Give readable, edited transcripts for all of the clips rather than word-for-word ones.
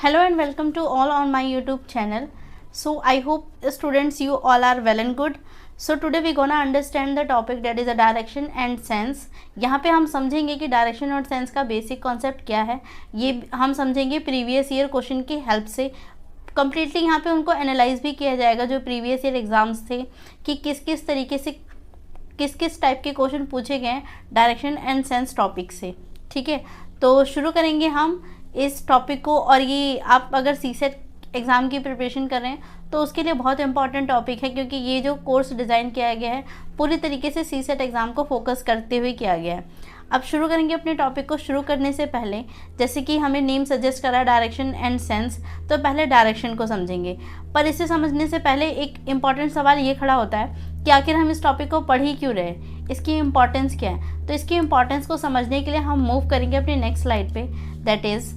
Hello and welcome to all on my YouTube channel. So I hope students you all are well and good. So today we gonna understand the topic that is a direction and sense. यहाँ पे हम समझेंगे कि direction और sense का basic concept क्या है, ये हम समझेंगे प्रीवियस ईयर क्वेश्चन की हेल्प से। कम्प्लीटली यहाँ पे उनको एनालाइज भी किया जाएगा जो प्रीवियस ईयर एग्जाम्स थे कि किस किस तरीके से किस टाइप के क्वेश्चन पूछे गए हैं डायरेक्शन एंड सेंस टॉपिक से। ठीक है, तो शुरू करेंगे हम इस टॉपिक को। और ये आप अगर सीसेट एग्ज़ाम की प्रिपरेशन कर रहे हैं तो उसके लिए बहुत इंपॉर्टेंट टॉपिक है, क्योंकि ये जो कोर्स डिज़ाइन किया गया है पूरी तरीके से सीसेट एग्ज़ाम को फोकस करते हुए किया गया है। अब शुरू करेंगे अपने टॉपिक को। शुरू करने से पहले जैसे कि हमें नेम सजेस्ट करा डायरेक्शन एंड सेंस, तो पहले डायरेक्शन को समझेंगे। पर इसे समझने से पहले एक इम्पॉर्टेंट सवाल ये खड़ा होता है कि आखिर हम इस टॉपिक को पढ़ ही क्यों रहे, इसकी इम्पॉर्टेंस क्या है। तो इसकी इम्पॉर्टेंस को समझने के लिए हम मूव करेंगे अपनी नेक्स्ट स्लाइड पे। दैट इज़,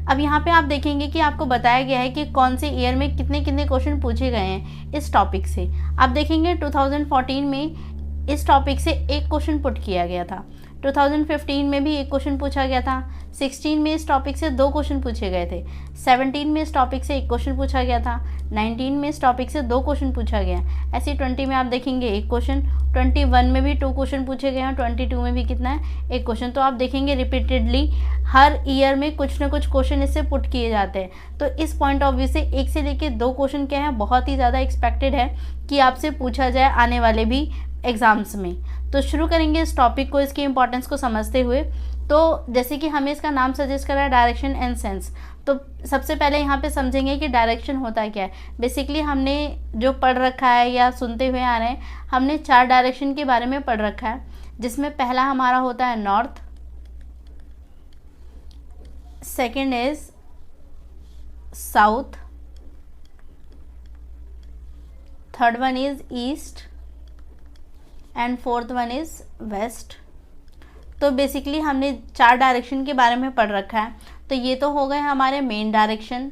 अब यहाँ पे आप देखेंगे कि आपको बताया गया है कि कौन से ईयर में कितने कितने क्वेश्चन पूछे गए हैं इस टॉपिक से। आप देखेंगे 2014 में इस टॉपिक से एक क्वेश्चन पुट किया गया था, 2015 में भी एक क्वेश्चन पूछा गया था, 16 में इस टॉपिक से 2 क्वेश्चन पूछे गए थे, 17 में इस टॉपिक से 1 क्वेश्चन पूछा गया था, 19 में इस टॉपिक से 2 क्वेश्चन पूछा गया। ऐसे 20 में आप देखेंगे 1 क्वेश्चन, 21 में भी 2 क्वेश्चन पूछे गए हैं, 22 में भी कितना है, 1 क्वेश्चन। तो आप देखेंगे रिपीटेडली हर ईयर में कुछ ना कुछ क्वेश्चन इससे पुट किए जाते हैं। तो इस पॉइंट ऑफ व्यू से 1 से लेकर 2 क्वेश्चन क्या है, बहुत ही ज़्यादा एक्सपेक्टेड है कि आपसे पूछा जाए आने वाले भी एग्ज़ाम्स में। तो शुरू करेंगे इस टॉपिक को, इसकी इंपॉर्टेंस को समझते हुए। तो जैसे कि हमें इसका नाम सजेस्ट करा है डायरेक्शन एंड सेंस, तो सबसे पहले यहाँ पे समझेंगे कि डायरेक्शन होता क्या है। बेसिकली हमने जो पढ़ रखा है या सुनते हुए आ रहे हैं, हमने 4 डायरेक्शन के बारे में पढ़ रखा है, जिसमें पहला हमारा होता है north, second is south, third one is east and fourth one is west. तो बेसिकली हमने 4 डायरेक्शन के बारे में पढ़ रखा है। तो ये तो हो गए हमारे मेन डायरेक्शन।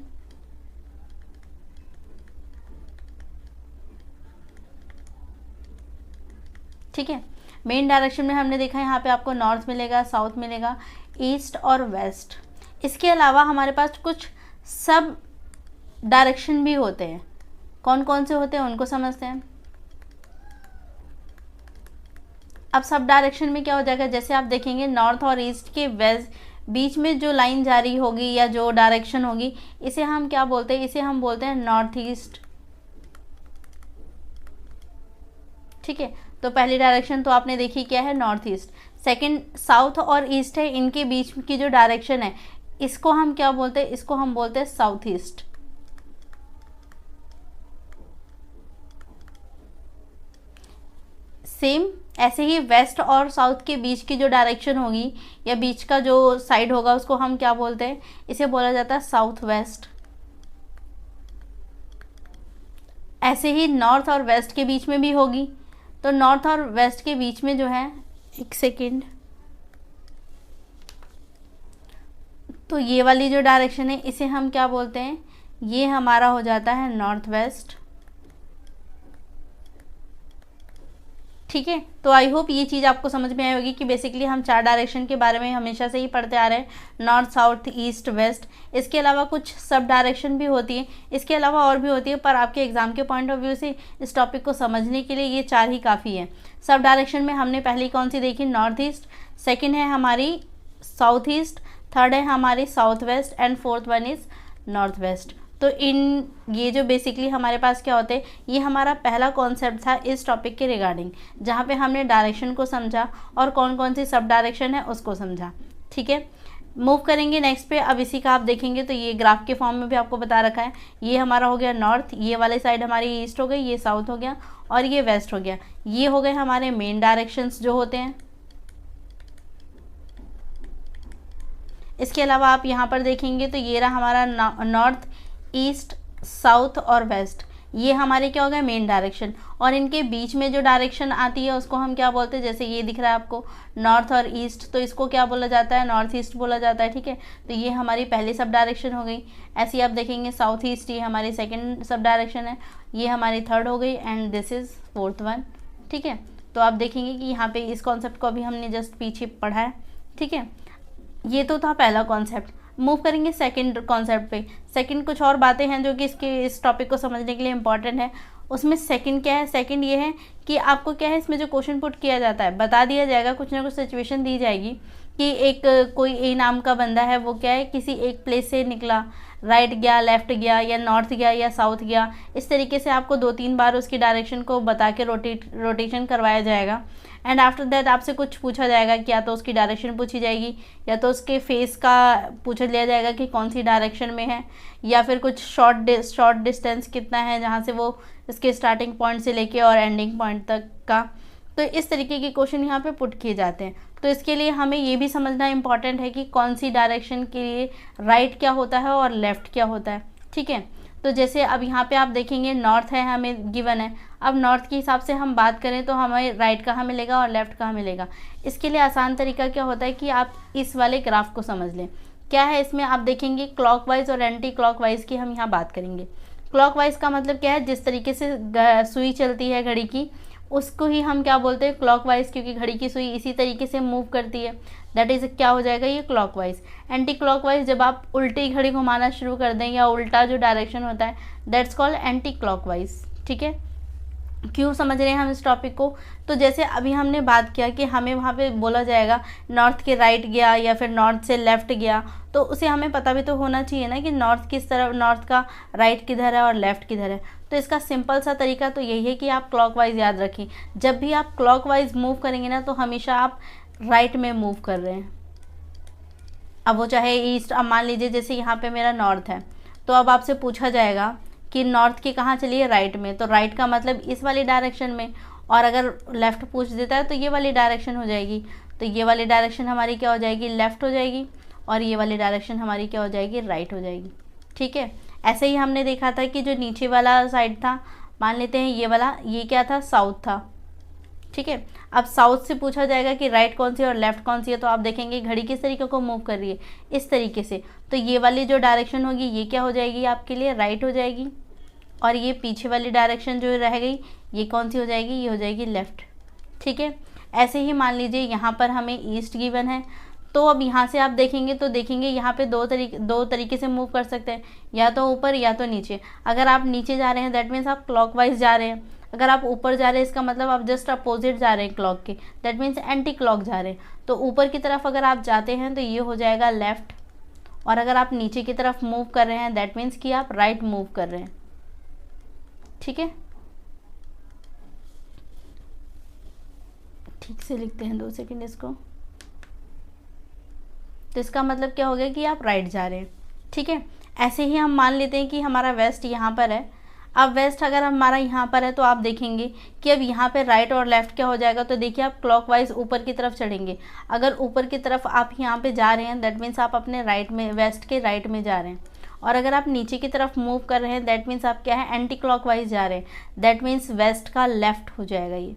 ठीक है, मेन डायरेक्शन में हमने देखा यहाँ पे आपको नॉर्थ मिलेगा, साउथ मिलेगा, ईस्ट और वेस्ट। इसके अलावा हमारे पास कुछ सब डायरेक्शन भी होते हैं। कौन कौन से होते हैं उनको समझते हैं। अब सब डायरेक्शन में क्या हो जाएगा, जैसे आप देखेंगे नॉर्थ और ईस्ट के वेस्ट बीच में जो लाइन जारी होगी या जो डायरेक्शन होगी, इसे हम क्या बोलते हैं, इसे हम बोलते हैं नॉर्थ ईस्ट। ठीक है, तो पहली डायरेक्शन तो आपने देखी क्या है, नॉर्थ ईस्ट। सेकंड साउथ और ईस्ट है, इनके बीच की जो डायरेक्शन है इसको हम क्या बोलते हैं, इसको हम बोलते हैं साउथ ईस्ट। सेम ऐसे ही वेस्ट और साउथ के बीच की जो डायरेक्शन होगी या बीच का जो साइड होगा उसको हम क्या बोलते हैं, इसे बोला जाता है साउथ वेस्ट। ऐसे ही नॉर्थ और वेस्ट के बीच में भी होगी, तो नॉर्थ और वेस्ट के बीच में जो है, एक सेकेंड, तो ये वाली जो डायरेक्शन है इसे हम क्या बोलते हैं, ये हमारा हो जाता है नॉर्थ वेस्ट। ठीक है, तो आई होप ये चीज़ आपको समझ में आई होगी कि बेसिकली हम 4 डायरेक्शन के बारे में हमेशा से ही पढ़ते आ रहे हैं, नॉर्थ साउथ ईस्ट वेस्ट। इसके अलावा कुछ सब डायरेक्शन भी होती है, इसके अलावा और भी होती है, पर आपके एग्जाम के पॉइंट ऑफ व्यू से इस टॉपिक को समझने के लिए ये 4 ही काफ़ी है। सब डायरेक्शन में हमने पहली कौन सी देखी, नॉर्थ ईस्ट, सेकेंड है हमारी साउथ ईस्ट, थर्ड है हमारी south west and fourth one is north west. तो इन ये जो बेसिकली हमारे पास क्या होते हैं, ये हमारा पहला कॉन्सेप्ट था इस टॉपिक के रिगार्डिंग, जहाँ पे हमने डायरेक्शन को समझा और कौन कौन सी सब डायरेक्शन है उसको समझा। ठीक है, मूव करेंगे नेक्स्ट पे। अब इसी का आप देखेंगे तो ये ग्राफ के फॉर्म में भी आपको बता रखा है, ये हमारा हो गया नॉर्थ, ये वाले साइड हमारी ईस्ट हो गई, ये साउथ हो गया और ये वेस्ट हो गया। ये हो गए हमारे मेन डायरेक्शंस जो होते हैं। इसके अलावा आप यहाँ पर देखेंगे तो ये रहा हमारा नॉर्थ ईस्ट साउथ और वेस्ट, ये हमारे क्या हो गए मेन डायरेक्शन। और इनके बीच में जो डायरेक्शन आती है उसको हम क्या बोलते हैं, जैसे ये दिख रहा है आपको नॉर्थ और ईस्ट, तो इसको क्या बोला जाता है, नॉर्थ ईस्ट बोला जाता है। ठीक है, तो ये हमारी पहली सब डायरेक्शन हो गई। ऐसे ही आप देखेंगे साउथ ईस्ट, ये हमारी सेकंड सब डायरेक्शन है, ये हमारी थर्ड हो गई and this is fourth one. ठीक है, तो आप देखेंगे कि यहाँ पे इस कॉन्सेप्ट को अभी हमने जस्ट पीछे पढ़ा है। ठीक है, ये तो था पहला कॉन्सेप्ट। मूव करेंगे सेकंड कॉन्सेप्ट पे। सेकंड कुछ और बातें हैं जो कि इस टॉपिक को समझने के लिए इम्पॉर्टेंट है। उसमें सेकंड क्या है, सेकंड ये है कि आपको क्या है, इसमें जो क्वेश्चन पुट किया जाता है बता दिया जाएगा, कुछ ना कुछ सिचुएशन दी जाएगी कि एक कोई ए नाम का बंदा है, वो क्या है किसी एक प्लेस से निकला, राइट गया, लेफ़्ट गया, या नॉर्थ गया या साउथ गया। इस तरीके से आपको 2-3 बार उसकी डायरेक्शन को बता के रोटेशन करवाया जाएगा। एंड आफ्टर दैट आपसे कुछ पूछा जाएगा कि या तो उसकी डायरेक्शन पूछी जाएगी, या तो उसके फेस का पूछ लिया जाएगा कि कौन सी डायरेक्शन में है, या फिर कुछ शॉर्ट डिस्टेंस कितना है जहाँ से वो इसके स्टार्टिंग पॉइंट से लेके और एंडिंग पॉइंट तक का। तो इस तरीके के क्वेश्चन यहाँ पे पुट किए जाते हैं। तो इसके लिए हमें ये भी समझना इम्पॉर्टेंट है कि कौन सी डायरेक्शन के लिए राइट क्या होता है और लेफ़्ट क्या होता है। ठीक है, तो जैसे अब यहाँ पे आप देखेंगे नॉर्थ है, हमें गिवन है। अब नॉर्थ के हिसाब से हम बात करें तो हमें राइट कहाँ मिलेगा और लेफ़्ट कहाँ मिलेगा। इसके लिए आसान तरीका क्या होता है कि आप इस वाले ग्राफ को समझ लें। क्या है इसमें, आप देखेंगे क्लॉकवाइज और एंटी क्लॉकवाइज की हम यहाँ बात करेंगे। क्लॉकवाइज का मतलब क्या है, जिस तरीके से सुई चलती है घड़ी की, उसको ही हम क्या बोलते हैं, क्लॉकवाइज, क्योंकि घड़ी की सुई इसी तरीके से मूव करती है। दैट इज़ क्या हो जाएगा, ये क्लॉकवाइज। एंटी क्लॉकवाइज जब आप उल्टी घड़ी घुमाना शुरू कर दें या उल्टा जो डायरेक्शन होता है, दैट्स कॉल्ड एंटी क्लॉकवाइज। ठीक है, क्यों समझ रहे हैं हम इस टॉपिक को, तो जैसे अभी हमने बात किया कि हमें वहाँ पे बोला जाएगा नॉर्थ के राइट गया या फिर नॉर्थ से लेफ़्ट गया, तो उसे हमें पता भी तो होना चाहिए ना कि नॉर्थ किस तरफ, नॉर्थ का राइट किधर है और लेफ़्ट किधर है। तो इसका सिंपल सा तरीका तो यही है कि आप क्लॉकवाइज याद रखें। जब भी आप क्लॉकवाइज मूव करेंगे ना, तो हमेशा आप राइट में मूव कर रहे हैं। अब वो चाहे ईस्ट, अब मान लीजिए जैसे यहाँ पे मेरा नॉर्थ है, तो अब आपसे पूछा जाएगा कि नॉर्थ के कहाँ चलिए, राइट में, तो राइट का मतलब इस वाली डायरेक्शन में, और अगर लेफ़्ट पूछ देता है तो ये वाली डायरेक्शन हो जाएगी। तो ये वाली डायरेक्शन हमारी क्या हो जाएगी, लेफ़्ट हो जाएगी, और ये वाली डायरेक्शन हमारी क्या हो जाएगी, राइट हो जाएगी। ठीक है, ऐसे ही हमने देखा था कि जो नीचे वाला साइड था, मान लेते हैं ये वाला, ये क्या था, साउथ था। ठीक है, अब साउथ से पूछा जाएगा कि राइट कौन सी और लेफ़्ट कौन सी है, तो आप देखेंगे घड़ी किस तरीके को मूव कर रही है, इस तरीके से। तो ये वाली जो डायरेक्शन होगी ये क्या हो जाएगी आपके लिए, राइट हो जाएगी, और ये पीछे वाली डायरेक्शन जो रह गई ये कौन सी हो जाएगी, ये हो जाएगी लेफ़्ट। ठीक है, ऐसे ही मान लीजिए यहाँ पर हमें ईस्ट गिवन है, तो अब यहाँ से आप देखेंगे तो देखेंगे यहाँ पे दो तरीके से मूव कर सकते हैं, या तो ऊपर या तो नीचे। अगर आप नीचे जा रहे हैं दैट मीन्स आप क्लॉकवाइज जा रहे हैं, अगर आप ऊपर जा रहे हैं इसका मतलब आप जस्ट अपोजिट जा रहे हैं क्लॉक के, दैट मीन्स एंटी क्लॉक जा रहे हैं। तो ऊपर की तरफ अगर आप जाते हैं तो ये हो जाएगा लेफ़्ट, और अगर आप नीचे की तरफ मूव कर रहे हैं दैट मीन्स कि आप राइट मूव कर रहे हैं। ठीक है, ठीक से लिखते हैं, 2 सेकंड इसको। तो इसका मतलब क्या हो गया कि आप राइट जा रहे हैं। ठीक है, ऐसे ही हम मान लेते हैं कि हमारा वेस्ट यहाँ पर है। अब वेस्ट अगर हमारा यहाँ पर है तो आप देखेंगे कि अब यहाँ पे राइट और लेफ़्ट क्या हो जाएगा, तो देखिए आप क्लॉकवाइज ऊपर की तरफ चढ़ेंगे। अगर ऊपर की तरफ आप यहाँ पे जा रहे हैं दैट मीन्स आप अपने राइट में, वेस्ट के राइट में जा रहे हैं, और अगर आप नीचे की तरफ मूव कर रहे हैं दैट मीन्स आप क्या है, एंटी क्लॉकवाइज जा रहे हैं, दैट मीन्स वेस्ट का लेफ़्ट हो जाएगा ये।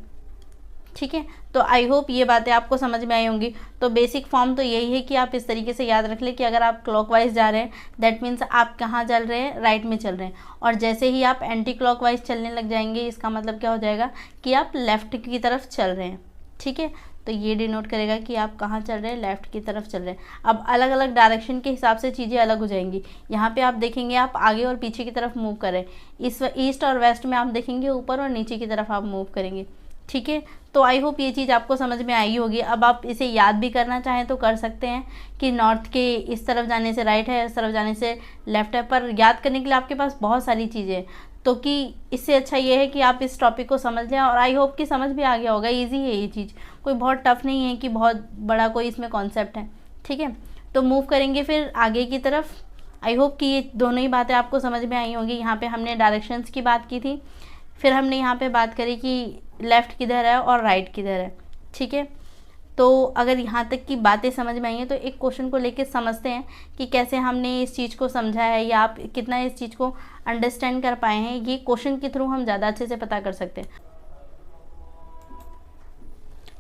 ठीक है, तो आई होप ये बातें आपको समझ में आई होंगी। तो बेसिक फॉर्म तो यही है कि आप इस तरीके से याद रख लें कि अगर आप क्लॉकवाइज जा रहे हैं दैट मीन्स आप कहाँ चल रहे हैं, राइट में चल रहे हैं, और जैसे ही आप एंटी क्लॉकवाइज चलने लग जाएंगे इसका मतलब क्या हो जाएगा कि आप लेफ़्ट की तरफ चल रहे हैं। ठीक है, तो ये डिनोट करेगा कि आप कहाँ चल रहे हैं, लेफ़्ट की तरफ चल रहे हैं। अब अलग अलग डायरेक्शन के हिसाब से चीज़ें अलग हो जाएंगी। यहाँ पे आप देखेंगे आप आगे और पीछे की तरफ मूव करें, इस ईस्ट और वेस्ट में आप देखेंगे ऊपर और नीचे की तरफ आप मूव करेंगे। ठीक है, तो आई होप ये चीज़ आपको समझ में आई होगी। अब आप इसे याद भी करना चाहें तो कर सकते हैं कि नॉर्थ के इस तरफ जाने से राइट है, इस तरफ जाने से लेफ़्ट है, पर याद करने के लिए आपके पास बहुत सारी चीज़ें हैं। तो कि इससे अच्छा ये है कि आप इस टॉपिक को समझ लें, और आई होप कि समझ भी आ गया होगा। ईजी है ये चीज़, कोई बहुत टफ नहीं है कि बहुत बड़ा कोई इसमें कॉन्सेप्ट है। ठीक है, तो मूव करेंगे फिर आगे की तरफ। आई होप कि ये दोनों ही बातें आपको समझ में आई होंगी। यहाँ पे हमने डायरेक्शंस की बात की थी, फिर हमने यहाँ पे बात करी कि लेफ़्ट किधर है और राइट किधर है। ठीक है, तो अगर यहाँ तक की बातें समझ में आई हैं तो एक क्वेश्चन को लेके समझते हैं कि कैसे हमने इस चीज़ को समझा है या आप कितना इस चीज़ को अंडरस्टैंड कर पाए हैं। ये क्वेश्चन के थ्रू हम ज़्यादा अच्छे से पता कर सकते हैं।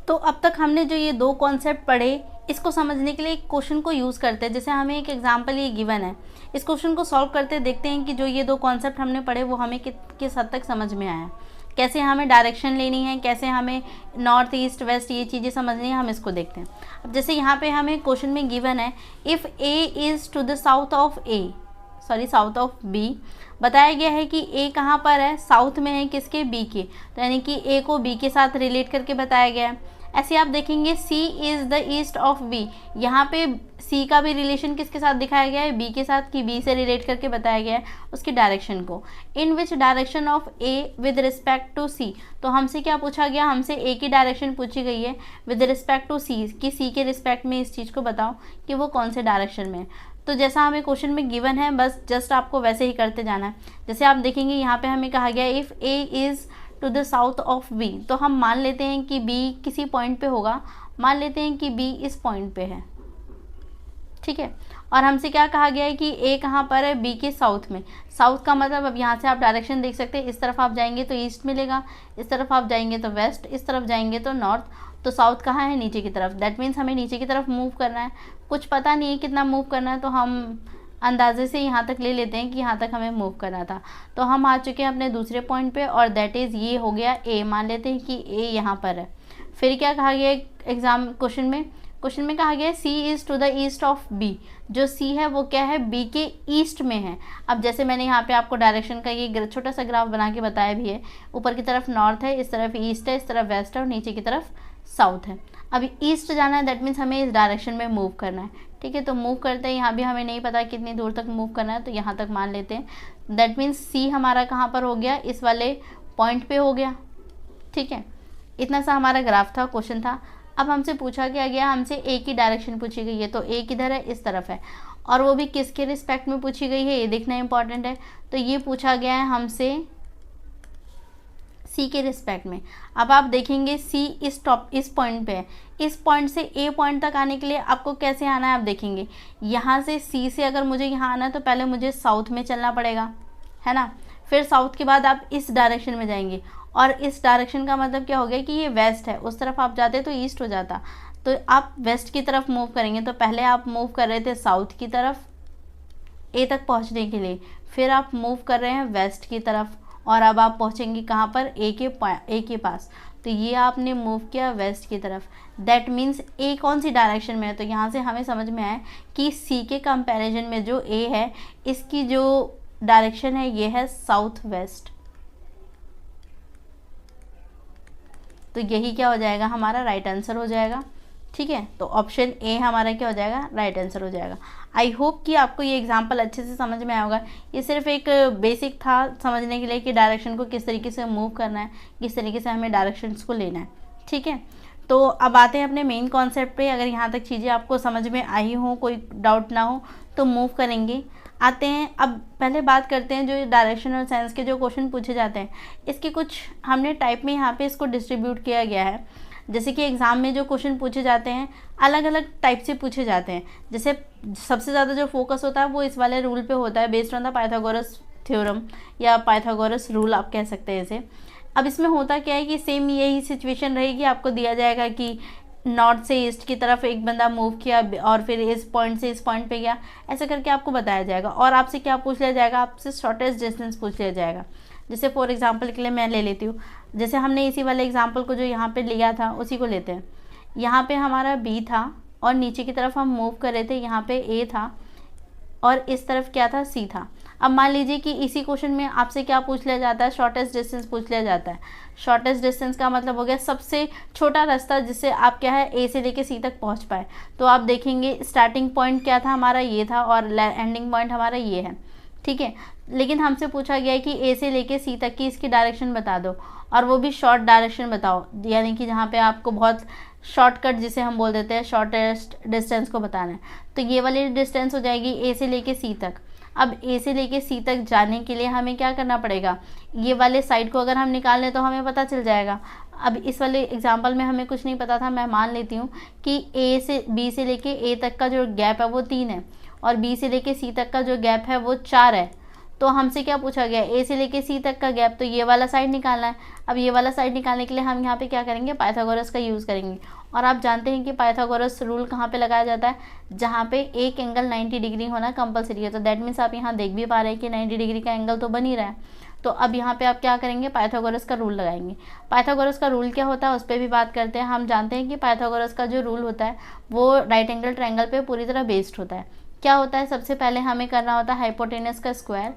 तो अब तक हमने जो ये 2 कॉन्सेप्ट पढ़े, इसको समझने के लिए एक क्वेश्चन को यूज़ करते हैं। जैसे हमें एक एग्जांपल ये गिवन है, इस क्वेश्चन को सॉल्व करते देखते हैं कि जो ये 2 कॉन्सेप्ट हमने पढ़े वो हमें किस हद तक समझ में आया। कैसे हमें डायरेक्शन लेनी है, कैसे हमें नॉर्थ ईस्ट वेस्ट ये चीज़ें समझनी है, हम इसको देखते हैं। अब जैसे यहाँ पे हमें क्वेश्चन में गिवन है if A is to the south of B, बताया गया है कि ए कहाँ पर है, साउथ में है किसके, बी के, तो यानी कि ए को बी के साथ रिलेट करके बताया गया है। ऐसे आप देखेंगे C is the east of B, यहाँ पे सी का भी रिलेशन किसके साथ दिखाया गया है, बी के साथ, कि बी से रिलेट करके बताया गया है उसकी डायरेक्शन को। In which direction of A with respect to C, तो हमसे क्या पूछा गया, हमसे ए की डायरेक्शन पूछी गई है विद रिस्पेक्ट टू सी, कि सी के रिस्पेक्ट में इस चीज़ को बताओ कि वो कौन से डायरेक्शन में है। तो जैसा हमें क्वेश्चन में गिवन है बस जस्ट आपको वैसे ही करते जाना है। जैसे आप देखेंगे यहाँ पे हमें कहा गया if A is to the south of B, तो हम मान लेते हैं कि बी किसी पॉइंट पे होगा, मान लेते हैं कि बी इस पॉइंट पे है, ठीक है। और हमसे क्या कहा गया है कि ए कहाँ पर है, बी के साउथ में। साउथ का मतलब अब यहाँ से आप डायरेक्शन देख सकते हैं, इस तरफ आप जाएंगे तो ईस्ट मिलेगा, इस तरफ आप जाएंगे तो वेस्ट, इस तरफ जाएंगे तो नॉर्थ। तो साउथ कहाँ है, नीचे की तरफ, दैट मीन्स हमें नीचे की तरफ मूव करना है। कुछ पता नहीं है कितना मूव करना है, तो हम अंदाजे से यहाँ तक ले लेते हैं कि यहाँ तक हमें मूव करना था। तो हम आ चुके हैं अपने दूसरे पॉइंट पे, और दैट इज़ ये हो गया ए, मान लेते हैं कि ए यहाँ पर है। फिर क्या कहा गया क्वेश्चन में कहा गया C is to the east of B, जो सी है वो क्या है, बी के ईस्ट में है। अब जैसे मैंने यहाँ पे आपको डायरेक्शन का ये छोटा सा ग्राफ बना के बताया भी है, ऊपर की तरफ नॉर्थ है, इस तरफ ईस्ट है, इस तरफ वेस्ट है, और नीचे की तरफ साउथ है। अभी ईस्ट जाना है, दैट मीन्स हमें इस डायरेक्शन में मूव करना है, ठीक है। तो मूव करते हैं, यहाँ भी हमें नहीं पता कितनी दूर तक मूव करना है, तो यहाँ तक मान लेते हैं। दैट मीन्स सी हमारा कहाँ पर हो गया, इस वाले पॉइंट पे हो गया, ठीक है। इतना सा हमारा ग्राफ था, क्वेश्चन था। अब हमसे पूछा गया हमसे ए की डायरेक्शन पूछी गई है, तो ए किधर है, इस तरफ है, और वो भी किसके रिस्पेक्ट में पूछी गई है, ये देखना इंपॉर्टेंट है। तो ये पूछा गया है हमसे सी के रिस्पेक्ट में। अब आप देखेंगे सी इस पॉइंट पे है, इस पॉइंट से ए पॉइंट तक आने के लिए आपको कैसे आना है, आप देखेंगे यहाँ से सी से अगर मुझे यहाँ आना है तो पहले मुझे साउथ में चलना पड़ेगा, है ना। फिर साउथ के बाद आप इस डायरेक्शन में जाएंगे, और इस डायरेक्शन का मतलब क्या हो गया कि ये वेस्ट है, उस तरफ आप जाते तो ईस्ट हो जाता, तो आप वेस्ट की तरफ मूव करेंगे। तो पहले आप मूव कर रहे थे साउथ की तरफ ए तक पहुंचने के लिए, फिर आप मूव कर रहे हैं वेस्ट की तरफ, और अब आप पहुंचेंगे कहाँ पर, ए के पास। तो ये आपने मूव किया वेस्ट की तरफ, दैट मीन्स ए कौन सी डायरेक्शन में है। तो यहाँ से हमें समझ में आया कि सी के कंपैरिजन में जो ए है, इसकी जो डायरेक्शन है ये है साउथ वेस्ट। तो यही क्या हो जाएगा, हमारा राइट आंसर हो जाएगा, ठीक है। तो ऑप्शन ए हमारा क्या हो जाएगा, राइट आंसर हो जाएगा। आई होप कि आपको ये एग्जांपल अच्छे से समझ में आया होगा। ये सिर्फ एक बेसिक था समझने के लिए कि डायरेक्शन को किस तरीके से मूव करना है, किस तरीके से हमें डायरेक्शंस को लेना है, ठीक है। तो अब आते हैं अपने मेन कॉन्सेप्ट पे। अगर यहाँ तक चीज़ें आपको समझ में आई हो, कोई डाउट ना हो, तो मूव करेंगे। आते हैं अब पहले बात करते हैं जो डायरेक्शन और सेंस के जो क्वेश्चन पूछे जाते हैं, इसके कुछ हमने टाइप में यहाँ पे इसको डिस्ट्रीब्यूट किया गया है। जैसे कि एग्ज़ाम में जो क्वेश्चन पूछे जाते हैं अलग अलग टाइप से पूछे जाते हैं। जैसे सबसे ज़्यादा जो फोकस होता है वो इस वाले रूल पे होता है, based on the Pythagoras theorem या पाइथागोरस रूल आप कह सकते हैं इसे। अब इसमें होता क्या है कि सेम यही सिचुएशन रहेगी, आपको दिया जाएगा कि नॉर्थ से ईस्ट की तरफ एक बंदा मूव किया और फिर इस पॉइंट से इस पॉइंट पे गया, ऐसे करके आपको बताया जाएगा। और आपसे क्या पूछ लिया जाएगा, आपसे शॉर्टेस्ट डिस्टेंस पूछ लिया जाएगा। जैसे फॉर एग्जांपल के लिए मैं ले लेती हूँ, जैसे हमने इसी वाले एग्जांपल को जो यहाँ पे लिया था उसी को लेते हैं। यहाँ पे हमारा बी था और नीचे की तरफ हम मूव कर रहे थे, यहाँ पे ए था और इस तरफ क्या था, सी था। अब मान लीजिए कि इसी क्वेश्चन में आपसे क्या पूछ लिया जाता है, शॉर्टेस्ट डिस्टेंस पूछ लिया जाता है। शॉर्टेस्ट डिस्टेंस का मतलब हो गया सबसे छोटा रास्ता जिससे आप क्या है ए से लेके सी तक पहुंच पाए। तो आप देखेंगे स्टार्टिंग पॉइंट क्या था हमारा, ये था, और एंडिंग पॉइंट हमारा ये है, ठीक है। लेकिन हमसे पूछा गया है कि ए से लेके सी तक की इसकी डायरेक्शन बता दो, और वो भी शॉर्ट डायरेक्शन बताओ, यानी कि जहाँ पे आपको बहुत शॉर्टकट जिसे हम बोल देते हैं शॉर्टेस्ट डिस्टेंस को बताना है। तो ये वाली डिस्टेंस हो जाएगी ए से लेके सी तक। अब ए से लेके सी तक जाने के लिए हमें क्या करना पड़ेगा, ये वाले साइड को अगर हम निकाल लें तो हमें पता चल जाएगा। अब इस वाले एग्जांपल में हमें कुछ नहीं पता था, मैं मान लेती हूँ कि ए से बी से लेके ए तक का जो गैप है वो 3 है और बी से लेके सी तक का जो गैप है वो 4 है। तो हमसे क्या पूछा गया, ए से लेके सी तक का गैप, तो ये वाला साइड निकालना है। अब ये वाला साइड निकालने के लिए हम यहाँ पे क्या करेंगे, पाइथागोरस का यूज़ करेंगे। और आप जानते हैं कि पाइथागोरस रूल कहाँ पे लगाया जाता है, जहाँ पे एक एंगल 90 डिग्री होना कंपलसरी है। तो दैट मीन्स आप यहाँ देख भी पा रहे हैं कि 90 डिग्री का एंगल तो बन ही रहा है। तो अब यहाँ पे आप क्या करेंगे, पाइथागोरस का रूल लगाएंगे। पाइथागोरस का रूल क्या होता है उस पर भी बात करते हैं। हम जानते हैं कि पाइथागोरस का जो रूल होता है वो राइट एंगल ट्रायंगल पे पूरी तरह बेस्ड होता है। क्या होता है, सबसे पहले हमें करना होता है हाइपोटेनस का स्क्वायर,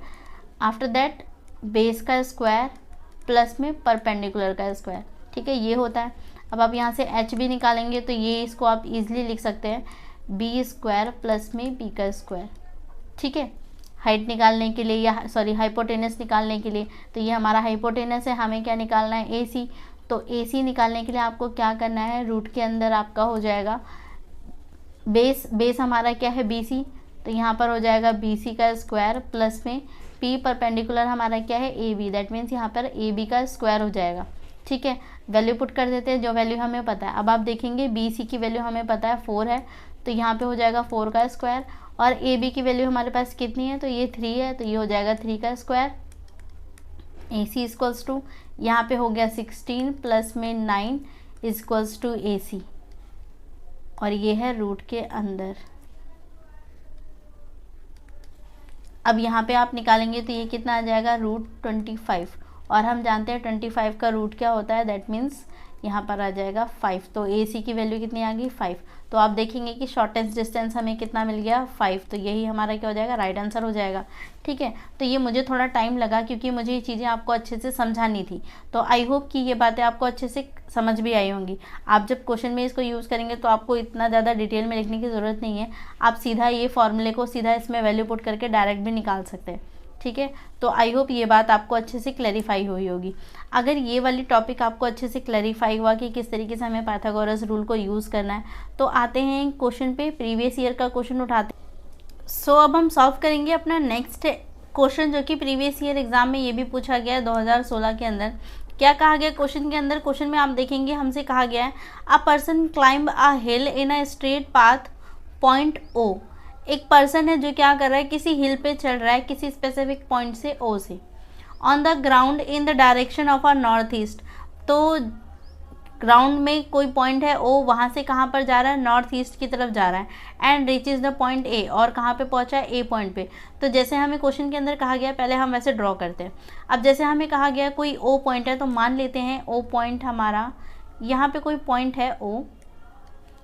आफ्टर दैट बेस का स्क्वायर प्लस में परपेंडिकुलर का स्क्वायर, ठीक है, ये होता है। अब आप यहाँ से एच भी निकालेंगे तो ये इसको आप इजीली लिख सकते हैं बी स्क्वायर प्लस में बी का स्क्वायर, ठीक है, हाइट निकालने के लिए या सॉरी हाइपोटेनस निकालने के लिए। तो ये हमारा हाइपोटेनस है, हमें क्या निकालना है, ए सी। तो ए सी निकालने के लिए आपको क्या करना है, रूट के अंदर आपका हो जाएगा बेस हमारा क्या है बी सी, तो यहाँ पर हो जाएगा बी सी का स्क्वायर प्लस में पी परपेंडिकुलर हमारा क्या है ए बी, दैट मीन्स यहाँ पर ए बी का स्क्वायर हो जाएगा, ठीक है। वैल्यू पुट कर देते हैं जो वैल्यू हमें पता है। अब आप देखेंगे बी सी की वैल्यू हमें पता है 4 है, तो यहाँ पे हो जाएगा 4 का स्क्वायर, और ए बी की वैल्यू हमारे पास कितनी है, तो ये 3 है, तो ये हो जाएगा 3 का square. A C equals to यहाँ पे हो गया 16 प्लस में 9 इक्वल्स टू ए सी, और ये है रूट के अंदर। अब यहाँ पे आप निकालेंगे तो ये कितना आ जाएगा, रूट 25, और हम जानते हैं 25 का रूट क्या होता है, दैट मीन्स यहाँ पर आ जाएगा 5। तो ए सी की वैल्यू कितनी आ गई, 5। तो आप देखेंगे कि शॉर्टेस्ट डिस्टेंस हमें कितना मिल गया, 5। तो यही हमारा क्या हो जाएगा, राइट आंसर हो जाएगा, ठीक है। तो ये मुझे थोड़ा टाइम लगा क्योंकि मुझे ये चीज़ें आपको अच्छे से समझानी थी। तो आई होप कि ये बातें आपको अच्छे से समझ भी आई होंगी। आप जब क्वेश्चन में इसको यूज़ करेंगे तो आपको इतना ज़्यादा डिटेल में लिखने की ज़रूरत नहीं है, आप सीधा ये फॉर्मूले को सीधा इसमें वैल्यू पुट करके डायरेक्ट भी निकाल सकते हैं, ठीक है। तो आई होप ये बात आपको अच्छे से क्लैरिफाई हुई होगी। अगर ये वाली टॉपिक आपको अच्छे से क्लैरिफाई हुआ कि किस तरीके से हमें पाइथागोरस रूल को यूज़ करना है, तो आते हैं क्वेश्चन पे, प्रीवियस ईयर का क्वेश्चन उठाते हैं। सो अब हम सॉल्व करेंगे अपना नेक्स्ट क्वेश्चन जो कि प्रीवियस ईयर एग्जाम में ये भी पूछा गया है 2016 के अंदर। क्या कहा गया क्वेश्चन के अंदर, क्वेश्चन में आप देखेंगे हमसे कहा गया है a person climb a hill in a straight path point O. एक पर्सन है जो क्या कर रहा है, किसी हिल पे चल रहा है किसी स्पेसिफिक पॉइंट से ओ से, on the ground in the direction of a north east. तो ग्राउंड में कोई पॉइंट है ओ, वहाँ से कहाँ पर जा रहा है, नॉर्थ ईस्ट की तरफ जा रहा है, एंड रीचेज द पॉइंट ए, और कहाँ पे पहुँचा है, ए पॉइंट पे। तो जैसे हमें क्वेश्चन के अंदर कहा गया, पहले हम वैसे ड्रॉ करते हैं। अब जैसे हमें कहा गया कोई ओ पॉइंट है, तो मान लेते हैं ओ पॉइंट हमारा यहाँ पे कोई पॉइंट है ओ,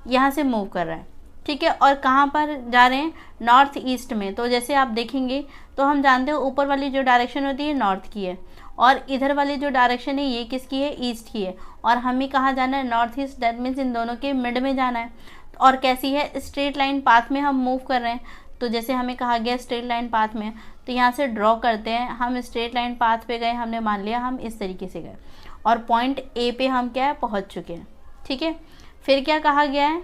यहाँ से मूव कर रहा है, ठीक है, और कहाँ पर जा रहे हैं, नॉर्थ ईस्ट में। तो जैसे आप देखेंगे तो हम जानते हैं ऊपर वाली जो डायरेक्शन होती है नॉर्थ की है, और इधर वाली जो डायरेक्शन है ये किसकी है, ईस्ट की है, और हमें कहाँ जाना है, north east, that means in दोनों के मिड में जाना है। और कैसी है, स्ट्रेट लाइन पाथ में हम मूव कर रहे हैं। तो जैसे हमें कहा गया स्ट्रेट लाइन पाथ में, तो यहाँ से ड्रॉ करते हैं, हम स्ट्रेट लाइन पाथ पे गए, हमने मान लिया हम इस तरीके से गए, और पॉइंट ए पे हम क्या है, पहुँच चुके हैं, ठीक है। फिर क्या कहा गया है,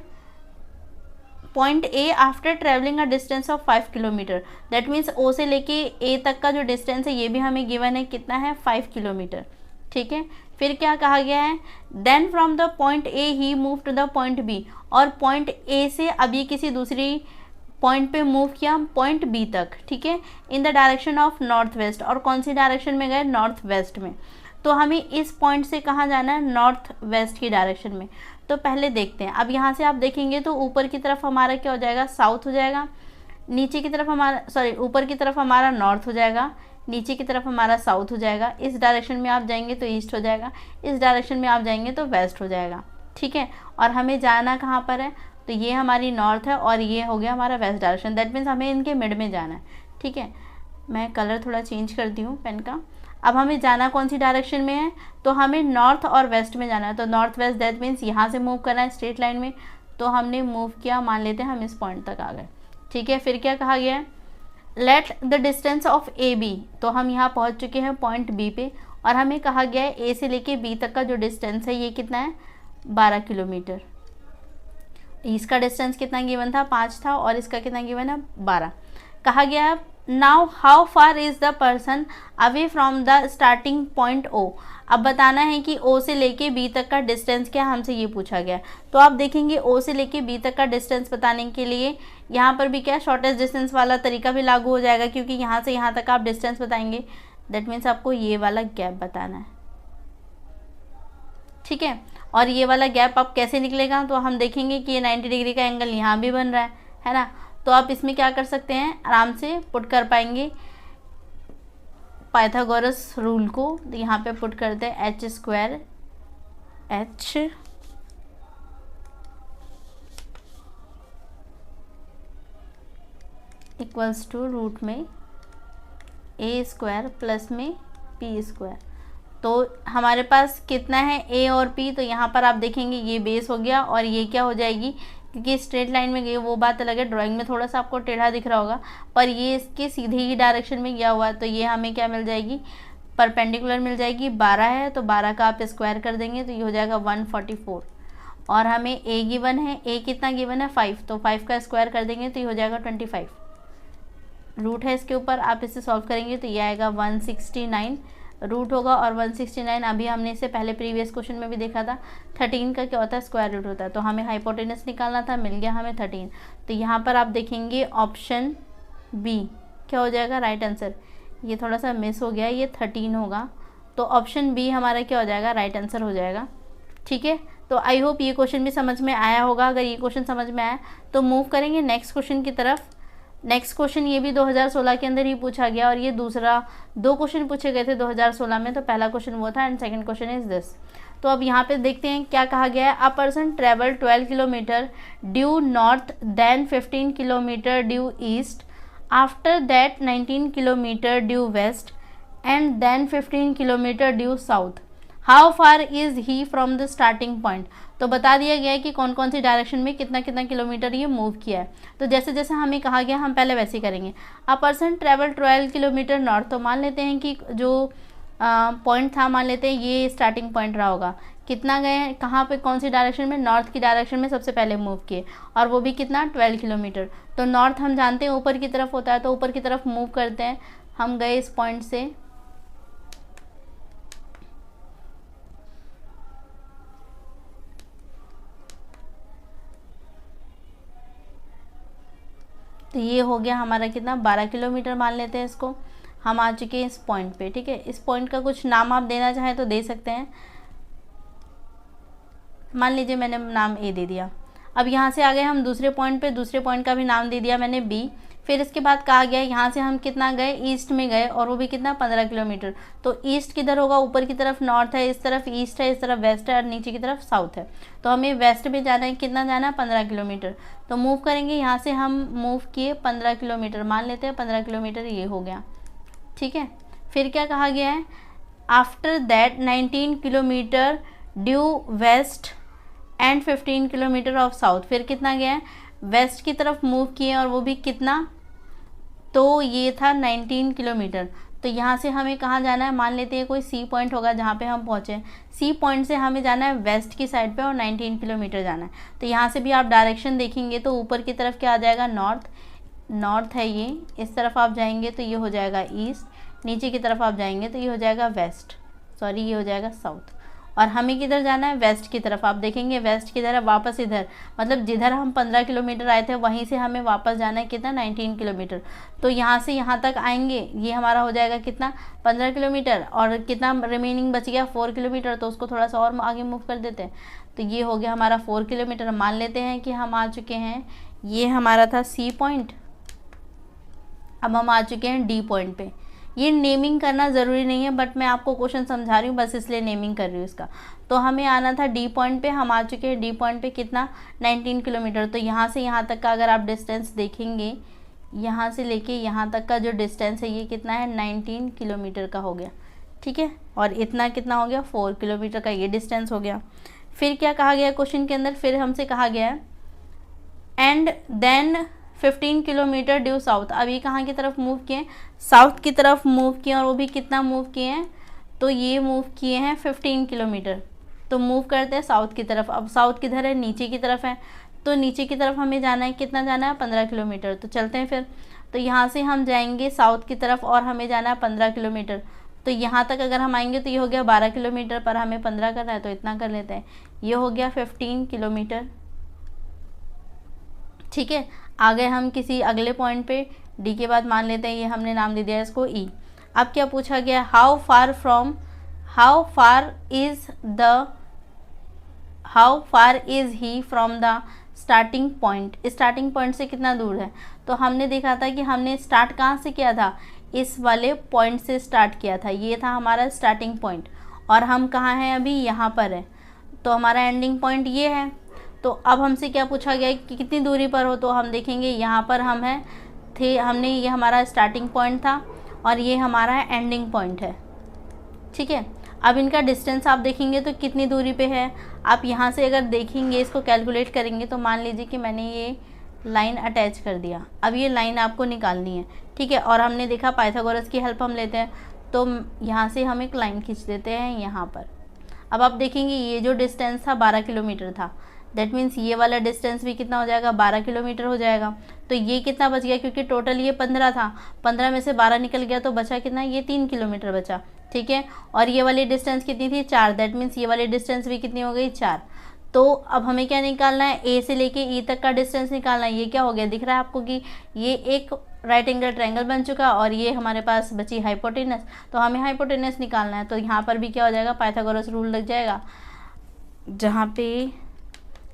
point A after travelling a distance of 5 kilometre, that means O से लेके ए तक का जो डिस्टेंस है ये भी हमें गिवन है, कितना है, 5 किलोमीटर, ठीक है। फिर क्या कहा गया है, then from the point A he move to the point B, और पॉइंट ए से अब ये किसी दूसरी पॉइंट पे मूव किया पॉइंट बी तक, ठीक है, in the direction of north west, और कौन सी डायरेक्शन में गए, नॉर्थ वेस्ट में। तो हमें इस पॉइंट से कहाँ जाना है, नॉर्थ वेस्ट की डायरेक्शन में। तो पहले देखते हैं, अब यहाँ से आप देखेंगे तो ऊपर की तरफ हमारा क्या हो जाएगा, साउथ हो जाएगा, नीचे की तरफ हमारा ऊपर की तरफ हमारा नॉर्थ हो जाएगा, नीचे की तरफ हमारा साउथ हो जाएगा। इस डायरेक्शन में आप जाएंगे तो ईस्ट हो जाएगा, इस डायरेक्शन में आप जाएंगे तो वेस्ट हो जाएगा, ठीक है। और हमें जाना कहाँ पर है, तो ये हमारी नॉर्थ है और ये हो गया हमारा वेस्ट डायरेक्शन, दैट मीन्स हमें इनके मिड में जाना है, ठीक है। मैं कलर थोड़ा चेंज करती हूँ पेन का। अब हमें जाना कौन सी डायरेक्शन में है, तो हमें नॉर्थ और वेस्ट में जाना है। तो नॉर्थ वेस्ट, दैट मीन्स यहाँ से मूव करना है स्ट्रेट लाइन में। तो हमने मूव किया, मान लेते हैं हम इस पॉइंट तक आ गए, ठीक है। फिर क्या कहा गया है, let the distance of A B, तो हम यहाँ पहुँच चुके हैं पॉइंट बी पे, और हमें कहा गया है ए से लेके बी तक का जो डिस्टेंस है ये कितना है, 12 किलोमीटर। इसका डिस्टेंस कितना गिवन था, 5 था, और इसका कितना गिवन है, 12। कहा गया है now how far is the person away from the starting point O. अब बताना है कि ओ से लेके बी तक का डिस्टेंस क्या, हमसे ये पूछा गया। तो आप देखेंगे ओ से लेके बी तक का डिस्टेंस बताने के लिए यहाँ पर भी क्या शॉर्टेस्ट डिस्टेंस वाला तरीका भी लागू हो जाएगा, क्योंकि यहाँ से यहाँ तक आप डिस्टेंस बताएंगे, दैट मीन्स आपको ये वाला गैप बताना है, ठीक है। और ये वाला गैप आप कैसे निकलेगा, तो हम देखेंगे कि ये 90 डिग्री का एंगल यहाँ भी बन रहा है ना। तो आप इसमें क्या कर सकते हैं, आराम से पुट कर पाएंगे पाइथागोरस रूल को यहाँ पे पुट करते हैं H square H equals to root में ए स्क्वायर प्लस में पी स्क्वायर। तो हमारे पास कितना है ए और पी, तो यहाँ पर आप देखेंगे ये बेस हो गया और ये क्या हो जाएगी, क्योंकि स्ट्रेट लाइन में गई वो बात अलग है, ड्राइंग में थोड़ा सा आपको टेढ़ा दिख रहा होगा, पर ये इसके सीधे ही डायरेक्शन में गया हुआ है, तो ये हमें क्या मिल जाएगी, परपेंडिकुलर मिल जाएगी। 12 है तो 12 का आप स्क्वायर कर देंगे तो ये हो जाएगा 144। और हमें ए गिवन है, ए कितना गिवन है 5, तो 5 का स्क्वायर कर देंगे तो ये हो जाएगा 25। रूट है इसके ऊपर, आप इसे सॉल्व करेंगे तो ये आएगा 169 रूट होगा, और 169 अभी हमने इसे पहले प्रीवियस क्वेश्चन में भी देखा था 13 का क्या होता है, स्क्वायर रूट होता है। तो हमें हाइपोटेनस निकालना था, मिल गया हमें 13। तो यहाँ पर आप देखेंगे ऑप्शन बी क्या हो जाएगा राइट आंसर। ये थोड़ा सा मिस हो गया, ये 13 होगा, तो ऑप्शन बी हमारा क्या हो जाएगा, राइट आंसर हो जाएगा। ठीक है, तो आई होप ये क्वेश्चन भी समझ में आया होगा। अगर ये क्वेश्चन समझ में आया तो मूव करेंगे नेक्स्ट क्वेश्चन की तरफ। नेक्स्ट क्वेश्चन ये भी 2016 के अंदर ही पूछा गया, और ये दूसरा 2 क्वेश्चन पूछे गए थे 2016 में। तो पहला क्वेश्चन वो था and second question is this. तो अब यहाँ पे देखते हैं क्या कहा गया है। A person travel 12 kilometre due north, then 15 kilometre due east, after that 19 kilometre due west, and then 15 kilometre due south. How far is he from the starting point. तो बता दिया गया है कि कौन कौन सी डायरेक्शन में कितना कितना किलोमीटर ये मूव किया है। तो जैसे जैसे हमें कहा गया हम पहले वैसे ही करेंगे। अ पर्सन ट्रेवल 12 किलोमीटर नॉर्थ, तो मान लेते हैं कि जो पॉइंट था, मान लेते हैं ये स्टार्टिंग पॉइंट रहा होगा। कितना गए, कहाँ पे, कौन सी डायरेक्शन में, नॉर्थ की डायरेक्शन में सबसे पहले मूव किए, और वो भी कितना 12 किलोमीटर। तो नॉर्थ हम जानते हैं ऊपर की तरफ होता है, तो ऊपर की तरफ मूव करते हैं। हम गए इस पॉइंट से, तो ये हो गया हमारा कितना 12 किलोमीटर मान लेते हैं इसको। हम आ चुके हैं इस पॉइंट पे। ठीक है, इस पॉइंट का कुछ नाम आप देना चाहें तो दे सकते हैं। मान लीजिए मैंने नाम ए दे दिया। अब यहाँ से आ गए हम दूसरे पॉइंट पे, दूसरे पॉइंट का भी नाम दे दिया मैंने बी। फिर इसके बाद कहा गया यहाँ से हम कितना गए, ईस्ट में गए, और वो भी कितना 15 किलोमीटर। तो ईस्ट किधर होगा, ऊपर की तरफ नॉर्थ है, इस तरफ ईस्ट है, इस तरफ वेस्ट है, और नीचे की तरफ साउथ है। तो हमें वेस्ट में जाना है, कितना जाना है 15 किलोमीटर। तो मूव करेंगे, यहाँ से हम मूव किए 15 किलोमीटर, मान लेते हैं 15 किलोमीटर ये हो गया। ठीक है, फिर क्या कहा गया है, after that 19 kilometre due west and 15 kilometre of south. फिर कितना गया है, वेस्ट की तरफ मूव किए, और वो भी कितना, तो ये था 19 किलोमीटर। तो यहाँ से हमें कहाँ जाना है, मान लेते हैं कोई सी पॉइंट होगा जहाँ पे हम पहुँचे। सी पॉइंट से हमें जाना है वेस्ट की साइड पे, और 19 किलोमीटर जाना है। तो यहाँ से भी आप डायरेक्शन देखेंगे तो ऊपर की तरफ क्या आ जाएगा, नॉर्थ, नॉर्थ है ये, इस तरफ आप जाएंगे तो ये हो जाएगा ईस्ट, नीचे की तरफ आप जाएंगे तो ये हो जाएगा वेस्ट, सॉरी ये हो जाएगा साउथ। और हमें किधर जाना है, वेस्ट की तरफ। आप देखेंगे वेस्ट किधर है, वापस इधर, मतलब जिधर हम 15 किलोमीटर आए थे वहीं से हमें वापस जाना है कितना, 19 किलोमीटर। तो यहाँ से यहाँ तक आएंगे, ये हमारा हो जाएगा कितना 15 किलोमीटर, और कितना रिमेनिंग बच गया 4 किलोमीटर। तो उसको थोड़ा सा और आगे मूव कर देते हैं, तो ये हो गया हमारा 4 किलोमीटर। मान लेते हैं कि हम आ चुके हैं, ये हमारा था सी पॉइंट, अब हम आ चुके हैं डी पॉइंट पे। ये नेमिंग करना ज़रूरी नहीं है, बट मैं आपको क्वेश्चन समझा रही हूँ बस, इसलिए नेमिंग कर रही हूँ इसका। तो हमें आना था डी पॉइंट पे, हम आ चुके हैं डी पॉइंट पे, कितना 19 किलोमीटर। तो यहाँ से यहाँ तक का अगर आप डिस्टेंस देखेंगे, यहाँ से लेके यहाँ तक का जो डिस्टेंस है ये कितना है, 19 किलोमीटर का हो गया। ठीक है, और इतना कितना हो गया, 4 किलोमीटर का ये डिस्टेंस हो गया। फिर क्या कहा गया क्वेश्चन के अंदर, फिर हमसे कहा गया है and then 15 kilometre due south. अभी कहाँ की तरफ मूव किए, साउथ की तरफ मूव किए, और वो भी कितना मूव किए हैं, तो ये मूव किए हैं 15 किलोमीटर। तो मूव करते हैं साउथ की तरफ। अब साउथ किधर है, नीचे की तरफ है, तो नीचे की तरफ हमें जाना है, कितना जाना है 15 किलोमीटर। तो चलते हैं फिर, तो यहाँ से हम जाएंगे साउथ की तरफ, और हमें जाना है 15 किलोमीटर। तो यहाँ तक अगर हम आएंगे तो ये हो गया 12 किलोमीटर, पर हमें 15 करना है तो इतना कर लेते हैं, ये हो गया 15 किलोमीटर। ठीक है, आ गए हम किसी अगले पॉइंट पे, डी के बाद मान लेते हैं ये हमने नाम दे दिया इसको ई। अब क्या पूछा गया, how far is he from the starting point. Starting point से कितना दूर है, तो हमने देखा था कि हमने स्टार्ट कहाँ से किया था, इस वाले पॉइंट से स्टार्ट किया था, ये था हमारा स्टार्टिंग पॉइंट, और हम कहाँ हैं अभी, यहाँ पर है, तो हमारा एंडिंग पॉइंट ये है। तो अब हमसे क्या पूछा गया है कि कितनी दूरी पर हो, तो हम देखेंगे यहाँ पर हम हैं थे, हमने ये हमारा स्टार्टिंग पॉइंट था और ये हमारा एंडिंग पॉइंट है। ठीक है, अब इनका डिस्टेंस आप देखेंगे तो कितनी दूरी पे है। आप यहाँ से अगर देखेंगे, इसको कैलकुलेट करेंगे, तो मान लीजिए कि मैंने ये लाइन अटैच कर दिया। अब ये लाइन आपको निकालनी है, ठीक है, और हमने देखा पाइथागोरस की हेल्प हम लेते हैं, तो यहाँ से हम एक लाइन खींच देते हैं यहाँ पर। अब आप देखेंगे ये जो डिस्टेंस था 12 किलोमीटर था, दैट मीन्स ये वाला डिस्टेंस भी कितना हो जाएगा, 12 किलोमीटर हो जाएगा। तो ये कितना बच गया, क्योंकि टोटल ये 15 था, 15 में से 12 निकल गया, तो बचा कितना, ये 3 किलोमीटर बचा। ठीक है, और ये वाली डिस्टेंस कितनी थी, 4, दैट मीन्स ये वाली डिस्टेंस भी कितनी हो गई, 4। तो अब हमें क्या निकालना है, ए से लेके ई तक का डिस्टेंस निकालना है। ये क्या हो गया, दिख रहा है आपको कि ये एक राइट एंगल ट्रायंगल बन चुका, और ये हमारे पास बची हाइपोटेनस, तो हमें हाइपोटेनस निकालना है। तो यहाँ पर भी क्या हो जाएगा, पाइथागोरस रूल लग जाएगा, जहाँ पे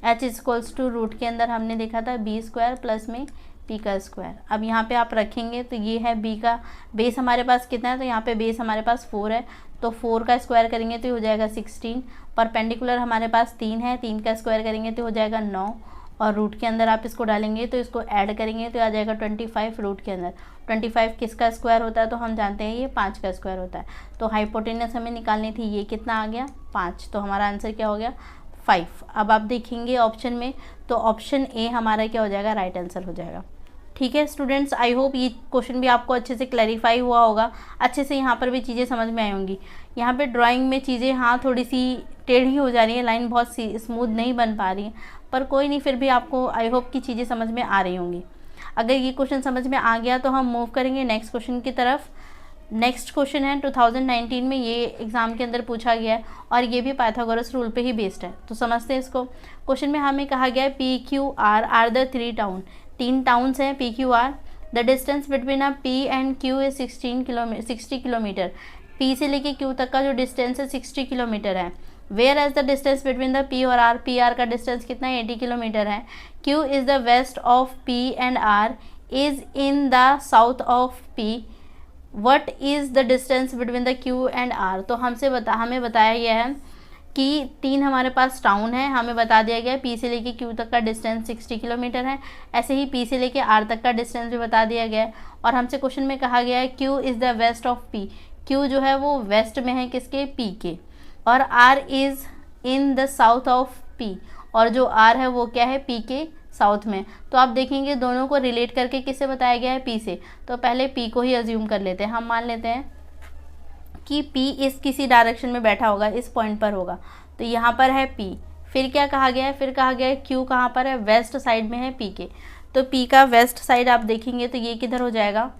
h इक्वल्स टू रूट के अंदर हमने देखा था बी स्क्वायर प्लस में पी का स्क्वायर। अब यहाँ पे आप रखेंगे तो ये है बी का बेस हमारे पास कितना है, तो यहाँ पे बेस हमारे पास 4 है, तो 4 का स्क्वायर करेंगे तो हो जाएगा 16। परपेंडिकुलर हमारे पास 3 है, 3 का स्क्वायर करेंगे तो हो जाएगा 9, और रूट के अंदर आप इसको डालेंगे तो इसको ऐड करेंगे तो आ जाएगा 25 रूट के अंदर। 25 किसका स्क्वायर होता है, तो हम जानते हैं ये 5 का स्क्वायर होता है। तो हाइपोटेनस हमें निकालनी थी, ये कितना आ गया, 5, तो हमारा आंसर क्या हो गया, 5। अब आप देखेंगे ऑप्शन में, तो ऑप्शन ए हमारा क्या हो जाएगा, राइट आंसर हो जाएगा। ठीक है स्टूडेंट्स, आई होप ये क्वेश्चन भी आपको अच्छे से क्लैरिफाई हुआ होगा, अच्छे से यहाँ पर भी चीज़ें समझ में आई होंगी। यहाँ पे ड्राइंग में चीज़ें हाँ थोड़ी सी टेढ़ी हो जा रही है, लाइन बहुत सी स्मूथ नहीं बन पा रही है, पर कोई नहीं, फिर भी आपको आई होप की चीज़ें समझ में आ रही होंगी। अगर ये क्वेश्चन समझ में आ गया तो हम मूव करेंगे नेक्स्ट क्वेश्चन की तरफ। नेक्स्ट क्वेश्चन है 2019 में, ये एग्ज़ाम के अंदर पूछा गया है और ये भी पाइथागोरस रूल पे ही बेस्ड है, तो समझते हैं इसको। क्वेश्चन में हमें कहा गया है P Q R the 3 town, 3 towns हैं P Q R. The distance between a P and Q is 60 kilometre. P से लेके क्यू तक का जो डिस्टेंस है 60 किलोमीटर है। Whereas the distance between the P और आर, पी आर का डिस्टेंस कितना है, 80 किलोमीटर है। Q is the west of P and R is in the south of P. What is the distance between the Q and R. तो हमें बताया गया है कि 3 हमारे पास टाउन है, हमें बता दिया गया है पी से लेके क्यू तक का डिस्टेंस 60 किलोमीटर है, ऐसे ही पी से लेके आर तक का डिस्टेंस भी बता दिया गया है। और हमसे क्वेश्चन में कहा गया है Q is the west of P, Q जो है वो वेस्ट में है किसके, पी के, और R is in the south of P, और जो आर है वो क्या है, पी के साउथ में। तो आप देखेंगे दोनों को रिलेट करके किससे बताया गया है, पी से, तो पहले पी को ही अज्यूम कर लेते हैं। हम मान लेते हैं कि P इस किसी डायरेक्शन में बैठा होगा, इस पॉइंट पर होगा, तो यहाँ पर है P। फिर क्या कहा गया है, फिर कहा गया है Q कहाँ पर है, वेस्ट साइड में है P के, तो P का वेस्ट साइड आप देखेंगे तो ये किधर हो जाएगा,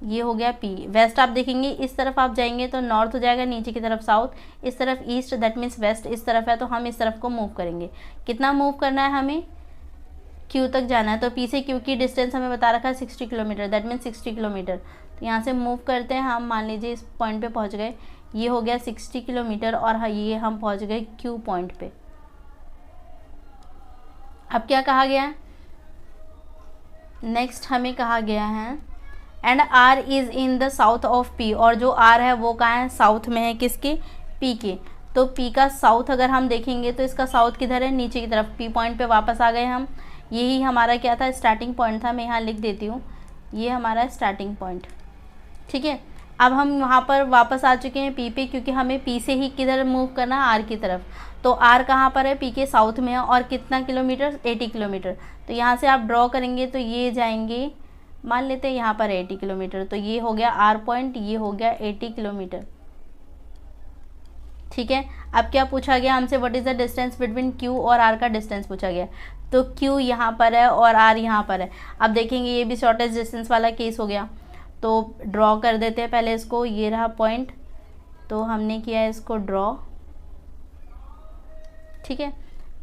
ये हो गया P वेस्ट। आप देखेंगे इस तरफ आप जाएंगे तो नॉर्थ हो जाएगा, नीचे की तरफ साउथ, इस तरफ ईस्ट, दैट मीन्स वेस्ट इस तरफ है, तो हम इस तरफ को मूव करेंगे। कितना मूव करना है हमें, Q तक जाना है, तो P से Q की डिस्टेंस हमें बता रखा है 60 किलोमीटर, दैट मीन्स 60 किलोमीटर। तो यहाँ से मूव करते हैं हम, मान लीजिए इस पॉइंट पे पहुँच गए, ये हो गया 60 किलोमीटर, और ये हम पहुँच गए Q पॉइंट पे। अब क्या कहा गया है, नेक्स्ट हमें कहा गया है and R is in the south of P, और जो R है वो कहाँ है, साउथ में है किसके, P के। तो P का साउथ अगर हम देखेंगे तो इसका साउथ किधर है, नीचे की तरफ। P पॉइंट पे वापस आ गए हम, यही हमारा क्या था, स्टार्टिंग पॉइंट था, मैं यहाँ लिख देती हूँ, ये हमारा स्टार्टिंग पॉइंट। ठीक है, अब हम वहाँ पर वापस आ चुके हैं P पे, क्योंकि हमें P से ही किधर मूव करना है, R की तरफ। तो R कहाँ पर है, P के साउथ में है, और कितना किलोमीटर, 80 किलोमीटर। तो यहाँ से आप ड्रॉ करेंगे तो ये जाएंगे, मान लेते हैं यहाँ पर 80 किलोमीटर, तो ये हो गया R पॉइंट, ये हो गया 80 किलोमीटर। ठीक है, अब क्या पूछा गया हमसे, what is the distance between Q और R का डिस्टेंस पूछा गया, तो Q यहाँ पर है और R यहाँ पर है। अब देखेंगे ये भी शॉर्टेस्ट डिस्टेंस वाला केस हो गया, तो ड्रॉ कर देते हैं पहले इसको, ये रहा पॉइंट, तो हमने किया है इसको ड्रॉ। ठीक है,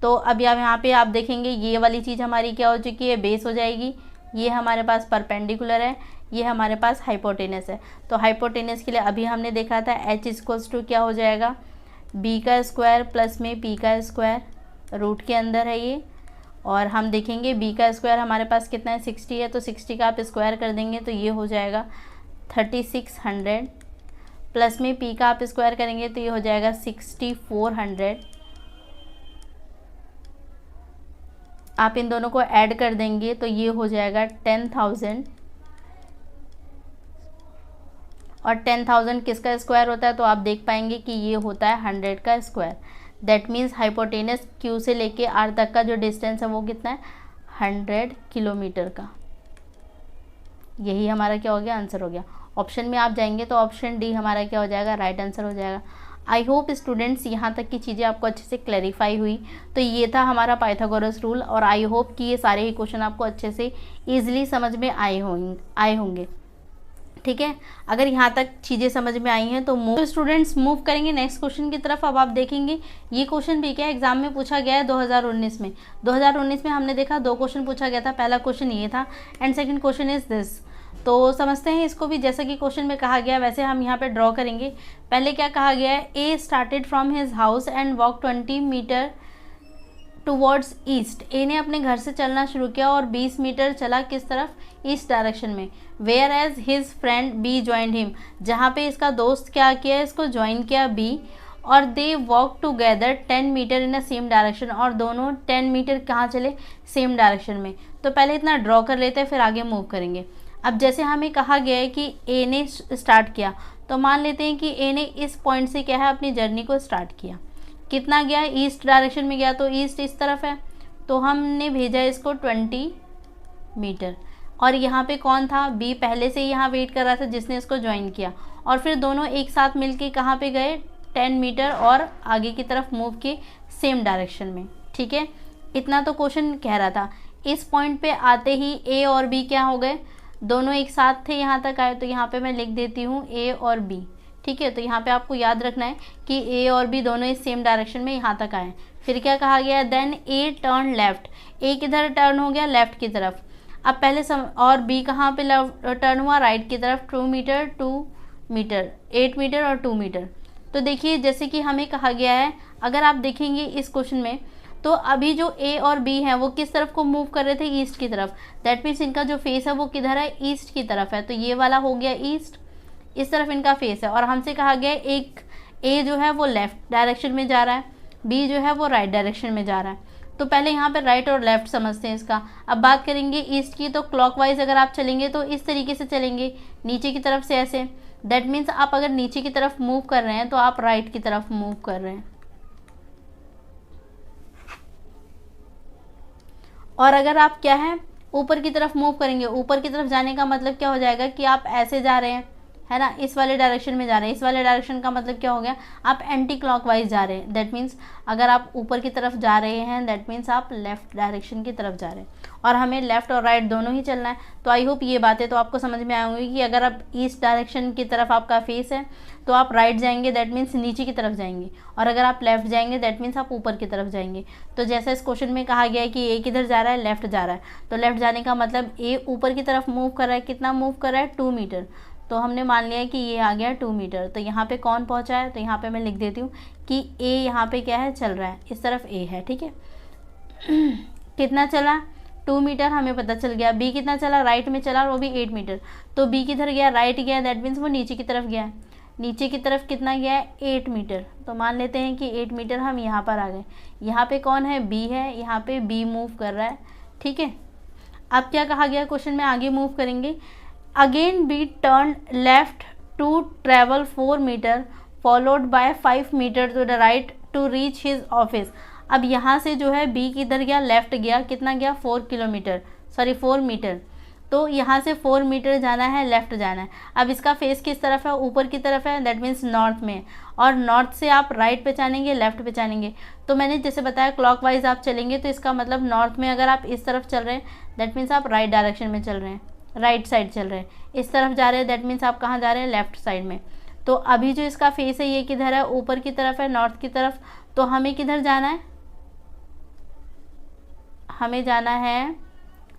तो अब यहाँ पे आप देखेंगे ये वाली चीज़ हमारी क्या हो चुकी है, बेस हो जाएगी, ये हमारे पास परपेंडिकुलर है, ये हमारे पास हाइपोटेनस है। तो हाइपोटेनस के लिए अभी हमने देखा था H इक्वल्स टू क्या हो जाएगा, B का स्क्वायर प्लस में P का स्क्वायर, रूट के अंदर है ये, और हम देखेंगे B का स्क्वायर हमारे पास कितना है, 60 है, तो 60 का आप स्क्वायर कर देंगे तो ये हो जाएगा 3600 प्लस में p का आप स्क्वायर करेंगे तो ये हो जाएगा 6400। आप इन दोनों को ऐड कर देंगे तो ये हो जाएगा 10,000। और 10,000 किसका स्क्वायर होता है, तो आप देख पाएंगे कि ये होता है 100 का square. That means hypotenuse Q से लेके R तक का जो डिस्टेंस है वो कितना है, 100 किलोमीटर का। यही हमारा क्या हो गया, आंसर हो गया। ऑप्शन में आप जाएंगे तो ऑप्शन डी हमारा क्या हो जाएगा, राइट आंसर हो जाएगा। आई होप स्टूडेंट्स यहाँ तक की चीज़ें आपको अच्छे से क्लैरिफाई हुई। तो ये था हमारा पाइथागोरस रूल, और आई होप कि ये सारे ही क्वेश्चन आपको अच्छे से ईजिली समझ में आए होंगे। ठीक है, अगर यहाँ तक चीज़ें समझ में आई हैं तो स्टूडेंट्स मूव करेंगे नेक्स्ट क्वेश्चन की तरफ। अब आप देखेंगे ये क्वेश्चन भी क्या एग्जाम में पूछा गया है 2019 में। 2019 में हमने देखा 2 क्वेश्चन पूछा गया था। पहला क्वेश्चन ये था and second question is this. तो समझते हैं इसको भी, जैसा कि क्वेश्चन में कहा गया वैसे हम यहाँ पे ड्रॉ करेंगे। पहले क्या कहा गया है, A started from his house and walk 20 metre towards east. A ने अपने घर से चलना शुरू किया और 20 मीटर चला किस तरफ, ईस्ट डायरेक्शन में। Whereas his friend B joined him, जहाँ पे इसका दोस्त क्या किया, इसको ज्वाइन किया बी। और they walk together 10 metre in a same direction, और दोनों 10 मीटर कहाँ चले, सेम डायरेक्शन में। तो पहले इतना ड्रॉ कर लेते हैं फिर आगे मूव करेंगे। अब जैसे हमें कहा गया है कि ए ने स्टार्ट किया, तो मान लेते हैं कि ए ने इस पॉइंट से क्या है अपनी जर्नी को स्टार्ट किया। कितना गया, ईस्ट डायरेक्शन में गया, तो ईस्ट इस तरफ है, तो हमने भेजा इसको 20 मीटर। और यहाँ पे कौन था, बी पहले से यहाँ वेट कर रहा था जिसने इसको ज्वाइन किया। और फिर दोनों एक साथ मिलके कहाँ पे गए, 10 मीटर और आगे की तरफ मूव किए सेम डायरेक्शन में। ठीक है, इतना तो क्वेश्चन कह रहा था। इस पॉइंट पे आते ही ए और बी क्या हो गए, दोनों एक साथ थे, यहाँ तक आए। तो यहाँ पे मैं लिख देती हूँ ए और बी। ठीक है, तो यहाँ पे आपको याद रखना है कि ए और बी दोनों इस सेम डायरेक्शन में यहाँ तक आए। फिर क्या कहा गया, देन ए टर्न लेफ्ट, ए किधर टर्न हो गया, लेफ्ट की तरफ। अब पहले और बी कहाँ पे टर्न हुआ, राइट की तरफ। 2 मीटर 2 मीटर 8 मीटर और 2 मीटर। तो देखिए जैसे कि हमें कहा गया है, अगर आप देखेंगे इस क्वेश्चन में, तो अभी जो ए और बी है वो किस तरफ को मूव कर रहे थे, ईस्ट की तरफ। दैट मीन्स इनका जो फेस है वो किधर है, ईस्ट की तरफ है। तो ये वाला हो गया ईस्ट, इस तरफ इनका फेस है। और हमसे कहा गया है एक ए जो है वो लेफ्ट डायरेक्शन में जा रहा है, बी जो है वो राइट डायरेक्शन में जा रहा है। तो पहले यहाँ पे राइट और लेफ्ट समझते हैं इसका। अब बात करेंगे ईस्ट की, तो क्लॉकवाइज अगर आप चलेंगे तो इस तरीके से चलेंगे, नीचे की तरफ से ऐसे। दैट मीन्स आप अगर नीचे की तरफ मूव कर रहे हैं तो आप राइट की तरफ मूव कर रहे हैं। और अगर आप क्या है ऊपर की तरफ मूव करेंगे, ऊपर की तरफ जाने का मतलब क्या हो जाएगा कि आप ऐसे जा रहे हैं, है ना, इस वाले डायरेक्शन में जा रहे हैं। इस वाले डायरेक्शन का मतलब क्या हो गया, आप एंटी क्लॉकवाइज जा रहे हैं। दैट मीन्स अगर आप ऊपर की तरफ जा रहे हैं, दैट मीन्स आप लेफ्ट डायरेक्शन की तरफ जा रहे हैं। और हमें लेफ्ट और राइट दोनों ही चलना है। तो आई होप ये बातें तो आपको समझ में आएंगी कि अगर आप ईस्ट डायरेक्शन की तरफ आपका फेस है तो आप राइट जाएंगे, दैट मीन्स नीचे की तरफ जाएंगे। और अगर आप लेफ्ट जाएंगे दैट मीन्स आप ऊपर की तरफ जाएंगे। तो जैसा इस क्वेश्चन में कहा गया है कि ए किधर जा रहा है, लेफ्ट जा रहा है। तो लेफ्ट जाने का मतलब ए ऊपर की तरफ मूव कर रहा है, कितना मूव कर रहा है, 2 मीटर। तो हमने मान लिया कि ये आ गया 2 मीटर। तो यहाँ पे कौन पहुँचा है, तो यहाँ पे मैं लिख देती हूँ कि ए यहाँ पे क्या है, चल रहा है, इस तरफ ए है। ठीक है, कितना चला, 2 मीटर हमें पता चल गया। बी कितना चला, राइट में चला, और वो भी 8 मीटर। तो बी किधर गया, राइट गया, दैट मीन्स वो नीचे की तरफ गया। नीचे की तरफ कितना गया है, 8 मीटर। तो मान लेते हैं कि 8 मीटर हम यहाँ पर आ गए। यहाँ पे कौन है, बी है, यहाँ पे बी मूव कर रहा है। ठीक है, अब क्या कहा गया क्वेश्चन में, आगे मूव करेंगे। Again B turn left to travel 4 metre followed by 5 metre to the right to reach his office. अब यहाँ से जो है बी किधर गया, लेफ्ट गया, कितना गया, 4 मीटर। तो यहाँ से 4 मीटर जाना है, लेफ्ट जाना है। अब इसका फेस किस तरफ है, ऊपर की तरफ है, दैट मीन्स नॉर्थ में। और नॉर्थ से आप राइट पे जानेंगे, लेफ्ट पे जानेंगे। तो मैंने जैसे बताया क्लॉकवाइज आप चलेंगे, तो इसका मतलब नॉर्थ में अगर आप इस तरफ चल रहे हैं दैट मीन्स आप राइट डायरेक्शन में चल रहे हैं, राइट साइड चल रहे हैं। इस तरफ जा रहे हैं दैट मीन्स आप कहाँ जा रहे हैं, लेफ्ट साइड में। तो अभी जो इसका फेस है ये किधर है, ऊपर की तरफ है, नॉर्थ की तरफ। तो हमें किधर जाना है, हमें जाना है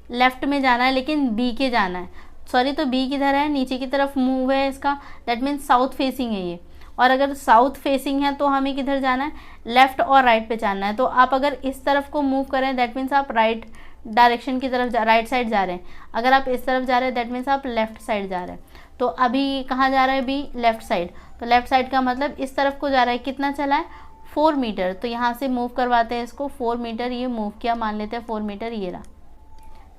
लेफ्ट में जाना है, लेकिन बी के जाना है। सॉरी, तो बी किधर है, नीचे की तरफ मूव है इसका, दैट मीन्स साउथ फेसिंग है ये। और अगर साउथ फेसिंग है तो हमें किधर जाना है, लेफ्ट और राइट पे जाना है। तो आप अगर इस तरफ को मूव करें दैट मीन्स आप राइट डायरेक्शन की तरफ राइट साइड जा रहे हैं। अगर आप इस तरफ जा रहे हैं दैट मीन्स आप लेफ़्ट साइड जा रहे हैं। तो अभी कहाँ जा रहा है, बी लेफ़्ट साइड। तो लेफ़्ट साइड का मतलब इस तरफ को जा रहा है, कितना चला है 4 मीटर। तो यहाँ से मूव करवाते हैं इसको 4 मीटर, ये मूव किया, मान लेते हैं 4 मीटर ये रहा।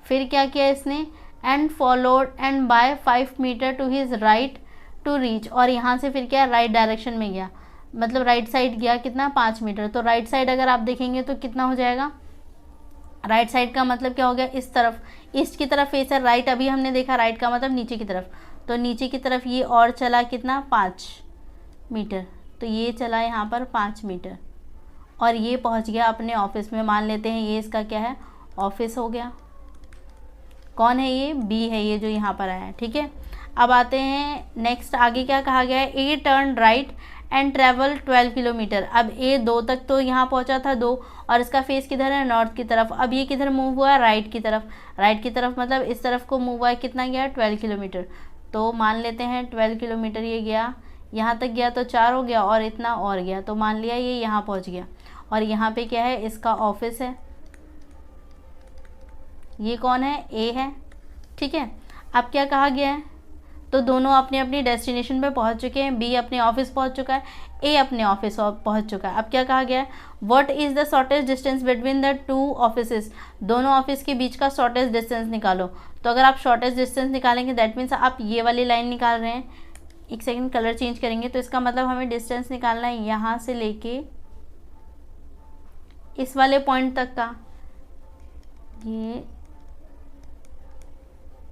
फिर क्या किया इसने, and followed and by 5 metre to his right to reach, और यहाँ से फिर क्या राइट डायरेक्शन में गया, मतलब राइट साइड गया, कितना 5 मीटर। तो राइट साइड अगर आप देखेंगे तो कितना हो जाएगा, राइट साइड का मतलब क्या हो गया, इस तरफ, ईस्ट की तरफ फेस है राइट। अभी हमने देखा राइट का मतलब नीचे की तरफ, तो नीचे की तरफ ये और चला कितना 5 मीटर। तो ये चला यहाँ पर 5 मीटर और ये पहुँच गया अपने ऑफिस में। मान लेते हैं ये इसका क्या है, ऑफिस हो गया। कौन है ये, बी है ये जो यहाँ पर आया है, ठीक है। अब आते हैं नेक्स्ट, आगे क्या कहा गया है, A turn right and travel 12 kilometre. अब ए 2 तक तो यहाँ पहुँचा था 2, और इसका फेस किधर है, नॉर्थ की तरफ। अब ये किधर मूव हुआ है, राइट की तरफ। राइट की तरफ मतलब इस तरफ को मूव हुआ है, कितना गया 12 किलोमीटर। तो मान लेते हैं 12 किलोमीटर ये गया, यहाँ तक गया तो 4 हो गया, और इतना और गया, तो मान लिया ये यहाँ पहुँच गया। और यहाँ पे क्या है, इसका ऑफिस है। ये कौन है, ए है, ठीक है। अब क्या कहा गया है, तो दोनों अपने अपनी डेस्टिनेशन पे पहुंच चुके हैं। बी अपने ऑफिस पहुंच चुका है, ए अपने ऑफिस पहुंच चुका है। अब क्या कहा गया है, what is the shortest distance between the 2 offices. दोनों ऑफिस के बीच का शॉर्टेस्ट डिस्टेंस निकालो। तो अगर आप शॉर्टेस्ट डिस्टेंस निकालेंगे दैट मीन्स आप ये वाली लाइन निकाल रहे हैं। एक सेकेंड, कलर चेंज करेंगे। तो इसका मतलब हमें डिस्टेंस निकालना है यहाँ से लेके इस वाले पॉइंट तक का, ये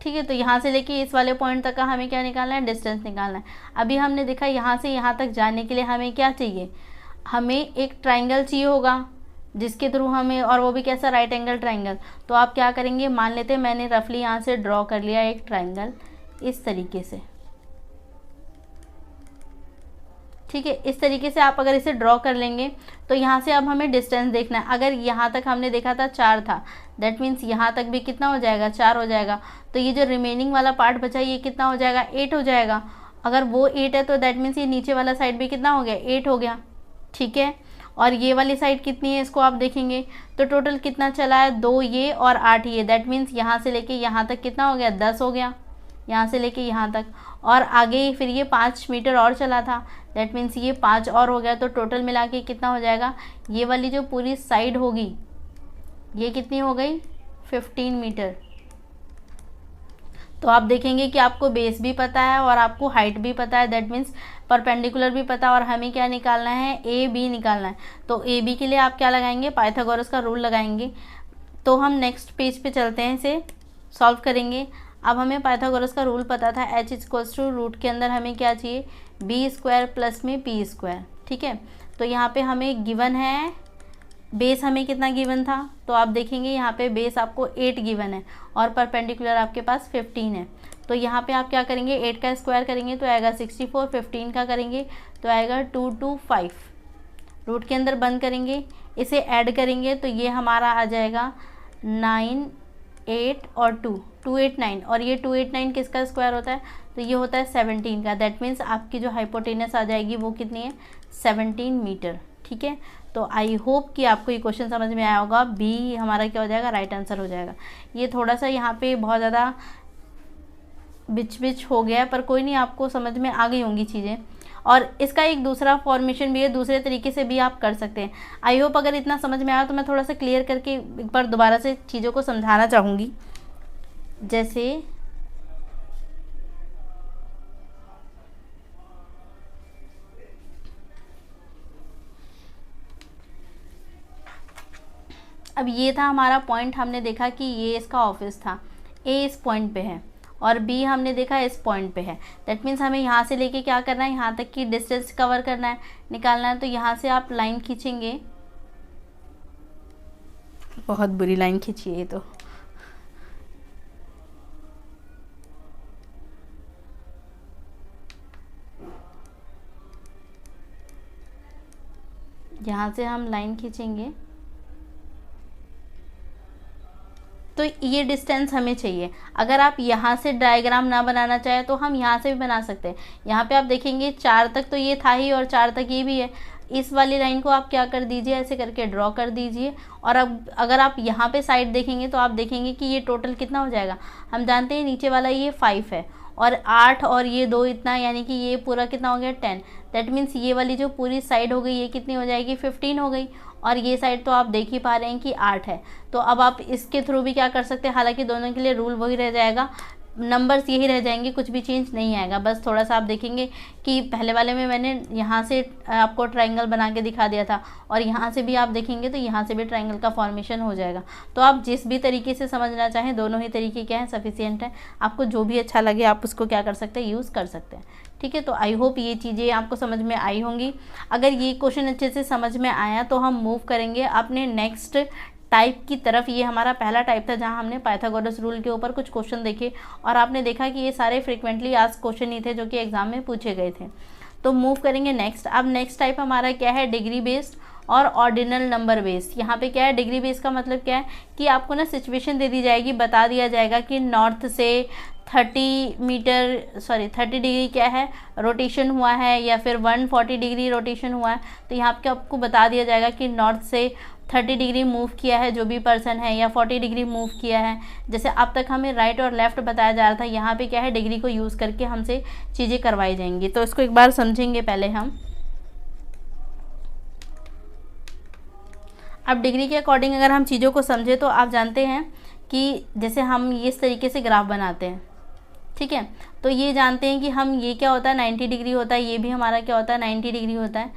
ठीक है। तो यहाँ से लेके इस वाले पॉइंट तक का हमें क्या निकालना है, डिस्टेंस निकालना है। अभी हमने देखा यहाँ से यहाँ तक जाने के लिए हमें क्या चाहिए, हमें एक ट्राइंगल चाहिए होगा जिसके थ्रू हमें, और वो भी कैसा, राइट एंगल ट्राइंगल। तो आप क्या करेंगे, मान लेते हैं मैंने रफली यहाँ से ड्रॉ कर लिया एक ट्राइंगल इस तरीके से, ठीक है। इस तरीके से आप अगर इसे ड्रॉ कर लेंगे तो यहाँ से अब हमें डिस्टेंस देखना है। अगर यहाँ तक हमने देखा था 4 था, दैट मीन्स यहाँ तक भी कितना हो जाएगा, 4 हो जाएगा। तो ये जो रिमेनिंग वाला पार्ट बचा ये कितना हो जाएगा, 8 हो जाएगा। अगर वो 8 है तो दैट मीन्स ये नीचे वाला साइड भी कितना हो गया, 8 हो गया, ठीक है। और ये वाली साइड कितनी है, इसको आप देखेंगे तो टोटल कितना चला है, 2 ये और 8 ये। दैट मीन्स यहाँ से लेके यहाँ तक कितना हो गया, 10 हो गया, यहाँ से लेके यहाँ तक। और आगे फिर ये 5 मीटर और चला था, दैट मीन्स ये 5 और हो गया। तो टोटल मिला के कितना हो जाएगा, ये वाली जो पूरी साइड होगी ये कितनी हो गई, 15 मीटर। तो आप देखेंगे कि आपको बेस भी पता है और आपको हाइट भी पता है, दैट मीन्स परपेंडिकुलर भी पता है। और हमें क्या निकालना है, ए बी निकालना है। तो ए बी के लिए आप क्या लगाएंगे, पाइथागोरस का रूल लगाएंगे। तो हम नेक्स्ट पेज पे चलते हैं, इसे सॉल्व करेंगे। अब हमें पाइथागोरस का रूल पता था, h इक्वल्स टू रूट के अंदर हमें क्या चाहिए, बी स्क्वायर प्लस में पी स्क्वायर, ठीक है। तो यहाँ पे हमें गिवन है, बेस हमें कितना गिवन था, तो आप देखेंगे यहाँ पे बेस आपको 8 गिवन है और परपेंडिकुलर आपके पास 15 है। तो यहाँ पे आप क्या करेंगे, 8 का स्क्वायर करेंगे तो आएगा 64, 15 का करेंगे तो आएगा 2 to 5। रूट के अंदर बंद करेंगे, इसे ऐड करेंगे तो ये हमारा आ जाएगा 9, 8 और 2, 289। और ये 289 किसका स्क्वायर होता है, तो ये होता है 17 का। दैट मीन्स आपकी जो हाइपोटेनस आ जाएगी वो कितनी है, 17 मीटर, ठीक है। तो आई होप कि आपको ये क्वेश्चन समझ में आया होगा। बी हमारा क्या हो जाएगा, राइट आंसर हो जाएगा। ये थोड़ा सा यहाँ पे बहुत ज़्यादा बिच हो गया है, पर कोई नहीं, आपको समझ में आ गई होंगी चीज़ें। और इसका एक दूसरा फॉर्मेशन भी है, दूसरे तरीके से भी आप कर सकते हैं। आई होप अगर इतना समझ में आया तो मैं थोड़ा सा क्लियर करके एक बार दोबारा से चीज़ों को समझाना चाहूँगी। जैसे अब ये था हमारा पॉइंट, हमने देखा कि ये इसका ऑफिस था, ए इस पॉइंट पे है और बी हमने देखा इस पॉइंट पे है। दैट मीन्स हमें यहाँ से लेके क्या करना है, यहाँ तक की डिस्टेंस कवर करना है, निकालना है। तो यहाँ से आप लाइन खींचेंगे, बहुत बुरी लाइन खींची है तो यहाँ से हम लाइन खींचेंगे तो ये डिस्टेंस हमें चाहिए। अगर आप यहाँ से डायग्राम ना बनाना चाहें तो हम यहाँ से भी बना सकते हैं। यहाँ पे आप देखेंगे 4 तक तो ये था ही और 4 तक ये भी है, इस वाली लाइन को आप क्या कर दीजिए, ऐसे करके ड्रॉ कर दीजिए। और अब अगर आप यहाँ पे साइड देखेंगे तो आप देखेंगे कि ये टोटल कितना हो जाएगा। हम जानते हैं नीचे वाला ये 5 है और 8 और ये 2 इतना, यानी कि ये पूरा कितना हो गया 10। दैट मीन्स ये वाली जो पूरी साइड हो गई ये कितनी हो जाएगी 15 हो गई। और ये साइड तो आप देख ही पा रहे हैं कि 8 है। तो अब आप इसके थ्रू भी क्या कर सकते हैं, हालांकि दोनों के लिए रूल वही रह जाएगा, नंबर्स यही रह जाएंगे, कुछ भी चेंज नहीं आएगा। बस थोड़ा सा आप देखेंगे कि पहले वाले में मैंने यहाँ से आपको ट्रायंगल बना के दिखा दिया था और यहाँ से भी आप देखेंगे तो यहाँ से भी ट्रायंगल का फॉर्मेशन हो जाएगा। तो आप जिस भी तरीके से समझना चाहें, दोनों ही तरीके क्या हैं सफिशिएंट है। आपको जो भी अच्छा लगे आप उसको क्या कर सकते हैं, यूज़ कर सकते हैं। ठीक है, तो आई होप ये चीज़ें आपको समझ में आई होंगी। अगर ये क्वेश्चन अच्छे से समझ में आया तो हम मूव करेंगे अपने नेक्स्ट टाइप की तरफ। ये हमारा पहला टाइप था जहां हमने पाइथागोरस रूल के ऊपर कुछ क्वेश्चन देखे और आपने देखा कि ये सारे फ्रीक्वेंटली आस्क्ड क्वेश्चन ही थे जो कि एग्जाम में पूछे गए थे। तो मूव करेंगे नेक्स्ट। अब नेक्स्ट टाइप हमारा क्या है, डिग्री बेस्ड और ऑर्डिनल नंबर बेस्ड। यहाँ पे क्या है, डिग्री बेस्ड का मतलब क्या है कि आपको ना सिचुएशन दे दी जाएगी, बता दिया जाएगा कि नॉर्थ से 30 डिग्री क्या है रोटेशन हुआ है या फिर 140 डिग्री रोटेशन हुआ है। तो यहाँ पे आपको बता दिया जाएगा कि नॉर्थ से 30 डिग्री मूव किया है जो भी पर्सन है, या 40 डिग्री मूव किया है। जैसे अब तक हमें राइट और लेफ़्ट बताया जा रहा था, यहाँ पे क्या है डिग्री को यूज़ करके हमसे चीज़ें करवाई जाएंगी। तो इसको एक बार समझेंगे पहले हम। अब डिग्री के अकॉर्डिंग अगर हम चीज़ों को समझे तो आप जानते हैं कि जैसे हम इस तरीके से ग्राफ बनाते हैं, ठीक है। तो ये जानते हैं कि हम ये क्या होता है 90 डिग्री होता है, ये भी हमारा क्या होता है 90 डिग्री होता है,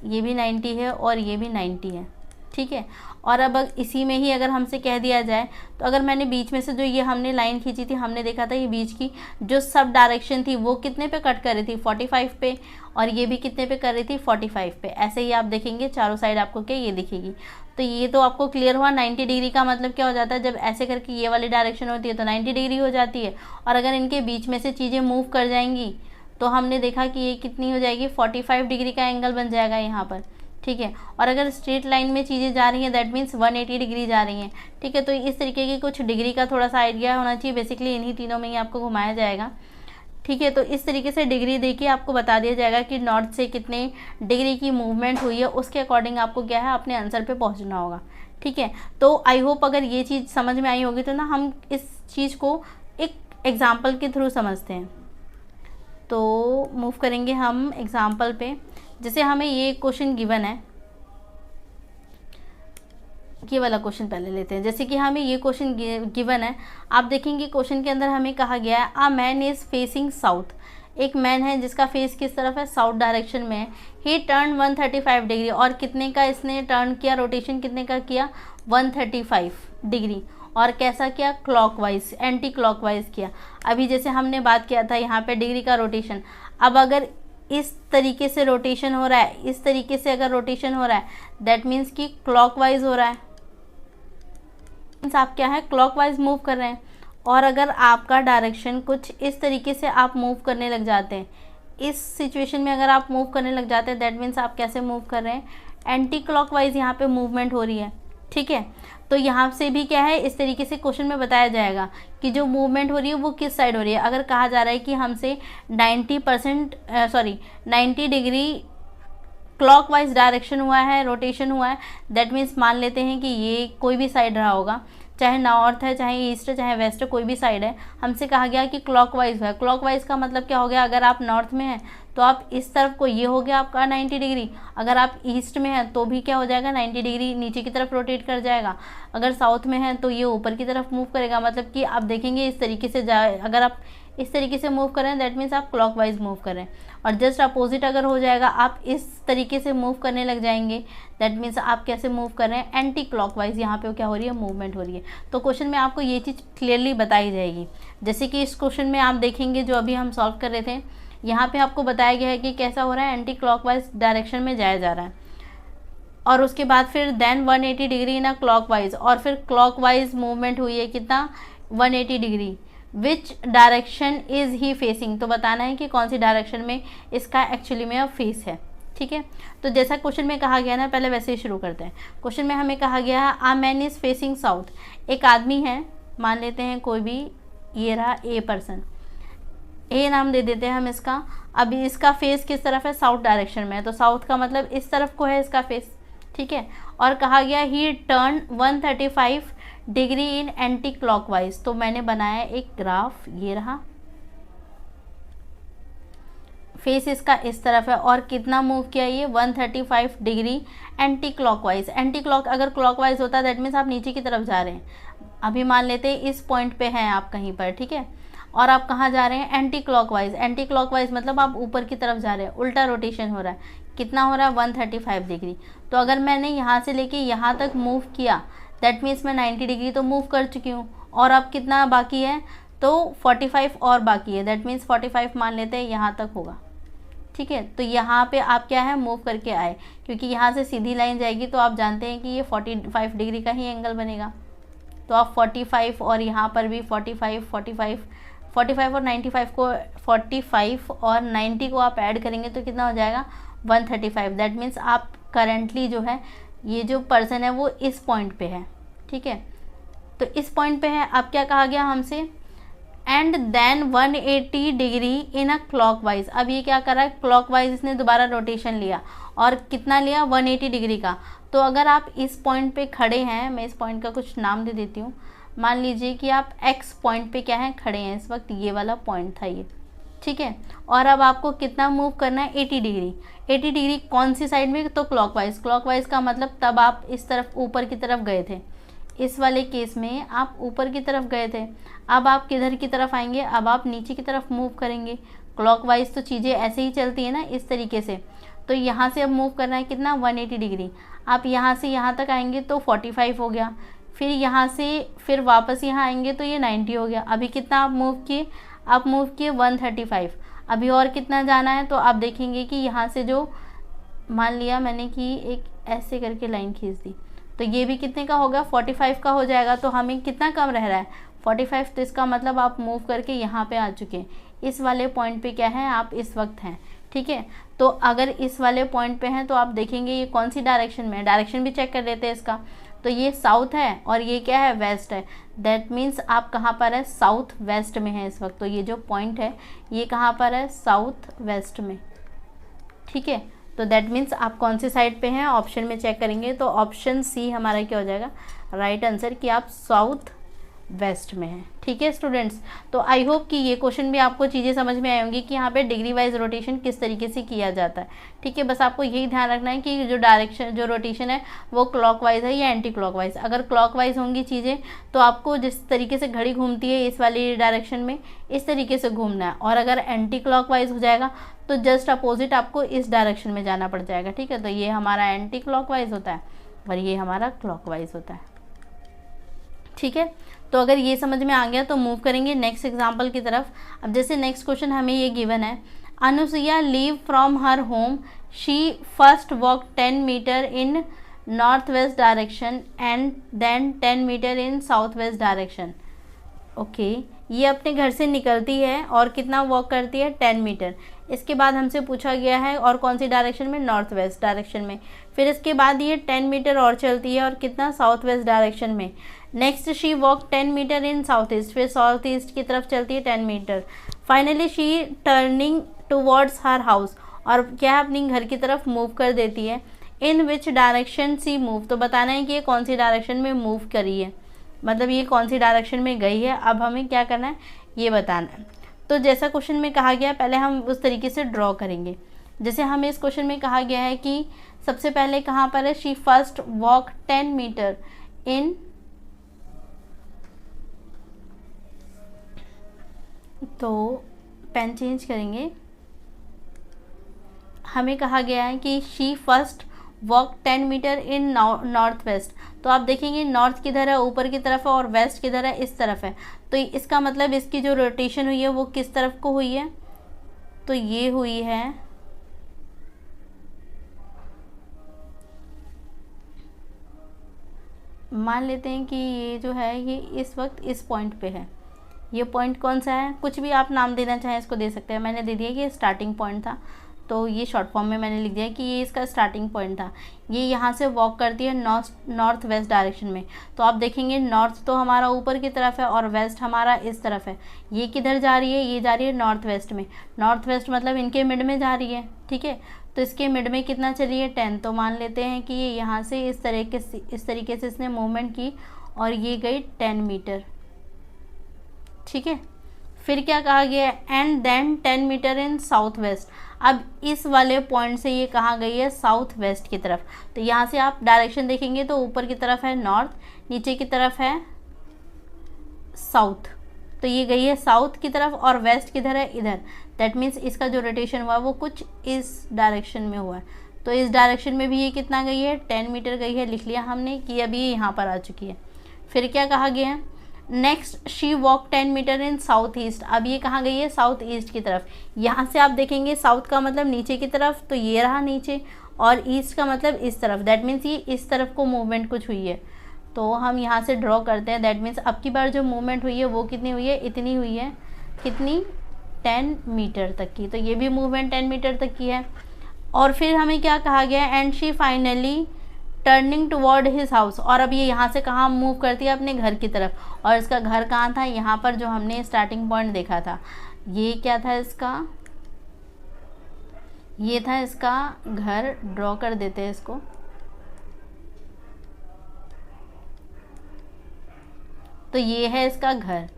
ये भी 90 है और ये भी 90 है, ठीक है। और अब इसी में ही अगर हमसे कह दिया जाए तो अगर मैंने बीच में से जो ये हमने लाइन खींची थी, हमने देखा था ये बीच की जो सब डायरेक्शन थी वो कितने पे कट कर रही थी 45 पे, और ये भी कितने पे कर रही थी 45 पे। ऐसे ही आप देखेंगे चारों साइड आपको क्या ये दिखेगी। तो ये तो आपको क्लियर हुआ 90 डिग्री का मतलब क्या हो जाता है, जब ऐसे करके ये वाली डायरेक्शन होती है तो 90 डिग्री हो जाती है। और अगर इनके बीच में से चीज़ें मूव कर जाएंगी तो हमने देखा कि ये कितनी हो जाएगी 45 डिग्री का एंगल बन जाएगा यहाँ पर, ठीक है। और अगर स्ट्रेट लाइन में चीज़ें जा रही हैं दैट मीन्स 180 डिग्री जा रही हैं, ठीक है। तो इस तरीके की कुछ डिग्री का थोड़ा सा आइडिया होना चाहिए। बेसिकली इन्हीं तीनों में ही आपको घुमाया जाएगा, ठीक है। तो इस तरीके से डिग्री देखिए आपको बता दिया जाएगा कि नॉर्थ से कितने डिग्री की मूवमेंट हुई है, उसके अकॉर्डिंग आपको क्या है अपने आंसर पे पहुंचना होगा, ठीक है। तो आई होप अगर ये चीज़ समझ में आई होगी तो ना हम इस चीज़ को एक एग्जाम्पल के थ्रू समझते हैं। तो मूव करेंगे हम एग्जाम्पल पे। जैसे हमें ये क्वेश्चन गिवन है, ये वाला क्वेश्चन पहले लेते हैं। जैसे कि हमें ये क्वेश्चन गिवन है, आप देखेंगे क्वेश्चन के अंदर हमें कहा गया है a man is facing south. एक मैन है जिसका फेस किस तरफ है, साउथ डायरेक्शन में है। ही टर्न 135 डिग्री, और कितने का इसने टर्न किया, रोटेशन कितने का किया 135 डिग्री। और कैसा किया, क्लॉकवाइज, एंटी क्लॉकवाइज किया। अभी जैसे हमने बात किया था यहाँ पे डिग्री का रोटेशन, अब अगर इस तरीके से रोटेशन हो रहा है, इस तरीके से अगर रोटेशन हो रहा है दैट मीन्स कि क्लॉकवाइज हो रहा है, मीन्स आप क्या है क्लॉकवाइज मूव कर रहे हैं। और अगर आपका डायरेक्शन कुछ इस तरीके से आप मूव करने लग जाते हैं, इस सिचुएशन में अगर आप मूव करने लग जाते हैं दैट मीन्स आप कैसे मूव कर रहे हैं, एंटी क्लॉकवाइज यहाँ पे मूवमेंट हो रही है, ठीक है। तो यहाँ से भी क्या है इस तरीके से क्वेश्चन में बताया जाएगा कि जो मूवमेंट हो रही है वो किस साइड हो रही है। अगर कहा जा रहा है कि हमसे 90 डिग्री क्लॉकवाइज डायरेक्शन हुआ है, रोटेशन हुआ है, दैट मीन्स मान लेते हैं कि ये कोई भी साइड रहा होगा, चाहे नॉर्थ है, चाहे ईस्ट है, चाहे वेस्ट है, कोई भी साइड है। हमसे कहा गया कि क्लॉकवाइज है। क्लॉकवाइज का मतलब क्या हो गया, अगर आप नॉर्थ में हैं तो आप इस तरफ को, ये हो गया आपका 90 डिग्री। अगर आप ईस्ट में हैं तो भी क्या हो जाएगा 90 डिग्री नीचे की तरफ रोटेट कर जाएगा। अगर साउथ में है तो ये ऊपर की तरफ मूव करेगा। मतलब कि आप देखेंगे इस तरीके से जाए, अगर आप इस तरीके से मूव कर रहे हैं दैट मीन्स आप क्लॉकवाइज मूव कर रहे हैं। और जस्ट अपोजिट अगर हो जाएगा, आप इस तरीके से मूव करने लग जाएंगे दैट मीन्स आप कैसे मूव कर रहे हैं, एंटी क्लॉकवाइज। यहाँ पे क्या हो रही है, मूवमेंट हो रही है। तो क्वेश्चन में आपको ये चीज़ क्लियरली बताई जाएगी। जैसे कि इस क्वेश्चन में आप देखेंगे जो अभी हम सॉल्व कर रहे थे, यहाँ पे आपको बताया गया है कि कैसा हो रहा है, एंटी क्लॉकवाइज डायरेक्शन में जाया जा रहा है। और उसके बाद फिर देन 180 डिग्री ना क्लॉकवाइज, और फिर क्लॉकवाइज मूवमेंट हुई है कितना 180 degree. Which direction is he facing, तो बताना है कि कौन सी डायरेक्शन में इसका एक्चुअली में अब फेस है, ठीक है। तो जैसा क्वेश्चन में कहा गया ना, पहले वैसे ही शुरू करते हैं। क्वेश्चन में हमें कहा गया है आ मैन इज़ फेसिंग साउथ। एक आदमी है, मान लेते हैं कोई भी, ये रहा ए पर्सन, ए नाम दे देते हैं हम इसका। अभी इसका फेस किस तरफ है, साउथ डायरेक्शन में है, तो साउथ का मतलब इस तरफ को है इसका फेस, ठीक है। और कहा गया ही turn 135 degree in anti clockwise, तो मैंने बनाया एक ग्राफ, ये रहा, फेस इसका इस तरफ है और कितना मूव किया ये 135 degree anti clockwise. Anti clock अगर क्लॉकवाइज होता है दैट मीन्स आप नीचे की तरफ जा रहे हैं। अभी मान लेते हैं इस पॉइंट पे हैं आप कहीं पर, ठीक है, और आप कहाँ जा रहे हैं, एंटी क्लॉकवाइज। एंटी क्लॉकवाइज मतलब आप ऊपर की तरफ जा रहे हैं, उल्टा रोटेशन हो रहा है। कितना हो रहा है, 135 डिग्री। तो अगर मैंने यहाँ से लेके यहाँ तक मूव किया दैट मीन्स मैं 90 डिग्री तो मूव कर चुकी हूँ, और अब कितना बाकी है, तो 45 और बाकी है, दैट मीन्स 45 मान लेते हैं यहाँ तक होगा, ठीक है। तो यहाँ पे आप क्या है, मूव करके आए, क्योंकि यहाँ से सीधी लाइन जाएगी तो आप जानते हैं कि ये 45 डिग्री का ही एंगल बनेगा। तो आप 45 और यहाँ पर भी 45 और 95 को 45 और 90 को आप ऐड करेंगे तो कितना हो जाएगा, 135। दैट मीन्स आप करंटली जो है, ये जो पर्सन है वो इस पॉइंट पे है, ठीक है। तो इस पॉइंट पे है। अब क्या कहा गया हमसे, and then 180 degree in a clockwise. अब ये क्या कर रहा है, क्लॉकवाइज इसने दोबारा रोटेशन लिया, और कितना लिया, 180 डिग्री का। तो अगर आप इस पॉइंट पे खड़े हैं, मैं इस पॉइंट का कुछ नाम दे देती हूँ, मान लीजिए कि आप एक्स पॉइंट पे क्या है, खड़े हैं इस वक्त, ये वाला पॉइंट था ये, ठीक है। और अब आपको कितना मूव करना है, 80 डिग्री। 80 डिग्री कौन सी साइड में, तो क्लॉकवाइज। क्लॉकवाइज का मतलब तब आप इस तरफ ऊपर की तरफ गए थे, इस वाले केस में आप ऊपर की तरफ गए थे। अब आप किधर की तरफ आएंगे, अब आप नीचे की तरफ मूव करेंगे। क्लॉकवाइज तो चीज़ें ऐसे ही चलती है ना, इस तरीके से। तो यहाँ से अब मूव करना है कितना, 180 डिग्री। आप यहाँ से यहाँ तक आएंगे तो 45 हो गया, फिर यहाँ से फिर वापस यहाँ आएंगे तो ये 90 हो गया। अभी कितना आप मूव किए, आप मूव किए 135। अभी और कितना जाना है, तो आप देखेंगे कि यहाँ से जो मान लिया मैंने कि एक ऐसे करके लाइन खींच दी, तो ये भी कितने का होगा, 45 का हो जाएगा। तो हमें कितना कम रह रहा है, 45। तो इसका मतलब आप मूव करके यहाँ पे आ चुके हैं, इस वाले पॉइंट पे क्या है, आप इस वक्त हैं, ठीक है। तो अगर इस वाले पॉइंट पे हैं तो आप देखेंगे ये कौन सी डायरेक्शन में है, डायरेक्शन भी चेक कर लेते हैं इसका। तो ये साउथ है और ये क्या है, वेस्ट है। दैट मीन्स आप कहाँ पर है, साउथ वेस्ट में है इस वक्त। तो ये जो पॉइंट है ये कहाँ पर है, साउथ वेस्ट में, ठीक है। तो दैट मीन्स आप कौन सी साइड पे हैं, ऑप्शन में चेक करेंगे तो ऑप्शन सी हमारा क्या हो जाएगा, राइट आंसर, कि आप साउथ वेस्ट में हैं, ठीक है स्टूडेंट्स। तो आई होप कि ये क्वेश्चन भी आपको चीज़ें समझ में आई होंगी कि यहाँ पे डिग्री वाइज रोटेशन किस तरीके से किया जाता है, ठीक है। बस आपको यही ध्यान रखना है कि जो डायरेक्शन, जो रोटेशन है वो क्लॉकवाइज है या एंटी क्लॉकवाइज। अगर क्लॉकवाइज होंगी चीज़ें तो आपको जिस तरीके से घड़ी घूमती है इस वाली डायरेक्शन में, इस तरीके से घूमना है। और अगर एंटी क्लॉकवाइज हो जाएगा तो जस्ट अपोजिट आपको इस डायरेक्शन में जाना पड़ जाएगा, ठीक है। तो ये हमारा एंटी क्लॉकवाइज होता है और ये हमारा क्लॉकवाइज होता है, ठीक है। तो अगर ये समझ में आ गया तो मूव करेंगे नेक्स्ट एग्जाम्पल की तरफ। अब जैसे नेक्स्ट क्वेश्चन हमें ये गिवन है, Anusuya leave from her home, she first walk 10 metre in north west direction and then 10 metre in south west direction. Okay, ये अपने घर से निकलती है और कितना वॉक करती है, 10 मीटर। इसके बाद हमसे पूछा गया है और कौन सी डायरेक्शन में, नॉर्थ वेस्ट डायरेक्शन में। फिर इसके बाद ये 10 मीटर और चलती है और कितना, साउथ वेस्ट डायरेक्शन में। Next she walk 10 metre in south east, फिर साउथ ईस्ट की तरफ चलती है 10 metre. Finally she turning towards her house, और क्या है, अपनी घर की तरफ मूव कर देती है। In which direction C move, तो बताना है कि ये कौन सी डायरेक्शन में मूव करी है, मतलब ये कौन सी डायरेक्शन में गई है। अब हमें क्या करना है, ये बताना है। तो जैसा क्वेश्चन में कहा गया पहले हम उस तरीके से ड्रॉ करेंगे। जैसे हमें इस क्वेश्चन में कहा गया है कि सबसे पहले कहाँ पर है, she first walk 10 metre in, तो पेन चेंज करेंगे। हमें कहा गया है कि she first walk 10 metre in north west. तो आप देखेंगे नॉर्थ किधर है, ऊपर की तरफ है, और वेस्ट किधर है, इस तरफ है। तो इसका मतलब इसकी जो रोटेशन हुई है वो किस तरफ को हुई है, तो ये हुई है मान लेते हैं कि ये जो है ये इस वक्त इस पॉइंट पे है। ये पॉइंट कौन सा है, कुछ भी आप नाम देना चाहें इसको दे सकते हैं। मैंने दे दिया कि स्टार्टिंग पॉइंट था, तो ये शॉर्ट फॉर्म में मैंने लिख दिया कि ये इसका स्टार्टिंग पॉइंट था। ये यहाँ से वॉक करती है नॉर्थ वेस्ट डायरेक्शन में। तो आप देखेंगे नॉर्थ तो हमारा ऊपर की तरफ है और वेस्ट हमारा इस तरफ है। ये किधर जा रही है, ये जा रही है नॉर्थ वेस्ट में। नॉर्थ वेस्ट मतलब इनके मिड में जा रही है, ठीक है। तो इसके मिड में कितना चली है 10, तो मान लेते हैं कि ये यहाँ से इस तरीके से इसने मूवमेंट की और ये गई 10 मीटर, ठीक है। फिर क्या कहा गया है, and then 10 metre in south west. अब इस वाले पॉइंट से ये कहाँ गई है, साउथ वेस्ट की तरफ। तो यहाँ से आप डायरेक्शन देखेंगे तो ऊपर की तरफ है नॉर्थ, नीचे की तरफ है साउथ। तो ये गई है साउथ की तरफ और वेस्ट किधर है, इधर। दैट मीन्स इसका जो रोटेशन हुआ वो कुछ इस डायरेक्शन में हुआ है। तो इस डायरेक्शन में भी ये कितना गई है, 10 मीटर गई है। लिख लिया हमने कि अभी ये यहाँ पर आ चुकी है। फिर क्या कहा गया है, next she walk 10 metre in south east. अब ये कहाँ गई है, साउथ ईस्ट की तरफ। यहाँ से आप देखेंगे साउथ का मतलब नीचे की तरफ, तो ये रहा नीचे, और ईस्ट का मतलब इस तरफ। दैट मीन्स ये इस तरफ को मूवमेंट कुछ हुई है। तो हम यहाँ से ड्रॉ करते हैं। दैट मीन्स अब की बार जो मूवमेंट हुई है वो कितनी हुई है, इतनी हुई है। कितनी, 10 मीटर तक की। तो ये भी मूवमेंट 10 मीटर तक की है। और फिर हमें क्या कहा गया, and she finally turning toward his house. और अब ये यहाँ से कहाँ मूव करती है, अपने घर की तरफ। और इसका घर कहाँ था, यहाँ पर जो हमने स्टार्टिंग पॉइंट देखा था। ये क्या था इसका, ये था इसका घर। ड्रॉ कर देते हैं इसको। तो ये है इसका घर।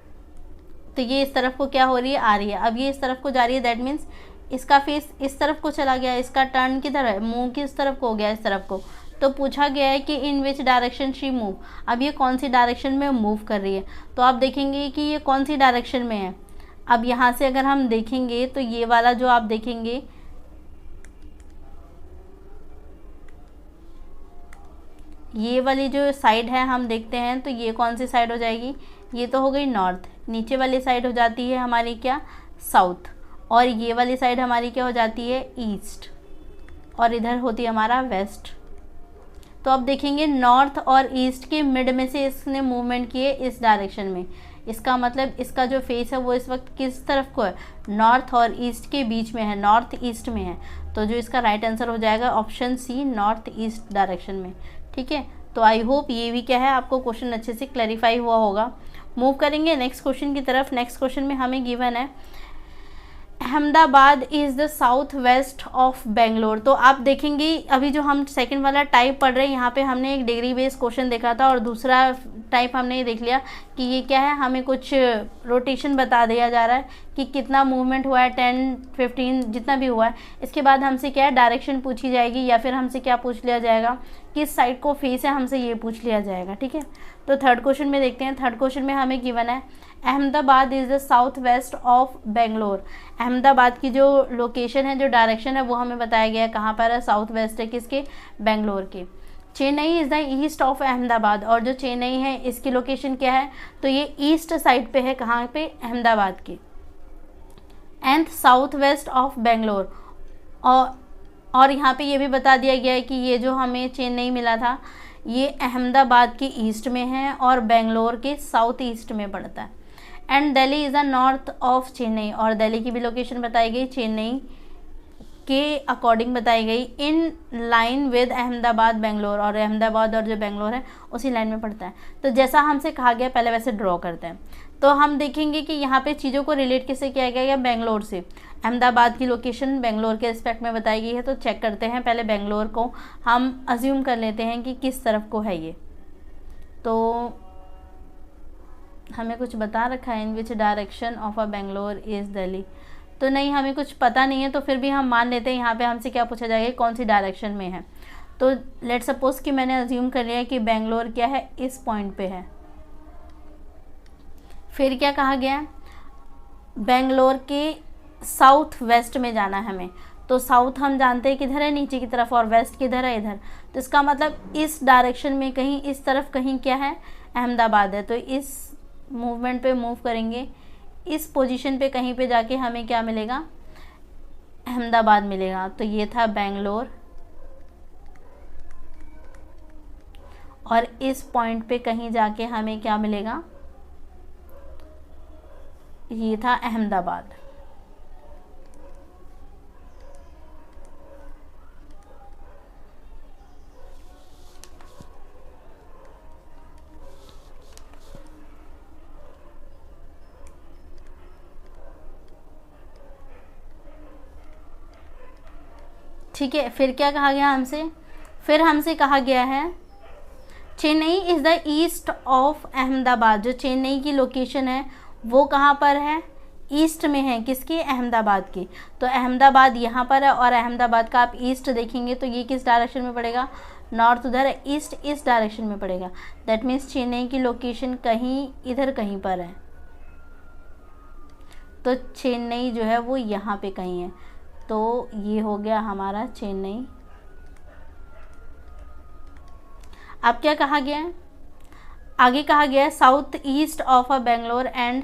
तो ये इस तरफ को क्या हो रही है, आ रही है। अब ये इस तरफ को जा रही है। दैट मीन्स इसका फेस इस तरफ को चला गया। इसका टर्न किधर है, मुंह किस तरफ को हो गया, इस तरफ को। तो पूछा गया है कि इन विच डायरेक्शन शी मूव। अब ये कौन सी डायरेक्शन में मूव कर रही है। तो आप देखेंगे कि ये कौन सी डायरेक्शन में है। अब यहाँ से अगर हम देखेंगे तो ये वाला जो आप देखेंगे, ये वाली जो साइड है हम देखते हैं तो ये कौन सी साइड हो जाएगी, ये तो हो गई नॉर्थ। नीचे वाली साइड हो जाती है हमारी क्या, साउथ। और ये वाली साइड हमारी क्या हो जाती है, ईस्ट। और इधर होती है हमारा वेस्ट। तो अब देखेंगे नॉर्थ और ईस्ट के मिड में से इसने मूवमेंट किए इस डायरेक्शन में। इसका मतलब इसका जो फेस है वो इस वक्त किस तरफ को है, नॉर्थ और ईस्ट के बीच में है, नॉर्थ ईस्ट में है। तो जो इसका राइट आंसर हो जाएगा option C, north east direction में, ठीक है। तो आई होप ये भी क्या है, आपको क्वेश्चन अच्छे से क्लैरिफाई हुआ होगा। मूव करेंगे नेक्स्ट क्वेश्चन की तरफ। नेक्स्ट क्वेश्चन में हमें गिवन है Ahmedabad is the south west of Bangalore. तो आप देखेंगे अभी जो हम सेकंड वाला टाइप पढ़ रहे हैं, यहाँ पे हमने एक डिग्री बेस्ड क्वेश्चन देखा था और दूसरा टाइप हमने ये देख लिया कि ये क्या है, हमें कुछ रोटेशन बता दिया जा रहा है कि कितना मूवमेंट हुआ है, 10, 15 जितना भी हुआ है। इसके बाद हमसे क्या है, डायरेक्शन पूछी जाएगी या फिर हमसे क्या पूछ लिया जाएगा, किस साइड को फेस है, हमसे ये पूछ लिया जाएगा, ठीक है। तो थर्ड क्वेश्चन में देखते हैं। थर्ड क्वेश्चन में हमें गिवन है Ahmedabad is the south west of Bangalore. Ahmedabad की जो लोकेशन है, जो डायरेक्शन है, वो हमें बताया गया है कहाँ पर है, साउथ वेस्ट है किसके, बेंगलोर के। Chennai is the east of Ahmedabad. और जो चेन्नई है इसकी लोकेशन क्या है, तो ये ईस्ट साइड पे है, कहाँ पे, अहमदाबाद की। And south west of Bangalore. और यहाँ पे ये भी बता दिया गया है कि ये जो हमें चेन्नई मिला था ये अहमदाबाद के ईस्ट में है और बेंगलोर के साउथ ईस्ट में पड़ता है। And Delhi is the north of Chennai. और दिल्ली की भी लोकेशन बताई गई चेन्नई के अकॉर्डिंग बताई गई, in line with Ahmedabad Bangalore. और अहमदाबाद और जो बेंगलोर है उसी लाइन में पड़ता है। तो जैसा हमसे कहा गया पहले वैसे ड्रॉ करते हैं। तो हम देखेंगे कि यहाँ पे चीज़ों को रिलेट किससे किया गया है, बेंगलोर से। अहमदाबाद की लोकेशन बेंगलोर के रिस्पेक्ट में बताई गई है। तो चेक करते हैं पहले, बेंगलोर को हम अज्यूम कर लेते हैं कि किस तरफ को है ये। तो हमें कुछ बता रखा है, in which direction of a Bangalore is Delhi. तो नहीं, हमें कुछ पता नहीं है, तो फिर भी हम मान लेते हैं यहाँ पे हमसे क्या पूछा जाएगा, कौन सी डायरेक्शन में है। तो लेट सपोज कि मैंने अज्यूम कर लिया कि बेंगलोर क्या है, इस पॉइंट पे है। फिर क्या कहा गया, बेंगलोर के साउथ वेस्ट में जाना है हमें। तो साउथ हम जानते हैं किधर है, नीचे की तरफ, और वेस्ट किधर है, इधर। तो इसका मतलब इस डायरेक्शन में कहीं इस तरफ कहीं क्या है, अहमदाबाद है। तो इस मूवमेंट पे मूव करेंगे, इस पोजीशन पे कहीं पे जाके हमें क्या मिलेगा, अहमदाबाद मिलेगा। तो ये था बेंगलोर और इस पॉइंट पे कहीं जाके हमें क्या मिलेगा, ये था अहमदाबाद। ठीक है, फिर क्या कहा गया हमसे, फिर हमसे कहा गया है Chennai is the east of Ahmedabad. जो चेन्नई की लोकेशन है वो कहाँ पर है, ईस्ट में है, किसकी, अहमदाबाद की। तो अहमदाबाद यहाँ पर है और अहमदाबाद का आप ईस्ट देखेंगे तो ये किस डायरेक्शन में पड़ेगा, नॉर्थ उधर है, ईस्ट इस डायरेक्शन में पड़ेगा। दैट मीन्स चेन्नई की लोकेशन कहीं इधर कहीं पर है। तो चेन्नई जो है वो यहाँ पे कहीं है। तो ये हो गया हमारा चेन्नई। अब क्या कहा गया है, आगे कहा गया है south east of a Bangalore and,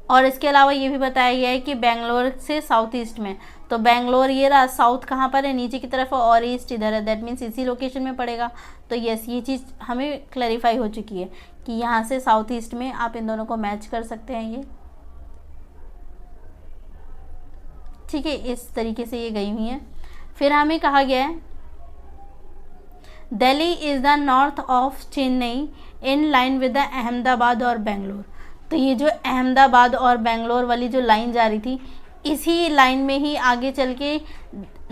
और इसके अलावा ये भी बताया गया है कि बेंगलोर से साउथ ईस्ट में। तो बेंगलोर ये रहा, साउथ कहाँ पर है, नीचे की तरफ है, और ईस्ट इधर है। दैट मीन्स इसी लोकेशन में पड़ेगा। तो यस, ये चीज़ हमें क्लैरिफाई हो चुकी है कि यहाँ से साउथ ईस्ट में आप इन दोनों को मैच कर सकते हैं ये, ठीक है, इस तरीके से ये गई हुई है। फिर हमें कहा गया है Delhi is the north of Chennai in line with the Ahmedabad और बेंगलोर। तो ये जो अहमदाबाद और बेंगलोर वाली जो लाइन जा रही थी, इसी लाइन में ही आगे चल के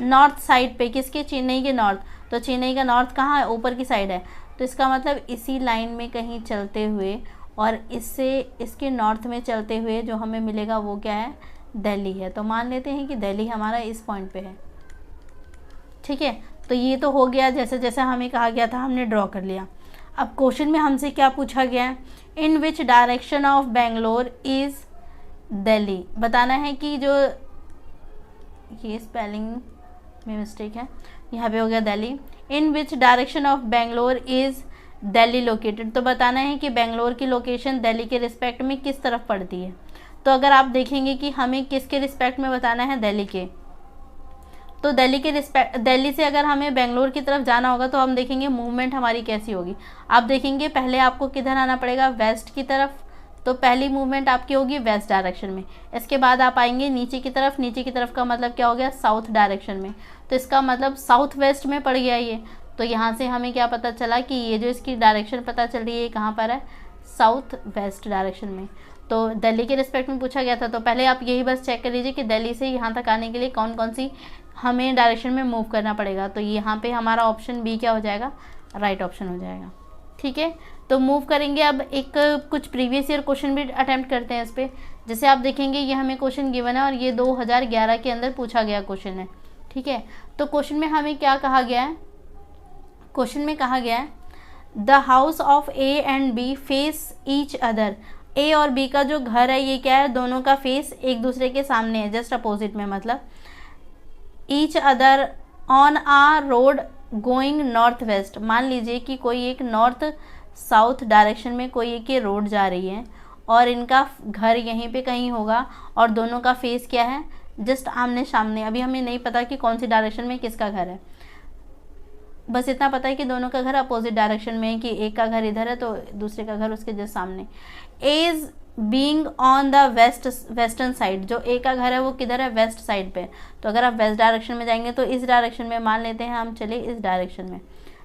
नॉर्थ साइड पे, किसके, चेन्नई के नॉर्थ। तो चेन्नई का नॉर्थ कहाँ है, ऊपर की साइड है। तो इसका मतलब इसी लाइन में कहीं चलते हुए और इससे इसके नॉर्थ में चलते हुए जो हमें मिलेगा वो क्या है, दिल्ली है। तो मान लेते हैं कि दिल्ली हमारा इस पॉइंट पे है, ठीक है। तो ये तो हो गया, जैसे जैसे हमें कहा गया था हमने ड्रॉ कर लिया। अब क्वेश्चन में हमसे क्या पूछा गया है, in which direction of Bangalore is Delhi. बताना है कि जो ये स्पेलिंग में मिस्टेक है, यहाँ पे हो गया Delhi. In which direction of Bangalore is Delhi located. तो बताना है कि बेंगलोर की लोकेशन दिल्ली के रिस्पेक्ट में किस तरफ पड़ती है। तो अगर आप देखेंगे कि हमें किसके रिस्पेक्ट में बताना है, दिल्ली के, तो दिल्ली से अगर हमें बेंगलोर की तरफ जाना होगा तो हम देखेंगे मूवमेंट हमारी कैसी होगी। आप देखेंगे पहले आपको किधर आना पड़ेगा, वेस्ट की तरफ। तो पहली मूवमेंट आपकी होगी वेस्ट डायरेक्शन में। इसके बाद आप आएंगे नीचे की तरफ, नीचे की तरफ का मतलब क्या हो गया, साउथ डायरेक्शन में। तो इसका मतलब साउथ वेस्ट में पड़ गया ये। तो यहाँ से हमें क्या पता चला कि ये जो इसकी डायरेक्शन पता चल रही है कहाँ पर है, साउथ वेस्ट डायरेक्शन में। तो दिल्ली के रिस्पेक्ट में पूछा गया था। तो पहले आप यही बस चेक कर लीजिए कि दिल्ली से यहाँ तक आने के लिए कौन कौन सी हमें डायरेक्शन में मूव करना पड़ेगा। तो यहाँ पे हमारा ऑप्शन बी क्या हो जाएगा, राइट ऑप्शन हो जाएगा, ठीक है। तो मूव करेंगे। अब एक कुछ प्रीवियस ईयर क्वेश्चन भी अटैम्प्ट करते हैं इस पर। जैसे आप देखेंगे ये हमें क्वेश्चन गिवन है और ये 2011 के अंदर पूछा गया क्वेश्चन है, ठीक है। तो क्वेश्चन में हमें क्या कहा गया है, क्वेश्चन में कहा गया है the house of A and B face each other. A और बी का जो घर है ये क्या है, दोनों का फेस एक दूसरे के सामने है, जस्ट अपोजिट में, मतलब each other on a road going north west. मान लीजिए कि कोई एक नॉर्थ साउथ डायरेक्शन में कोई एक ये रोड जा रही है और इनका घर यहीं पे कहीं होगा और दोनों का फेस क्या है, जस्ट आमने सामने। अभी हमें नहीं पता कि कौन सी डायरेक्शन में किसका घर है, बस इतना पता है कि दोनों का घर अपोजिट डायरेक्शन में है, कि एक का घर इधर है तो दूसरे का घर उसके जस्ट सामने। As being on the western side, जो ए का घर है वो किधर है, वेस्ट साइड पे। तो अगर आप वेस्ट डायरेक्शन में जाएंगे तो इस डायरेक्शन में, मान लेते हैं हम चले इस डायरेक्शन में,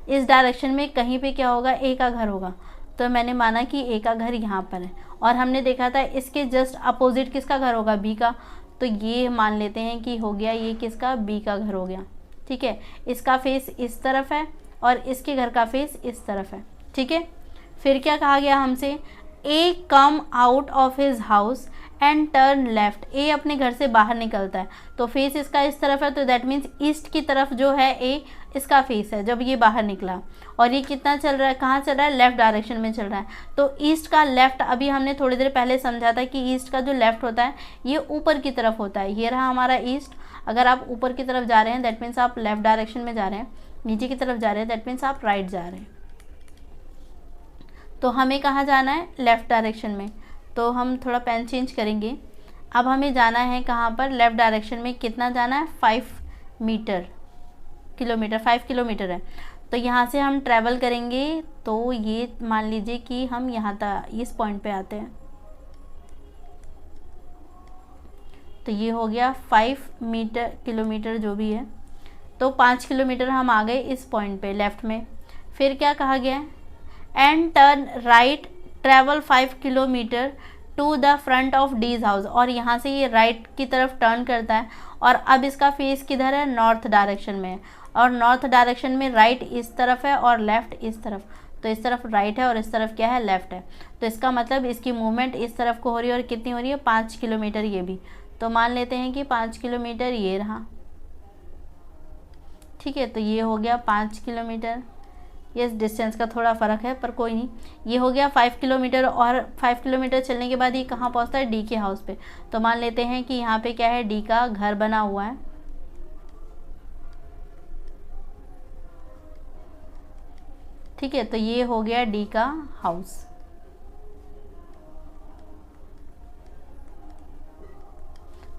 इस डायरेक्शन में कहीं पे क्या होगा, ए का घर होगा। तो मैंने माना कि ए का घर यहाँ पर है और हमने देखा था इसके जस्ट अपोजिट किसका घर होगा, बी का। तो ये मान लेते हैं कि हो गया ये किसका, बी का घर हो गया, ठीक है। इसका फेस इस तरफ है और इसके घर का फेस इस तरफ है, ठीक है। फिर क्या कहा गया हमसे, A come out of his house and turn left. A अपने घर से बाहर निकलता है तो फेस इसका इस तरफ है, तो दैट मीन्स ईस्ट की तरफ जो है ए, इसका फेस है जब ये बाहर निकला। और ये कितना चल रहा है, कहाँ चल रहा है, लेफ़्ट डायरेक्शन में चल रहा है। तो ईस्ट का लेफ़्ट, अभी हमने थोड़ी देर पहले समझा था कि ईस्ट का जो लेफ़्ट होता है ये ऊपर की तरफ होता है। ये रहा हमारा ईस्ट। अगर आप ऊपर की तरफ जा रहे हैं दैट मीन्स आप लेफ़्ट डायरेक्शन में जा रहे हैं, नीचे की तरफ जा रहे हैं दैट मीन्स आप राइट जा रहे हैं। तो हमें कहाँ जाना है, लेफ़्ट डायरेक्शन में। तो हम थोड़ा पेन चेंज करेंगे। अब हमें जाना है कहाँ पर, लेफ़्ट डायरेक्शन में। कितना जाना है, 5 किलोमीटर है। तो यहाँ से हम ट्रैवल करेंगे तो ये मान लीजिए कि हम यहाँ तक इस पॉइंट पे आते हैं। तो ये हो गया 5 किलोमीटर जो भी है। तो 5 किलोमीटर हम आ गए इस पॉइंट पे लेफ़्ट में। फिर क्या कहा गया है, and turn right travel 5 kilometre to the front of D's house, और यहाँ से ये राइट की तरफ टर्न करता है और अब इसका फेस किधर है, नॉर्थ डायरेक्शन में है, और नॉर्थ डायरेक्शन में राइट इस तरफ है और लेफ़्ट इस तरफ, तो इस तरफ राइट है और इस तरफ क्या है, लेफ़्ट है। तो इसका मतलब इसकी मूवमेंट इस तरफ को हो रही है, और कितनी हो रही है, 5 किलोमीटर ये भी। तो मान लेते हैं कि 5 किलोमीटर ये रहा, ठीक है। तो ये हो गया 5 किलोमीटर, ये डिस्टेंस का थोड़ा फ़र्क है पर कोई नहीं। ये हो गया 5 किलोमीटर, और 5 किलोमीटर चलने के बाद ये कहाँ पहुँचता है, डी के हाउस पे। तो मान लेते हैं कि यहाँ पे क्या है, डी का घर बना हुआ है, ठीक है। तो ये हो गया डी का हाउस।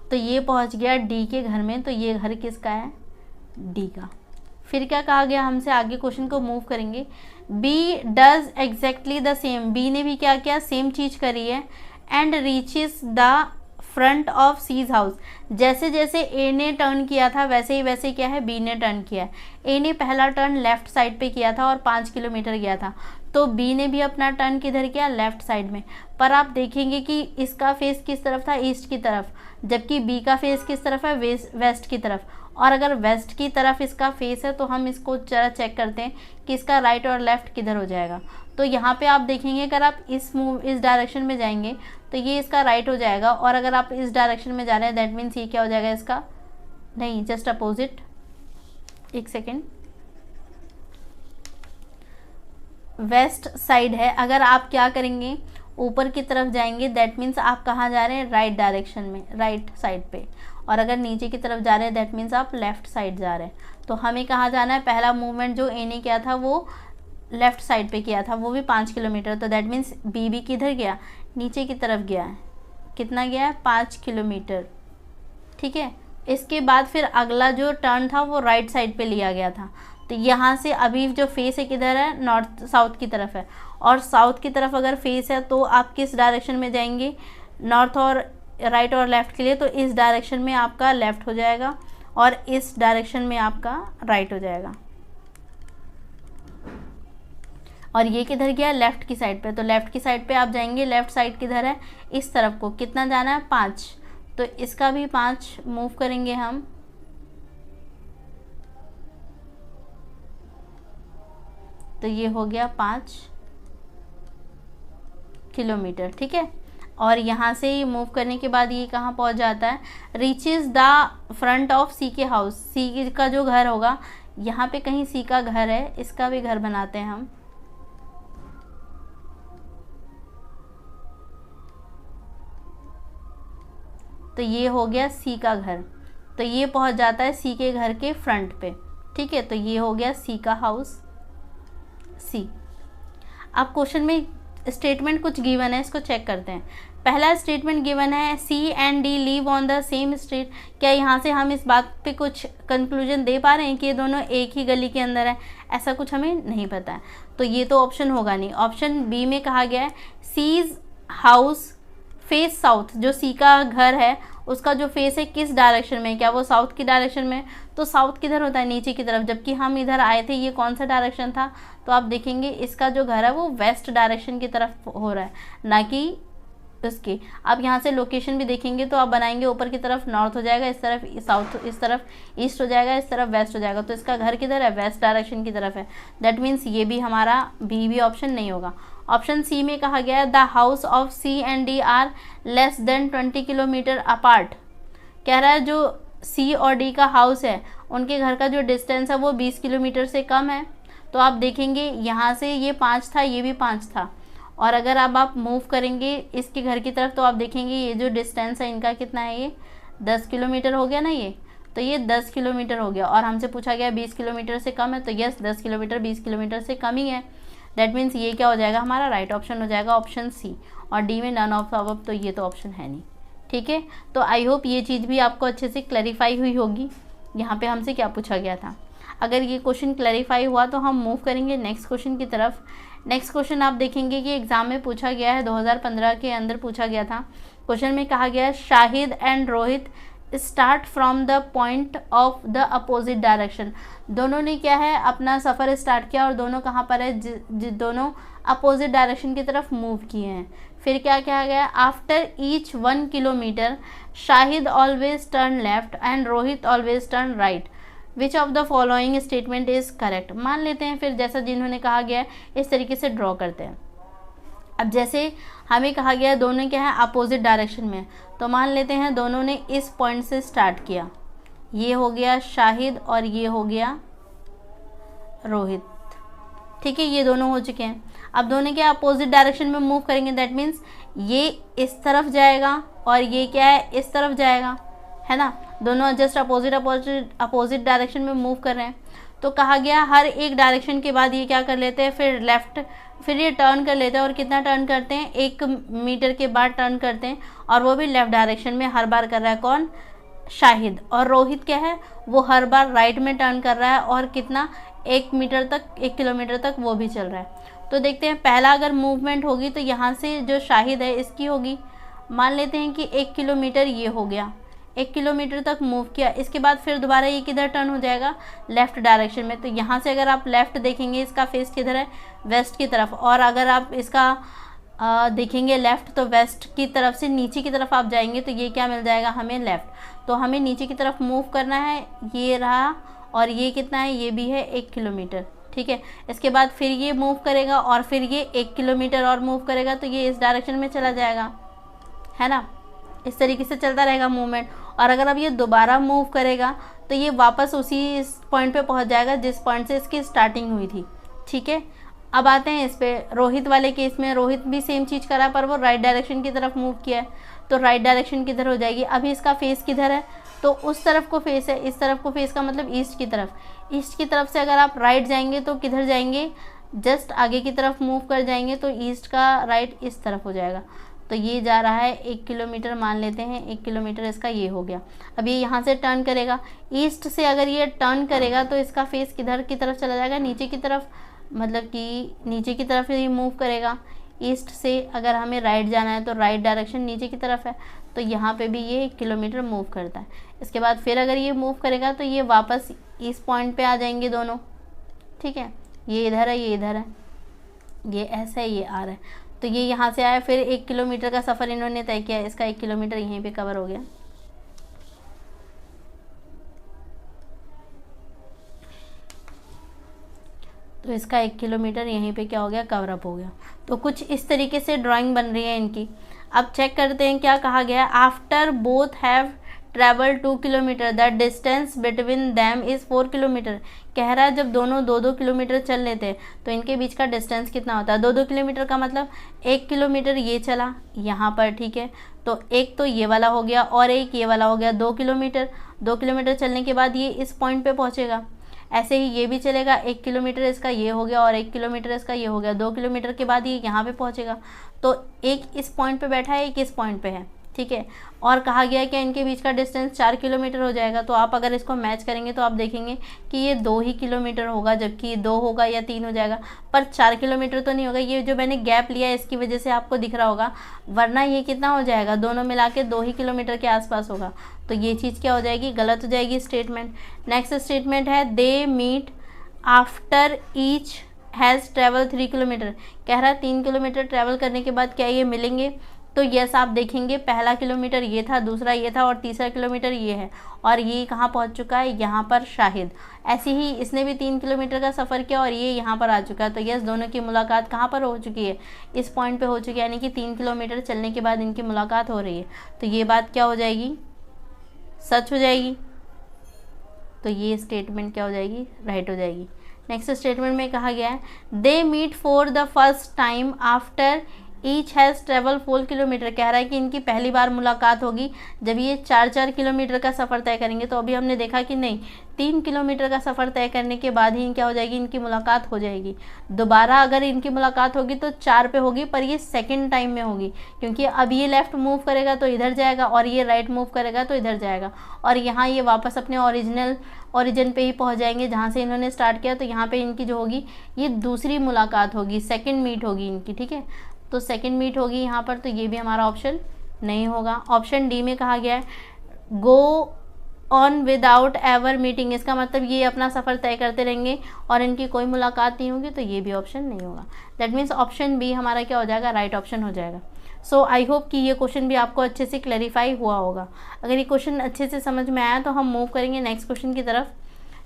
तो ये पहुंच गया डी के घर में, तो ये घर किसका है, डी का। फिर क्या कहा गया हमसे, आगे क्वेश्चन को मूव करेंगे। B does exactly the same, B ने भी क्या किया, सेम चीज करी है। And reaches the front of C's house, जैसे जैसे ए ने टर्न किया था वैसे ही वैसे क्या है, बी ने टर्न किया है। ए ने पहला टर्न लेफ्ट साइड पे किया था और 5 किलोमीटर गया था, तो बी ने भी अपना टर्न किधर किया, लेफ्ट साइड में। पर आप देखेंगे कि इसका फेस किस तरफ था, ईस्ट की तरफ, जबकि बी का फेस किस तरफ है, वेस्ट की तरफ। और अगर वेस्ट की तरफ इसका फेस है तो हम इसको जरा चेक करते हैं कि इसका राइट और लेफ्ट किधर हो जाएगा। तो यहाँ पे आप देखेंगे अगर आप इस डायरेक्शन में जाएंगे तो ये इसका राइट हो जाएगा, और अगर आप इस डायरेक्शन में जा रहे हैं दैट मीन्स ये क्या हो जाएगा, इसका नहीं, जस्ट अपोजिट। एक सेकेंड, वेस्ट साइड है। अगर आप क्या करेंगे, ऊपर की तरफ जाएंगे दैट मीन्स आप कहाँ जा रहे हैं, राइट डायरेक्शन में, राइट साइड पे। और अगर नीचे की तरफ जा रहे हैं दैट मीन्स आप लेफ़्ट साइड जा रहे हैं। तो हमें कहाँ जाना है, पहला मूवमेंट जो ए ने किया था वो लेफ़्ट साइड पे किया था, वो भी 5 किलोमीटर। तो दैट मीन्स बी भी किधर गया, नीचे की तरफ गया है। कितना गया है, 5 किलोमीटर, ठीक है। इसके बाद फिर अगला जो टर्न था वो राइट साइड पे लिया गया था। तो यहाँ से अभी जो फेस है किधर है, नॉर्थ साउथ की तरफ है, और साउथ की तरफ अगर फेस है तो आप किस डायरेक्शन में जाएंगे, नॉर्थ और राइट और लेफ़्ट के लिए। तो इस डायरेक्शन में आपका लेफ़्ट हो जाएगा और इस डायरेक्शन में आपका राइट हो जाएगा। और ये किधर गया, लेफ़्ट की साइड पे। तो लेफ़्ट की साइड पे आप जाएंगे, लेफ़्ट साइड किधर है, इस तरफ को। कितना जाना है, 5। तो इसका भी 5 मूव करेंगे हम। तो ये हो गया 5 किलोमीटर, ठीक है। और यहाँ से मूव करने के बाद ये कहाँ पहुँच जाता है, रीचेस द फ्रंट ऑफ सी के हाउस। सी का जो घर होगा, यहाँ पे कहीं सी का घर है, इसका भी घर बनाते हैं हम। तो ये हो गया सी का घर, तो ये पहुँच जाता है सी के घर के फ्रंट पे, ठीक है। तो ये हो गया सी का हाउस, सी। अब क्वेश्चन में स्टेटमेंट कुछ गिवन है, इसको चेक करते हैं। पहला स्टेटमेंट गिवन है, C and D live on the same street. क्या यहाँ से हम इस बात पे कुछ कंक्लूजन दे पा रहे हैं कि ये दोनों एक ही गली के अंदर है? ऐसा कुछ हमें नहीं पता है, तो ये तो ऑप्शन होगा नहीं। ऑप्शन बी में कहा गया है, सीज हाउस फेस साउथ। जो सी का घर है उसका जो फेस है किस डायरेक्शन में, क्या वो साउथ की डायरेक्शन में? तो साउथ किधर होता है, नीचे की तरफ, जबकि हम इधर आए थे, ये कौन सा डायरेक्शन था? तो आप देखेंगे इसका जो घर है वो वेस्ट डायरेक्शन की तरफ हो रहा है, ना कि उसके। आप यहाँ से लोकेशन भी देखेंगे तो आप बनाएंगे, ऊपर की तरफ नॉर्थ हो जाएगा, इस तरफ साउथ, इस तरफ ईस्ट हो जाएगा, इस तरफ वेस्ट हो जाएगा। तो इसका घर किधर है, वेस्ट डायरेक्शन की तरफ है। दैट मीन्स ये भी हमारा बी भी ऑप्शन नहीं होगा। ऑप्शन सी में कहा गया है, the house of C and D are less than 20 kilometre apart. कह रहा है जो सी और डी का हाउस है उनके घर का जो डिस्टेंस है वो 20 किलोमीटर से कम है। तो आप देखेंगे यहाँ से ये 5 था, ये भी 5 था, और अगर अब आप मूव करेंगे इसके घर की तरफ तो आप देखेंगे ये जो डिस्टेंस है इनका कितना है, ये 10 किलोमीटर हो गया ना ये। तो ये 10 किलोमीटर हो गया, और हमसे पूछा गया 20 किलोमीटर से कम है, तो यस 10 किलोमीटर 20 किलोमीटर से कम ही है। दैट मीन्स ये क्या हो जाएगा, हमारा राइट ऑप्शन हो जाएगा, ऑप्शन सी। और डी में नन ऑफ अबव, तो ये तो ऑप्शन है नहीं, ठीक है। तो आई होप ये चीज़ भी आपको अच्छे से क्लैरिफाई हुई होगी, यहाँ पे हमसे क्या पूछा गया था। अगर ये क्वेश्चन क्लैरिफाई हुआ तो हम मूव करेंगे नेक्स्ट क्वेश्चन की तरफ। नेक्स्ट क्वेश्चन आप देखेंगे कि एग्जाम में पूछा गया है, 2015 के अंदर पूछा गया था। क्वेश्चन में कहा गया है, Shahid and Rohit start from the point of the opposite direction. दोनों ने क्या है अपना सफ़र स्टार्ट किया और दोनों कहाँ पर है, दोनों अपोजिट डायरेक्शन की तरफ मूव किए हैं। फिर क्या कहा गया, after each 1 kilometre Shahid always turn left and Rohit always turn right, which of the following statement is correct. मान लेते हैं फिर जैसा जिन्होंने कहा गया है इस तरीके से ड्रॉ करते हैं। अब जैसे हमें कहा गया है दोनों क्या है अपोजिट डायरेक्शन में, तो मान लेते हैं दोनों ने इस पॉइंट से स्टार्ट किया, ये हो गया शाहिद और ये हो गया रोहित, ठीक है, ये दोनों हो चुके हैं। अब दोनों क्या अपोजिट डायरेक्शन में मूव करेंगे, दैट मीन्स ये इस तरफ जाएगा और ये क्या है इस तरफ जाएगा, है ना, दोनों जस्ट अपोजिट डायरेक्शन में मूव कर रहे हैं। तो कहा गया हर एक डायरेक्शन के बाद ये क्या कर लेते हैं, फिर लेफ़्ट, फिर ये टर्न कर लेते हैं। और कितना टर्न करते हैं, 1 मीटर के बाद टर्न करते हैं, और वो भी लेफ़्ट डायरेक्शन में हर बार कर रहा है कौन, शाहिद। और रोहित क्या है वो हर बार राइट में टर्न कर रहा है और कितना 1 मीटर तक 1 किलोमीटर तक वो भी चल रहा है। तो देखते हैं पहला अगर मूवमेंट होगी तो यहाँ से जो शाहिद है इसकी होगी, मान लेते हैं कि 1 किलोमीटर ये हो गया, 1 किलोमीटर तक मूव किया। इसके बाद फिर दोबारा ये किधर टर्न हो जाएगा, लेफ़्ट डायरेक्शन में। तो यहाँ से अगर आप लेफ़्ट देखेंगे इसका फेस किधर है, वेस्ट की तरफ, और अगर आप इसका देखेंगे लेफ़्ट तो वेस्ट की तरफ से नीचे की तरफ आप जाएंगे तो ये क्या मिल जाएगा हमें, लेफ़्ट। तो हमें नीचे की तरफ मूव करना है, ये रहा, और ये कितना है, ये भी है 1 किलोमीटर, ठीक है। इसके बाद फिर ये मूव करेगा और फिर ये 1 किलोमीटर और मूव करेगा, तो ये इस डायरेक्शन में चला जाएगा, है ना। इस तरीके से चलता रहेगा मूवमेंट। और अगर अब ये दोबारा मूव करेगा तो ये वापस उसी पॉइंट पे पहुंच जाएगा जिस पॉइंट से इसकी स्टार्टिंग हुई थी, ठीक है। अब आते हैं इस पे, रोहित वाले केस में रोहित भी सेम चीज़ करा पर वो राइट डायरेक्शन की तरफ मूव किया है, तो राइट डायरेक्शन किधर हो जाएगी। अभी इसका फेस किधर है, तो उस तरफ को फेस है, इस तरफ को फेस का मतलब ईस्ट की तरफ। ईस्ट की तरफ से अगर आप राइट जाएंगे तो किधर जाएंगे, जस्ट आगे की तरफ मूव कर जाएंगे, तो ईस्ट का राइट इस तरफ हो जाएगा। तो ये जा रहा है 1 किलोमीटर, मान लेते हैं 1 किलोमीटर इसका ये हो गया। अब ये यहाँ से टर्न करेगा, ईस्ट से अगर ये टर्न करेगा तो इसका फेस किधर की तरफ चला जाएगा, नीचे की तरफ, मतलब कि नीचे की तरफ ये मूव करेगा। ईस्ट से अगर हमें राइट जाना है तो राइट डायरेक्शन नीचे की तरफ है, तो यहाँ पे भी ये 1 किलोमीटर मूव करता है। इसके बाद फिर अगर ये मूव करेगा तो ये वापस इस पॉइंट पे आ जाएंगे दोनों, ठीक है, ये इधर है, ये इधर है, ये ऐसा है, ये आ रहा है। तो ये यहाँ से आया, फिर 1 किलोमीटर का सफ़र इन्होंने तय किया, इसका 1 किलोमीटर यहीं पे कवर हो गया। तो इसका 1 किलोमीटर यहीं पे क्या हो गया, कवर अप हो गया। तो कुछ इस तरीके से ड्राइंग बन रही है इनकी। अब चेक करते हैं क्या कहा गया, after both have travel 2 kilometre the distance between them is 4 kilometre. कह रहा है जब दोनों 2-2 किलोमीटर चल लेते हैं तो इनके बीच का डिस्टेंस कितना होता है, 2-2 किलोमीटर का मतलब 1 किलोमीटर ये चला यहाँ पर, ठीक है, तो एक तो ये वाला हो गया और एक ये वाला हो गया 2 किलोमीटर। 2 किलोमीटर चलने के बाद ये इस पॉइंट पे पहुँचेगा, ऐसे ही ये भी चलेगा, 1 किलोमीटर इसका ये हो गया और 1 किलोमीटर इसका ये हो गया। 2 किलोमीटर के बाद ये यहाँ पे पहुँचेगा, तो एक इस पॉइंट पे बैठा है, एक इस पॉइंट पे है, ठीक है। और कहा गया है कि इनके बीच का डिस्टेंस 4 किलोमीटर हो जाएगा। तो आप अगर इसको मैच करेंगे तो आप देखेंगे कि ये 2 ही किलोमीटर होगा, जबकि 2 होगा या 3 हो जाएगा, पर 4 किलोमीटर तो नहीं होगा। ये जो मैंने गैप लिया है इसकी वजह से आपको दिख रहा होगा, वरना ये कितना हो जाएगा, दोनों मिला के 2 ही किलोमीटर के आसपास होगा। तो ये चीज़ क्या हो जाएगी, गलत हो जाएगी स्टेटमेंट। नेक्स्ट स्टेटमेंट है they meet after each has travel 3 kilometre. कह रहा है 3 किलोमीटर ट्रैवल करने के बाद क्या ये मिलेंगे, तो यस आप देखेंगे पहला किलोमीटर ये था, दूसरा ये था और तीसरा किलोमीटर ये है, और ये कहाँ पहुँच चुका है, यहाँ पर शाहिद। ऐसे ही इसने भी 3 किलोमीटर का सफ़र किया और ये यहाँ पर आ चुका है। तो यस दोनों की मुलाकात कहाँ पर हो चुकी है, इस पॉइंट पे हो चुकी है, यानी कि 3 किलोमीटर चलने के बाद इनकी मुलाकात हो रही है। तो ये बात क्या हो जाएगी, सच हो जाएगी। तो ये स्टेटमेंट क्या हो जाएगी, राइट हो जाएगी। नेक्स्ट स्टेटमेंट में कहा गया है they meet for the first time after each has travel 4 kilometre. कह रहा है कि इनकी पहली बार मुलाकात होगी जब ये 4-4 किलोमीटर का सफ़र तय करेंगे। तो अभी हमने देखा कि नहीं, 3 किलोमीटर का सफ़र तय करने के बाद ही क्या हो जाएगी, इनकी मुलाकात हो जाएगी। दोबारा अगर इनकी मुलाकात होगी तो 4 पे होगी, पर ये सेकंड टाइम में होगी, क्योंकि अब ये लेफ़्ट मूव करेगा तो इधर जाएगा और ये राइट मूव करेगा तो इधर जाएगा, और यहाँ ये वापस अपने ओरिजिन पे ही पहुँच जाएंगे जहाँ से इन्होंने स्टार्ट किया। तो यहाँ पर इनकी जो होगी ये दूसरी मुलाकात होगी, सेकेंड मीट होगी इनकी, ठीक है। तो सेकंड मीट होगी यहाँ पर, तो ये भी हमारा ऑप्शन नहीं होगा। ऑप्शन डी में कहा गया है go on without ever meeting, इसका मतलब ये अपना सफ़र तय करते रहेंगे और इनकी कोई मुलाकात नहीं होगी, तो ये भी ऑप्शन नहीं होगा। दैट मीन्स ऑप्शन बी हमारा क्या हो जाएगा, राइट ऑप्शन हो जाएगा। सो आई होप कि ये क्वेश्चन भी आपको अच्छे से क्लैरिफाई हुआ होगा। अगर ये क्वेश्चन अच्छे से समझ में आया तो हम मूव करेंगे नेक्स्ट क्वेश्चन की तरफ।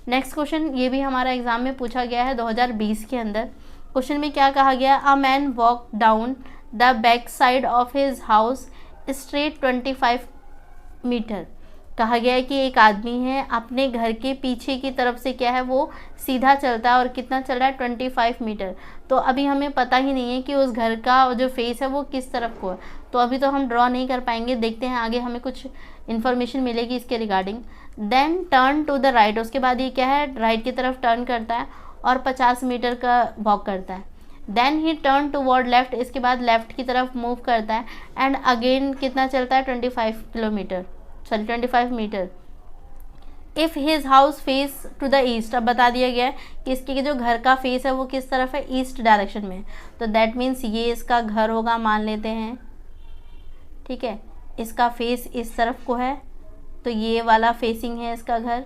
नेक्स्ट क्वेश्चन ये भी हमारा एग्जाम में पूछा गया है 2020 के अंदर। क्वेश्चन में क्या कहा गया, a man walk down the back side of his house straight 25 metre. कहा गया है कि एक आदमी है अपने घर के पीछे की तरफ से क्या है वो सीधा चलता है और कितना चल रहा है 25 मीटर। तो अभी हमें पता ही नहीं है कि उस घर का जो फेस है वो किस तरफ को है, तो अभी तो हम ड्रॉ नहीं कर पाएंगे, देखते हैं आगे हमें कुछ इन्फॉर्मेशन मिलेगी इसके regarding. Then turn to the right, उसके बाद ये क्या है राइट की तरफ टर्न करता है और 50 मीटर का वॉक करता है। Then he turn toward left, इसके बाद लेफ्ट की तरफ मूव करता है एंड अगेन कितना चलता है 25 metre. If his house face to the east, अब बता दिया गया है कि इसके जो घर का फेस है वो किस तरफ है, ईस्ट डायरेक्शन में, तो दैट मीन्स ये इसका घर होगा मान लेते हैं, ठीक है। इसका फेस इस तरफ को है तो ये वाला फेसिंग है इसका घर,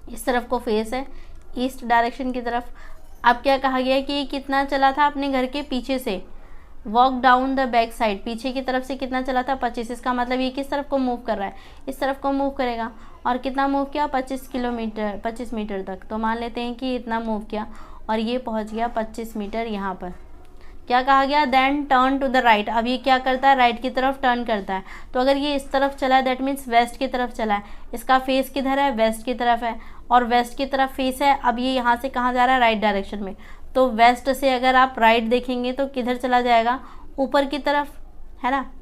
इस तरफ को फेस है ईस्ट डायरेक्शन की तरफ। अब क्या कहा गया है कि ये कितना चला था अपने घर के पीछे से, walk down the back side, पीछे की तरफ से कितना चला था 25, इसका मतलब ये किस तरफ को मूव कर रहा है, इस तरफ को मूव करेगा। और कितना मूव किया 25 मीटर तक, तो मान लेते हैं कि इतना मूव किया और ये पहुंच गया 25 मीटर यहाँ पर। क्या कहा गया, then turn to the right, अब ये क्या करता है राइट की तरफ टर्न करता है। तो अगर ये इस तरफ चला है दैट मीन्स वेस्ट की तरफ चला है, इसका फेस किधर है, वेस्ट की तरफ है और वेस्ट की तरफ फेस है। अब ये यहाँ से कहाँ जा रहा है, राइट डायरेक्शन में, तो वेस्ट से अगर आप राइट देखेंगे तो किधर चला जाएगा, ऊपर की तरफ, है ना।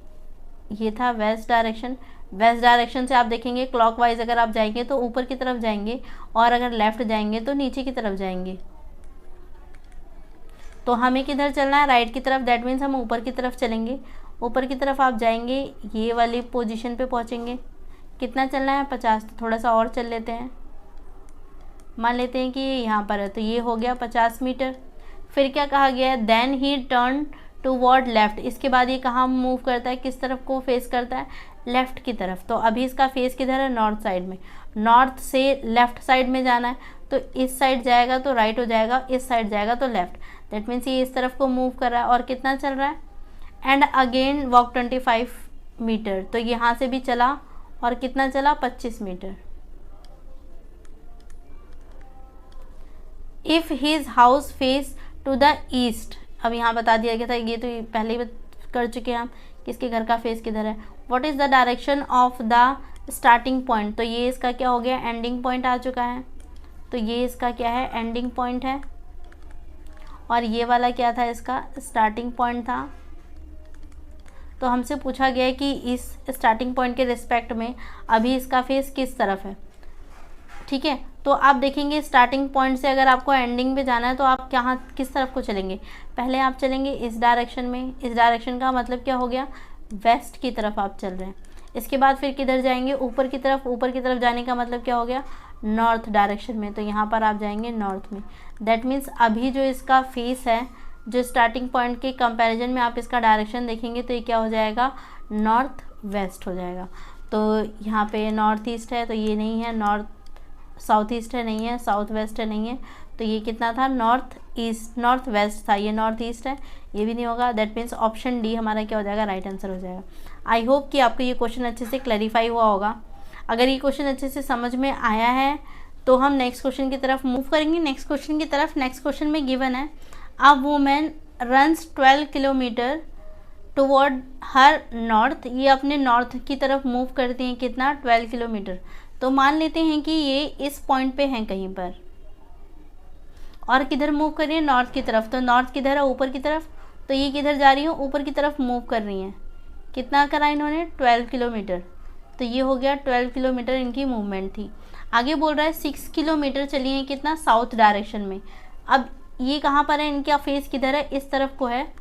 ये था वेस्ट डायरेक्शन, वेस्ट डायरेक्शन से आप देखेंगे क्लॉकवाइज अगर आप जाएंगे तो ऊपर की तरफ जाएंगे और अगर लेफ़्ट जाएंगे तो नीचे की तरफ जाएंगे। तो हमें किधर चलना है, राइट की तरफ, दैट मीन्स हम ऊपर की तरफ चलेंगे। ऊपर की तरफ आप जाएंगे, ये वाली पोजीशन पे पहुँचेंगे। कितना चलना है 50, तो थोड़ा सा और चल लेते हैं, मान लेते हैं कि ये यहाँ पर है, तो ये हो गया 50 मीटर। फिर क्या कहा गया है, then he turn toward left, इसके बाद ये कहाँ मूव करता है, किस तरफ को फेस करता है, लेफ़्ट की तरफ। तो अभी इसका फेस किधर है, नॉर्थ साइड में, नॉर्थ से लेफ़्ट साइड में जाना है, तो इस साइड जाएगा तो राइट हो जाएगा, इस साइड जाएगा तो लेफ़्ट, दैट मीन्स ये इस तरफ को मूव कर रहा है। और कितना चल रहा है, एंड अगेन वॉक 25 मीटर, तो यहाँ से भी चला और कितना चला 25 metre. If his house face to the east, अब यहाँ बता दिया गया था, ये तो पहले ही कर चुके हैं हम कि इसके घर का फेस किधर है। What is the direction of the starting point, तो ये इसका क्या हो गया, एंडिंग पॉइंट आ चुका है, तो ये इसका क्या है, एंडिंग पॉइंट है। और ये वाला क्या था, इसका स्टार्टिंग पॉइंट था। तो हमसे पूछा गया है कि इस स्टार्टिंग पॉइंट के रिस्पेक्ट में अभी इसका फेस किस तरफ है, ठीक है। तो आप देखेंगे स्टार्टिंग पॉइंट से अगर आपको एंडिंग पे जाना है तो आप कहाँ किस तरफ को चलेंगे, पहले आप चलेंगे इस डायरेक्शन में, इस डायरेक्शन का मतलब क्या हो गया, वेस्ट की तरफ आप चल रहे हैं। इसके बाद फिर किधर जाएंगे, ऊपर की तरफ, ऊपर की तरफ जाने का मतलब क्या हो गया, नॉर्थ डायरेक्शन में, तो यहाँ पर आप जाएंगे नॉर्थ में। दैट मीन्स अभी जो इसका फेस है, जो स्टार्टिंग पॉइंट के कंपैरिजन में आप इसका डायरेक्शन देखेंगे तो ये क्या हो जाएगा, नॉर्थ वेस्ट हो जाएगा। तो यहाँ पे नॉर्थ ईस्ट है तो ये नहीं है, नॉर्थ साउथ ईस्ट है नहीं है, साउथ वेस्ट है नहीं है, तो ये कितना था, नॉर्थ ईस्ट, नॉर्थ वेस्ट था, ये नॉर्थ ईस्ट है, ये भी नहीं होगा। दैट मीन्स ऑप्शन डी हमारा क्या हो जाएगा, राइट आंसर हो जाएगा। आई होप कि आपको ये क्वेश्चन अच्छे से क्लैरिफाई हुआ होगा। अगर ये क्वेश्चन अच्छे से समझ में आया है तो हम नेक्स्ट क्वेश्चन की तरफ मूव करेंगे। नेक्स्ट क्वेश्चन की तरफ, नेक्स्ट क्वेश्चन में गिवन है, a women runs 12 kilometre toward her north, ये अपने नॉर्थ की तरफ मूव करती हैं, कितना 12 किलोमीटर। तो मान लेते हैं कि ये इस पॉइंट पे हैं कहीं पर, और किधर मूव कर रही है, नॉर्थ की तरफ। तो नॉर्थ किधर है, ऊपर की तरफ, तो ये किधर जा रही है, ऊपर की तरफ मूव कर रही हैं। कितना करा इन्होंने, 12 किलोमीटर, तो ये हो गया 12 किलोमीटर इनकी मूवमेंट थी। आगे बोल रहा है 6 किलोमीटर चली हैं, कितना, साउथ डायरेक्शन में। अब ये कहाँ पर है, इनका फेस किधर है, इस तरफ को है,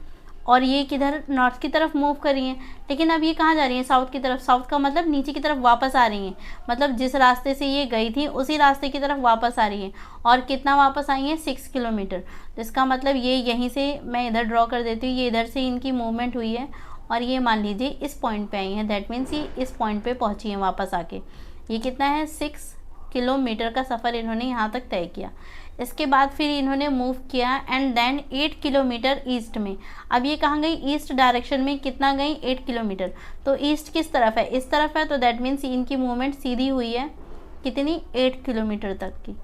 और ये किधर, नॉर्थ की तरफ मूव कर रही हैं। लेकिन अब ये कहाँ जा रही हैं, साउथ की तरफ। साउथ का मतलब नीचे की तरफ वापस आ रही हैं, मतलब जिस रास्ते से ये गई थी उसी रास्ते की तरफ वापस आ रही हैं। और कितना वापस आई हैं, 6 किलोमीटर। तो इसका मतलब ये यहीं से मैं इधर ड्रॉ कर देती हूँ, ये इधर से इनकी मूवमेंट हुई है और ये मान लीजिए इस पॉइंट पे आई हैं, दैट मीन्स ये इस पॉइंट पे पहुंची हैं वापस आके। ये कितना है, 6 किलोमीटर का सफ़र इन्होंने यहाँ तक तय किया। इसके बाद फिर इन्होंने मूव किया एंड देन 8 किलोमीटर ईस्ट में। अब ये कहाँ गई, ईस्ट डायरेक्शन में कितना गई, 8 किलोमीटर। तो ईस्ट किस तरफ है, इस तरफ है, तो दैट मीन्स इनकी मूवमेंट सीधी हुई है कितनी, 8 किलोमीटर तक की।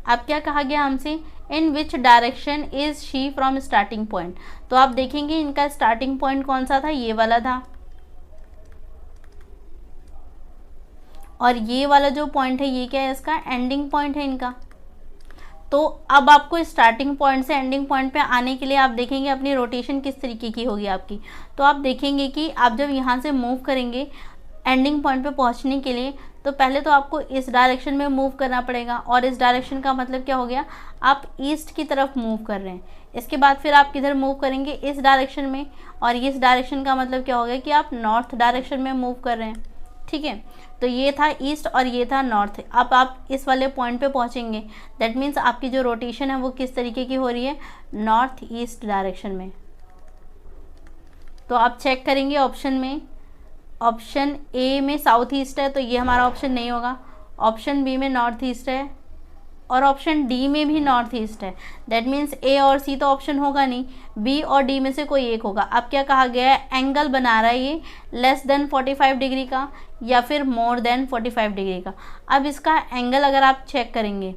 अब क्या कहा गया हमसे, in which direction is she from starting point. तो आप देखेंगे इनका स्टार्टिंग पॉइंट कौन सा था, ये वाला था, और ये वाला जो पॉइंट है ये क्या है, इसका एंडिंग पॉइंट है इनका। तो अब आपको स्टार्टिंग पॉइंट से एंडिंग पॉइंट पे आने के लिए आप देखेंगे अपनी रोटेशन किस तरीके की होगी आपकी। तो आप देखेंगे कि आप जब यहाँ से मूव करेंगे एंडिंग पॉइंट पे पहुँचने के लिए, तो पहले तो आपको इस डायरेक्शन में मूव करना पड़ेगा, और इस डायरेक्शन का मतलब क्या हो गया, आप ईस्ट की तरफ मूव कर रहे हैं। इसके बाद फिर आप किधर मूव करेंगे, इस डायरेक्शन में, और इस डायरेक्शन का मतलब क्या हो गया कि आप नॉर्थ डायरेक्शन में मूव कर रहे हैं। ठीक है, तो ये था ईस्ट और ये था नॉर्थ। अब आप इस वाले पॉइंट पे पहुंचेंगे, दैट मीन्स आपकी जो रोटेशन है वो किस तरीके की हो रही है, नॉर्थ ईस्ट डायरेक्शन में। तो आप चेक करेंगे ऑप्शन में, ऑप्शन ए में साउथ ईस्ट है, तो ये हमारा ऑप्शन नहीं होगा। ऑप्शन बी में नॉर्थ ईस्ट है, और ऑप्शन डी में भी नॉर्थ ईस्ट है। दैट मीन्स ए और सी तो ऑप्शन होगा नहीं, बी और डी में से कोई एक होगा। अब क्या कहा गया है, एंगल बना रहा है ये लेस देन 45 डिग्री का या फिर मोर देन 45 डिग्री का। अब इसका एंगल अगर आप चेक करेंगे,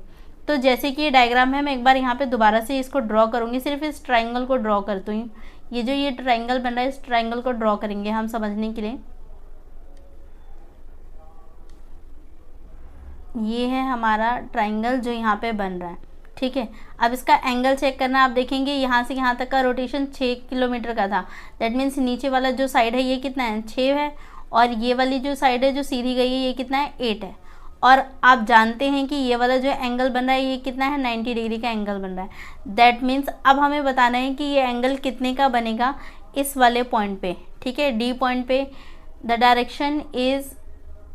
तो जैसे कि ये डायग्राम है, मैं एक बार यहाँ पे दोबारा से इसको ड्रॉ करूँगी, सिर्फ इस ट्राइंगल को ड्रॉ करती हूँ। ये जो ये ट्राइंगल बन रहा है, इस ट्राइंगल को ड्रॉ करेंगे हम समझने के लिए। ये है हमारा ट्राइंगल जो यहाँ पे बन रहा है। ठीक है, अब इसका एंगल चेक करना, आप देखेंगे यहाँ से यहाँ तक का रोटेशन 6 किलोमीटर का था। दैट मीन्स नीचे वाला जो साइड है ये कितना है, 6 है, और ये वाली जो साइड है जो सीधी गई है ये कितना है, 8 है। और आप जानते हैं कि ये वाला जो एंगल बन रहा है ये कितना है, 90 डिग्री का एंगल बन रहा है। दैट मीन्स अब हमें बताना है कि ये एंगल कितने का बनेगा इस वाले पॉइंट पे। ठीक है, डी पॉइंट पे the direction is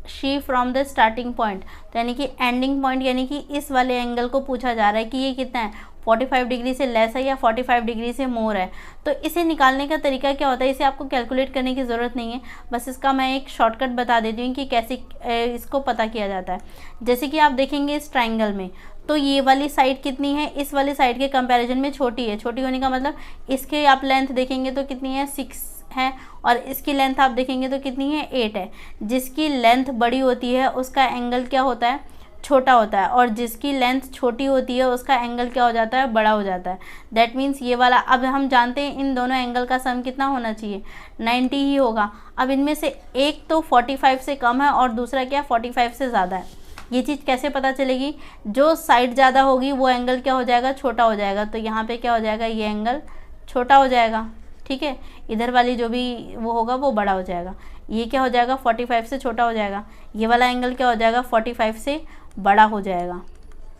she from the starting point, तो यानी कि एंडिंग पॉइंट, यानी कि इस वाले एंगल को पूछा जा रहा है कि ये कितना है, 45 डिग्री से लेस है या 45 डिग्री से मोर है। तो इसे निकालने का तरीका क्या होता है, इसे आपको कैलकुलेट करने की ज़रूरत नहीं है, बस इसका मैं एक शॉर्टकट बता देती हूँ कि कैसे इसको पता किया जाता है। जैसे कि आप देखेंगे इस ट्राइंगल में, तो ये वाली साइड कितनी है, इस वाली साइड के कंपैरिजन में छोटी है। छोटी होने का मतलब इसके आप लेंथ देखेंगे तो कितनी है, 6 है, और इसकी लेंथ आप देखेंगे तो कितनी है, 8 है। जिसकी लेंथ बड़ी होती है उसका एंगल क्या होता है, छोटा होता है, और जिसकी लेंथ छोटी होती है उसका एंगल क्या हो जाता है, बड़ा हो जाता है। दैट मीन्स ये वाला, अब हम जानते हैं इन दोनों एंगल का सम कितना होना चाहिए, 90 ही होगा। अब इनमें से एक तो 45 से कम है और दूसरा क्या, 45 से ज़्यादा है। ये चीज़ कैसे पता चलेगी, जो साइड ज़्यादा होगी वो एंगल क्या हो जाएगा, छोटा हो जाएगा। तो यहाँ पे क्या हो जाएगा, ये एंगल छोटा हो जाएगा। ठीक है, इधर वाली जो भी वो होगा वो बड़ा हो जाएगा। ये क्या हो जाएगा, 45 से छोटा हो जाएगा। ये वाला एंगल क्या हो जाएगा, 45 से बड़ा हो जाएगा।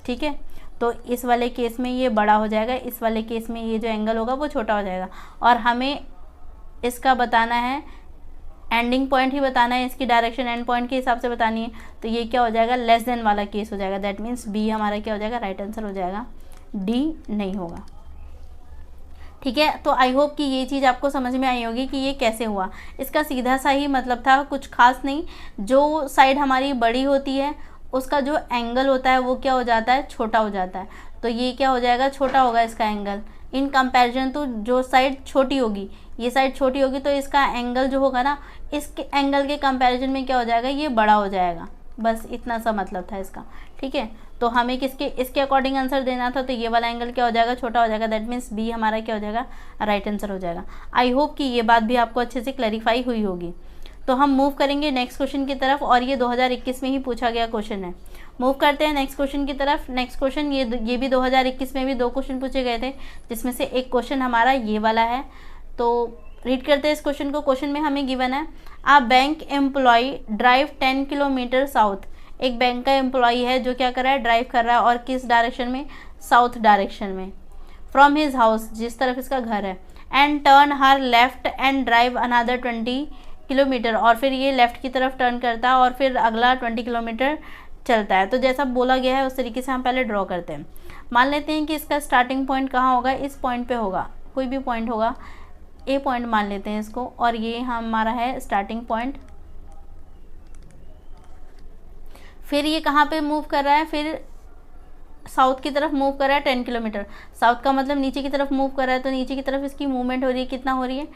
ठीक है, तो इस वाले केस में ये बड़ा हो जाएगा, इस वाले केस में ये जो एंगल होगा वो छोटा हो जाएगा। और हमें इसका बताना है, एंडिंग पॉइंट ही बताना है, इसकी डायरेक्शन एंड पॉइंट के हिसाब से बतानी है। तो ये क्या हो जाएगा, लेस देन वाला केस हो जाएगा। दैट मीन्स बी हमारा क्या हो जाएगा, राइट आंसर हो जाएगा, डी नहीं होगा। ठीक है, तो आई होप कि ये चीज़ आपको समझ में आई होगी कि ये कैसे हुआ। इसका सीधा सा ही मतलब था, कुछ खास नहीं। जो साइड हमारी बड़ी होती है उसका जो एंगल होता है वो क्या हो जाता है, छोटा हो जाता है। तो ये क्या हो जाएगा, छोटा होगा इसका एंगल इन कंपैरिजन टू जो साइड छोटी होगी। ये साइड छोटी होगी तो इसका एंगल जो होगा ना, इसके एंगल के कंपैरिजन में क्या हो जाएगा, ये बड़ा हो जाएगा। बस इतना सा मतलब था इसका। ठीक है, तो हमें इसके अकॉर्डिंग आंसर देना था, तो ये वाला एंगल क्या हो जाएगा, छोटा हो जाएगा। दैट मीन्स बी हमारा क्या हो जाएगा, राइट आंसर हो जाएगा। आई होप कि ये बात भी आपको अच्छे से क्लैरिफाई हुई होगी। तो हम मूव करेंगे नेक्स्ट क्वेश्चन की तरफ, और ये 2021 में ही पूछा गया क्वेश्चन है। मूव करते हैं नेक्स्ट क्वेश्चन की तरफ। नेक्स्ट क्वेश्चन ये भी 2021 में भी 2 क्वेश्चन पूछे गए थे, जिसमें से एक क्वेश्चन हमारा ये वाला है। तो रीड करते हैं इस क्वेश्चन को। क्वेश्चन में हमें गिवन है, a bank employ drive 10 kilometre south. एक बैंक का एम्प्लॉय है जो क्या कर रहा है, ड्राइव कर रहा है, और किस डायरेक्शन में, साउथ डायरेक्शन में, फ्रॉम हिज हाउस, जिस तरफ इसका घर है, and turn her left and drive another 20 kilometre. और फिर ये लेफ़्ट की तरफ टर्न करता है और फिर अगला 20 किलोमीटर चलता है। तो जैसा बोला गया है उस तरीके से हम पहले ड्रॉ करते हैं। मान लेते हैं कि इसका स्टार्टिंग पॉइंट कहाँ होगा, इस पॉइंट पे होगा, कोई भी पॉइंट होगा। ए पॉइंट मान लेते हैं इसको, और ये हमारा है स्टार्टिंग पॉइंट। फिर ये कहाँ पे मूव कर रहा है, फिर साउथ की तरफ मूव कर रहा है 10 किलोमीटर। साउथ का मतलब नीचे की तरफ मूव कर रहा है, तो नीचे की तरफ इसकी मूवमेंट हो रही है, कितना हो रही है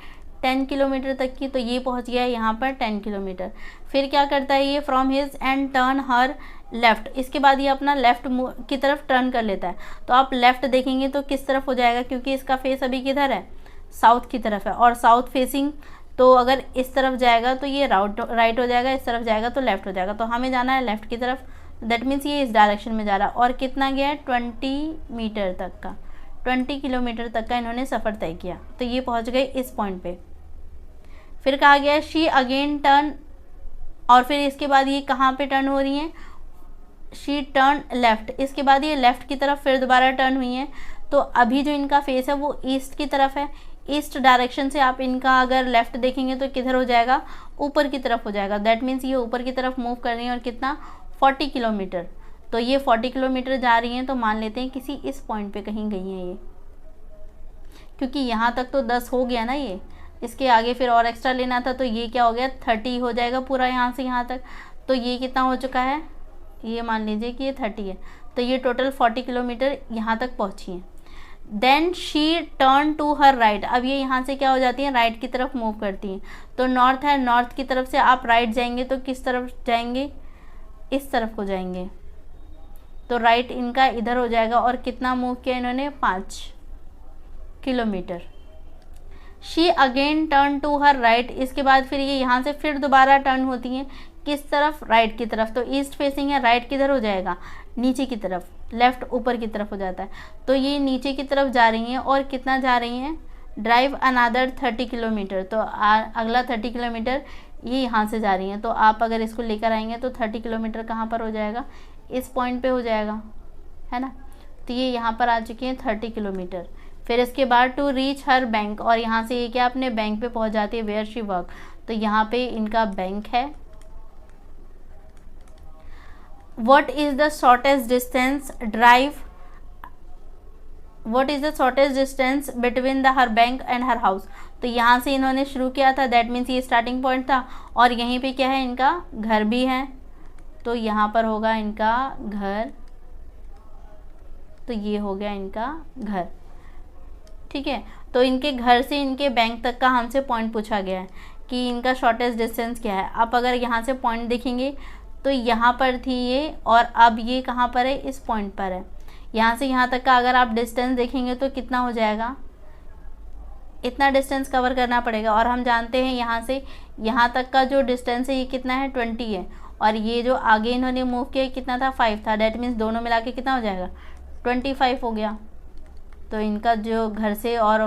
10 किलोमीटर तक की। तो ये पहुंच गया है यहाँ पर 10 किलोमीटर। फिर क्या करता है ये, from his and turn her left, इसके बाद ये अपना लेफ़्ट की तरफ टर्न कर लेता है। तो आप लेफ़्ट देखेंगे तो किस तरफ हो जाएगा, क्योंकि इसका फेस अभी किधर है, साउथ की तरफ है, और साउथ फेसिंग, तो अगर इस तरफ जाएगा तो ये राइट हो जाएगा, इस तरफ जाएगा तो लेफ़्ट हो जाएगा। तो हमें जाना है लेफ़्ट की तरफ, दैट मीन्स ये इस डायरेक्शन में जा रहा है। और कितना गया है 20 मीटर तक का, 20 किलोमीटर तक का इन्होंने सफ़र तय किया। तो ये पहुंच गए इस पॉइंट पे। फिर कहा गया शी अगेन टर्न, और फिर इसके बाद ये कहाँ पे टर्न हो रही हैं, शी टर्न लेफ़्ट, इसके बाद ये लेफ़्ट की तरफ फिर दोबारा टर्न हुई हैं। तो अभी जो इनका फेस है वो ईस्ट की तरफ है। ईस्ट डायरेक्शन से आप इनका अगर लेफ़्ट देखेंगे तो किधर हो जाएगा, ऊपर की तरफ हो जाएगा। दैट मीन्स ये ऊपर की तरफ मूव कर रही है, और कितना 40 किलोमीटर। तो ये 40 किलोमीटर जा रही हैं, तो मान लेते हैं किसी इस पॉइंट पे कहीं गई हैं ये, क्योंकि यहाँ तक तो 10 हो गया ना, ये इसके आगे फिर और एक्स्ट्रा लेना था, तो ये क्या हो गया 30 हो जाएगा पूरा यहाँ से यहाँ तक। तो ये कितना हो चुका है, ये मान लीजिए कि ये 30 है। तो ये टोटल 40 किलोमीटर यहाँ तक पहुँची हैं। Then she turn to her right, अब ये यहाँ से क्या हो जाती हैं, राइट की तरफ मूव करती हैं। तो नॉर्थ है, नॉर्थ की तरफ से आप राइट जाएंगे तो किस तरफ जाएंगे, इस तरफ को जाएंगे। तो राइट इनका इधर हो जाएगा, और कितना मूव किया इन्होंने 5 kilometre. She again turn to her right, इसके बाद फिर ये यहाँ से फिर दोबारा टर्न होती हैं, किस तरफ, राइट की तरफ। तो ईस्ट फेसिंग है, राइट किधर हो जाएगा, नीचे की तरफ, लेफ़्ट ऊपर की तरफ हो जाता है। तो ये नीचे की तरफ जा रही हैं, और कितना जा रही हैं, ड्राइव अनदर 30 किलोमीटर। तो अगला 30 किलोमीटर ये यहाँ से जा रही हैं। तो आप अगर इसको लेकर आएंगे तो 30 किलोमीटर कहाँ पर हो जाएगा, इस पॉइंट पे हो जाएगा, है ना। तो ये यहाँ पर आ चुकी हैं 30 किलोमीटर। फिर इसके बाद टू रीच हर बैंक, और यहाँ से ये क्या अपने बैंक पे पहुँच जाती है, वेयर शी वर्क। तो यहाँ पे इनका बैंक है। What is the shortest distance drive, what is the shortest distance between the her bank and her house। तो यहाँ से इन्होंने शुरू किया था, दैट मीन्स ये स्टार्टिंग पॉइंट था, और यहीं पे क्या है, इनका घर भी है। तो यहाँ पर होगा इनका घर, तो ये हो गया इनका घर, ठीक है। तो इनके घर से इनके बैंक तक का हमसे पॉइंट पूछा गया है कि इनका शॉर्टेस्ट डिस्टेंस क्या है। आप अगर यहाँ से पॉइंट देखेंगे तो यहाँ पर थी ये, और अब ये कहाँ पर है, इस पॉइंट पर है। यहाँ से यहाँ तक का अगर आप डिस्टेंस देखेंगे तो कितना हो जाएगा, इतना डिस्टेंस कवर करना पड़ेगा। और हम जानते हैं यहाँ से यहाँ तक का जो डिस्टेंस है ये कितना है, 20 है। और ये जो आगे इन्होंने मूव किया कितना था, 5 था। डैट मीन्स दोनों मिला के कितना हो जाएगा, 25 हो गया। तो इनका जो घर से और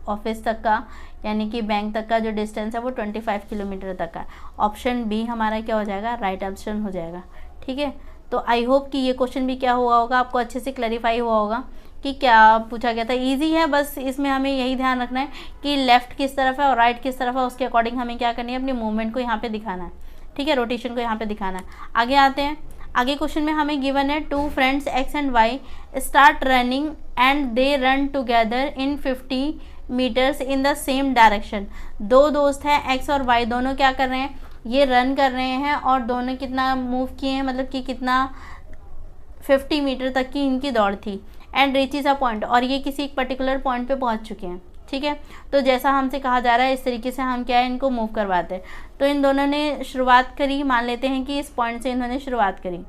ऑफिस तक का यानी कि बैंक तक का जो डिस्टेंस है वो 25 किलोमीटर तक का। ऑप्शन बी हमारा क्या हो जाएगा, राइट ऑप्शन हो जाएगा, ठीक है। तो आई होप कि ये क्वेश्चन भी क्या हुआ होगा, आपको अच्छे से क्लैरिफाई हुआ होगा कि क्या पूछा गया था। इजी है, बस इसमें हमें यही ध्यान रखना है कि लेफ़्ट किस तरफ है और राइट किस तरफ है, उसके अकॉर्डिंग हमें क्या करनी है, अपनी मूवमेंट को यहाँ पे दिखाना है, ठीक है, रोटेशन को यहाँ पे दिखाना है। आगे आते हैं। आगे क्वेश्चन में हमें गिवन है 2 friends X and Y start running and they run together in 50 metres in the same direction. दो दोस्त हैं एक्स और वाई, दोनों क्या कर रहे हैं, ये रन कर रहे हैं और दोनों कितना मूव किए हैं, मतलब कि कितना 50 मीटर तक की इनकी दौड़ थी। एंड रीचेस अ पॉइंट, और ये किसी एक पर्टिकुलर पॉइंट पे पहुंच चुके हैं, ठीक है। तो जैसा हमसे कहा जा रहा है इस तरीके से हम क्या है इनको मूव करवाते हैं। तो इन दोनों ने शुरुआत करी, मान लेते हैं कि इस पॉइंट से इन्होंने शुरुआत करी,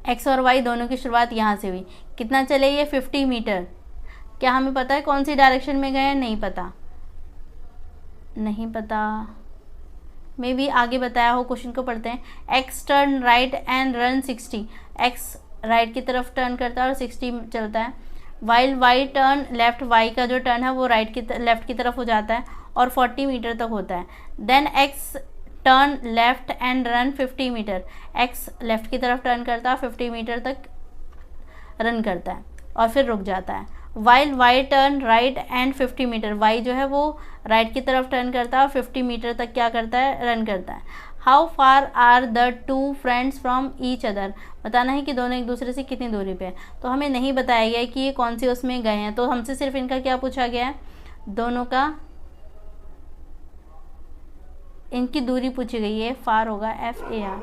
एक्स और वाई दोनों की शुरुआत यहाँ से हुई। कितना चले ये 50 मीटर। क्या हमें पता है कौन सी डायरेक्शन में गए हैं, नहीं पता, नहीं पता, मे बी आगे बताया हो, क्वेश्चन को पढ़ते हैं। X turn right and run 60, X right की तरफ टर्न करता है और 60 चलता है। While Y turn left, Y का जो टर्न है वो राइट की लेफ्ट की तरफ हो जाता है और 40 मीटर तक होता है। Then X turn left and run 50 metre, X left की तरफ टर्न करता है 50 मीटर तक रन करता है और फिर रुक जाता है। While Y turn right and 50 metre, Y जो है वो राइट की तरफ टर्न करता है और 50 मीटर तक क्या करता है, रन करता है। How far are the 2 friends from each other, बताना है कि दोनों एक दूसरे से कितनी दूरी पे है। तो हमें नहीं बताया गया है कि ये कौन सी उसमें गए हैं, तो हमसे सिर्फ इनका क्या पूछा गया है, दोनों का इनकी दूरी पूछी गई है, फार होगा FAR।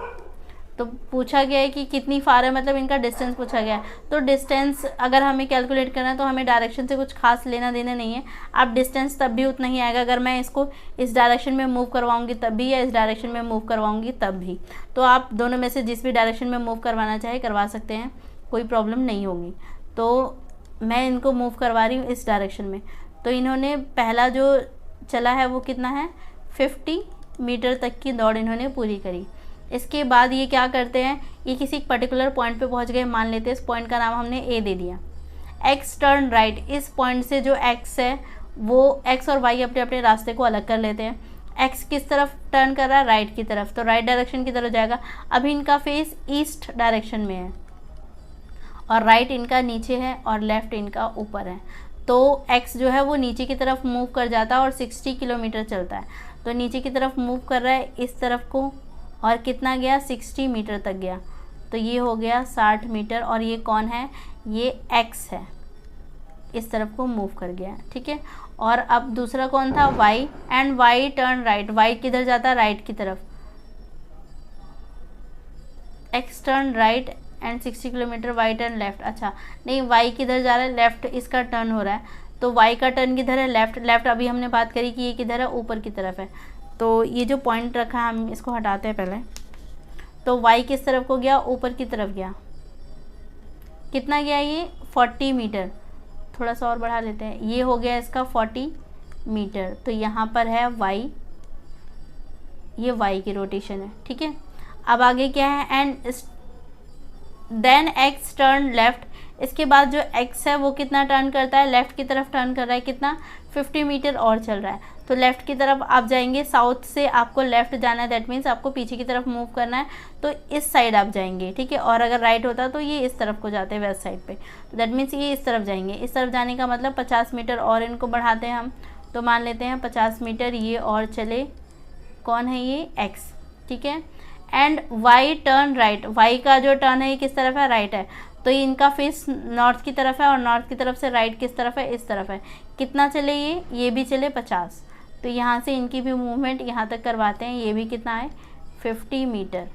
तो पूछा गया है कि कितनी फार है, मतलब इनका डिस्टेंस पूछा गया है। तो डिस्टेंस अगर हमें कैलकुलेट करना है तो हमें डायरेक्शन से कुछ खास लेना देना नहीं है। अब डिस्टेंस तब भी उतना ही आएगा अगर मैं इसको इस डायरेक्शन में मूव करवाऊंगी तब भी, या इस डायरेक्शन में मूव करवाऊंगी तब भी। तो आप दोनों में से जिस भी डायरेक्शन में मूव करवाना चाहे करवा सकते हैं, कोई प्रॉब्लम नहीं होगी। तो मैं इनको मूव करवा रही हूँ इस डायरेक्शन में। तो इन्होंने पहला जो चला है वो कितना है, 50 मीटर तक की दौड़ इन्होंने पूरी करी। इसके बाद ये क्या करते हैं, ये किसी पर्टिकुलर पॉइंट पे पहुंच गए, मान लेते हैं इस पॉइंट का नाम हमने A दे दिया। X टर्न राइट, इस पॉइंट से जो X है वो X और Y अपने अपने रास्ते को अलग कर लेते हैं। X किस तरफ टर्न कर रहा है, राइट की तरफ, तो राइट डायरेक्शन की तरफ जाएगा। अभी इनका फेस ईस्ट डायरेक्शन में है और राइट इनका नीचे है और लेफ़्ट इनका ऊपर है। तो X जो है वो नीचे की तरफ मूव कर जाता है और 60 किलोमीटर चलता है। तो नीचे की तरफ मूव कर रहा है इस तरफ को, और कितना गया, 60 मीटर तक गया। तो ये हो गया 60 मीटर, और ये कौन है, ये X है, इस तरफ को मूव कर गया, ठीक है। और अब दूसरा कौन था, Y, and Y turn right, Y किधर जाता है, राइट की तरफ। X turn right and 60 kilometre, Y turn left. अच्छा नहीं, Y किधर जा रहा है, लेफ्ट इसका टर्न हो रहा है। तो Y का टर्न किधर है, लेफ्ट। लेफ्ट अभी हमने बात करी कि ये किधर है, ऊपर की तरफ है। तो ये जो पॉइंट रखा है हम इसको हटाते हैं पहले। तो Y किस तरफ को गया, ऊपर की तरफ गया। कितना गया ये, 40 मीटर। थोड़ा सा और बढ़ा लेते हैं, ये हो गया इसका 40 मीटर। तो यहाँ पर है Y, ये Y की रोटेशन है, ठीक है। अब आगे क्या है, and then X turn left. इसके बाद जो X है वो कितना टर्न करता है, लेफ़्ट की तरफ टर्न कर रहा है, कितना, 50 मीटर और चल रहा है। तो लेफ़्ट की तरफ आप जाएंगे, साउथ से आपको लेफ़्ट जाना है, दैट मीन्स आपको पीछे की तरफ मूव करना है, तो इस साइड आप जाएंगे, ठीक है। और अगर राइट होता तो ये इस तरफ को जाते हैं, वेस्ट साइड पे, तो दैट मीन्स ये इस तरफ जाएंगे। इस तरफ जाने का मतलब 50 मीटर और इनको बढ़ाते हैं हम, तो मान लेते हैं 50 मीटर ये और चले। कौन है ये, X, ठीक है। And Y turn right, Y का जो टर्न है ये किस तरफ है, राइट है। तो ये इनका फेस नॉर्थ की तरफ है, और नॉर्थ की तरफ से राइट किस तरफ है, इस तरफ है। कितना चले ये भी चले 50। तो यहाँ से इनकी भी मूवमेंट यहाँ तक करवाते हैं, ये भी कितना है, 50 मीटर।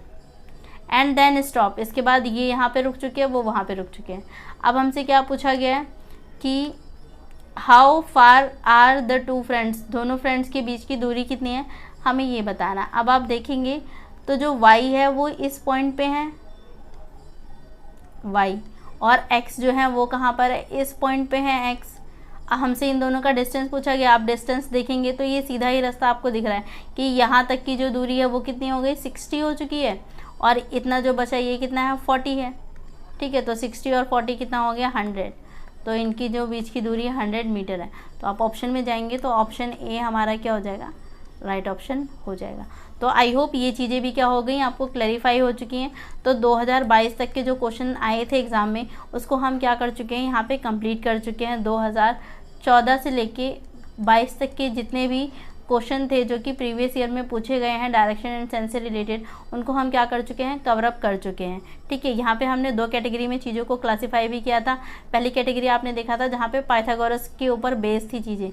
एंड देन स्टॉप, इसके बाद ये यहाँ पे रुक चुके हैं, वो वहाँ पे रुक चुके हैं। अब हमसे क्या पूछा गया है कि how far are the two friends, दोनों फ्रेंड्स के बीच की दूरी कितनी है, हमें ये बताना। अब आप देखेंगे तो जो Y है वो इस पॉइंट पे है Y, और X जो है वो कहाँ पर है, इस पॉइंट पे है X। हमसे इन दोनों का डिस्टेंस पूछा गया। आप डिस्टेंस देखेंगे तो ये सीधा ही रास्ता आपको दिख रहा है कि यहाँ तक की जो दूरी है वो कितनी हो गई, 60 हो चुकी है, और इतना जो बचा ये कितना है, 40 है, ठीक है। तो 60 और 40 कितना हो गया, 100। तो इनकी जो बीच की दूरी है 100 मीटर है। तो आप ऑप्शन में जाएंगे तो ऑप्शन ए हमारा क्या हो जाएगा, राइट ऑप्शन हो जाएगा। तो आई होप ये चीज़ें भी क्या हो गई, आपको क्लैरिफाई हो चुकी हैं। तो 2022 तक के जो क्वेश्चन आए थे एग्ज़ाम में उसको हम क्या कर चुके हैं, यहाँ पे कंप्लीट कर चुके हैं। 2014 से लेके 22 तक के जितने भी क्वेश्चन थे जो कि प्रीवियस ईयर में पूछे गए हैं डायरेक्शन एंड सेंस से रिलेटेड, उनको हम क्या कर चुके हैं, कवर अप कर चुके हैं, ठीक है। यहाँ पे हमने 2 कैटेगरी में चीज़ों को क्लासीफाई भी किया था। पहली कैटेगरी आपने देखा था जहाँ पे पाइथागोरस के ऊपर बेस थी चीज़ें।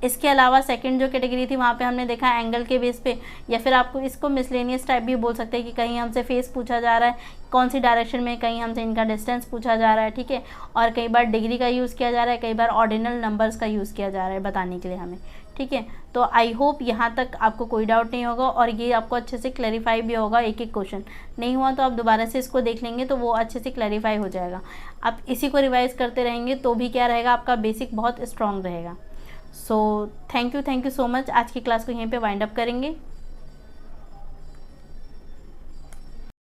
इसके अलावा सेकंड जो कैटेगरी थी वहाँ पे हमने देखा एंगल के बेस पे, या फिर आपको इसको मिसलेनियस टाइप भी बोल सकते हैं कि कहीं हमसे फेस पूछा जा रहा है कौन सी डायरेक्शन में, कहीं हमसे इनका डिस्टेंस पूछा जा रहा है, ठीक है। और कई बार डिग्री का यूज़ किया जा रहा है, कई बार ऑर्डिनल नंबर्स का यूज़ किया जा रहा है बताने के लिए हमें, ठीक है। तो आई होप यहाँ तक आपको कोई डाउट नहीं होगा और ये आपको अच्छे से क्लैरिफाई भी होगा। एक एक क्वेश्चन नहीं हुआ तो आप दोबारा से इसको देख लेंगे तो वो अच्छे से क्लैरिफाई हो जाएगा। आप इसी को रिवाइज करते रहेंगे तो भी क्या रहेगा, आपका बेसिक बहुत स्ट्रॉन्ग रहेगा। So thank you so much. आज की क्लास को यहीं पे वाइंड अप करेंगे।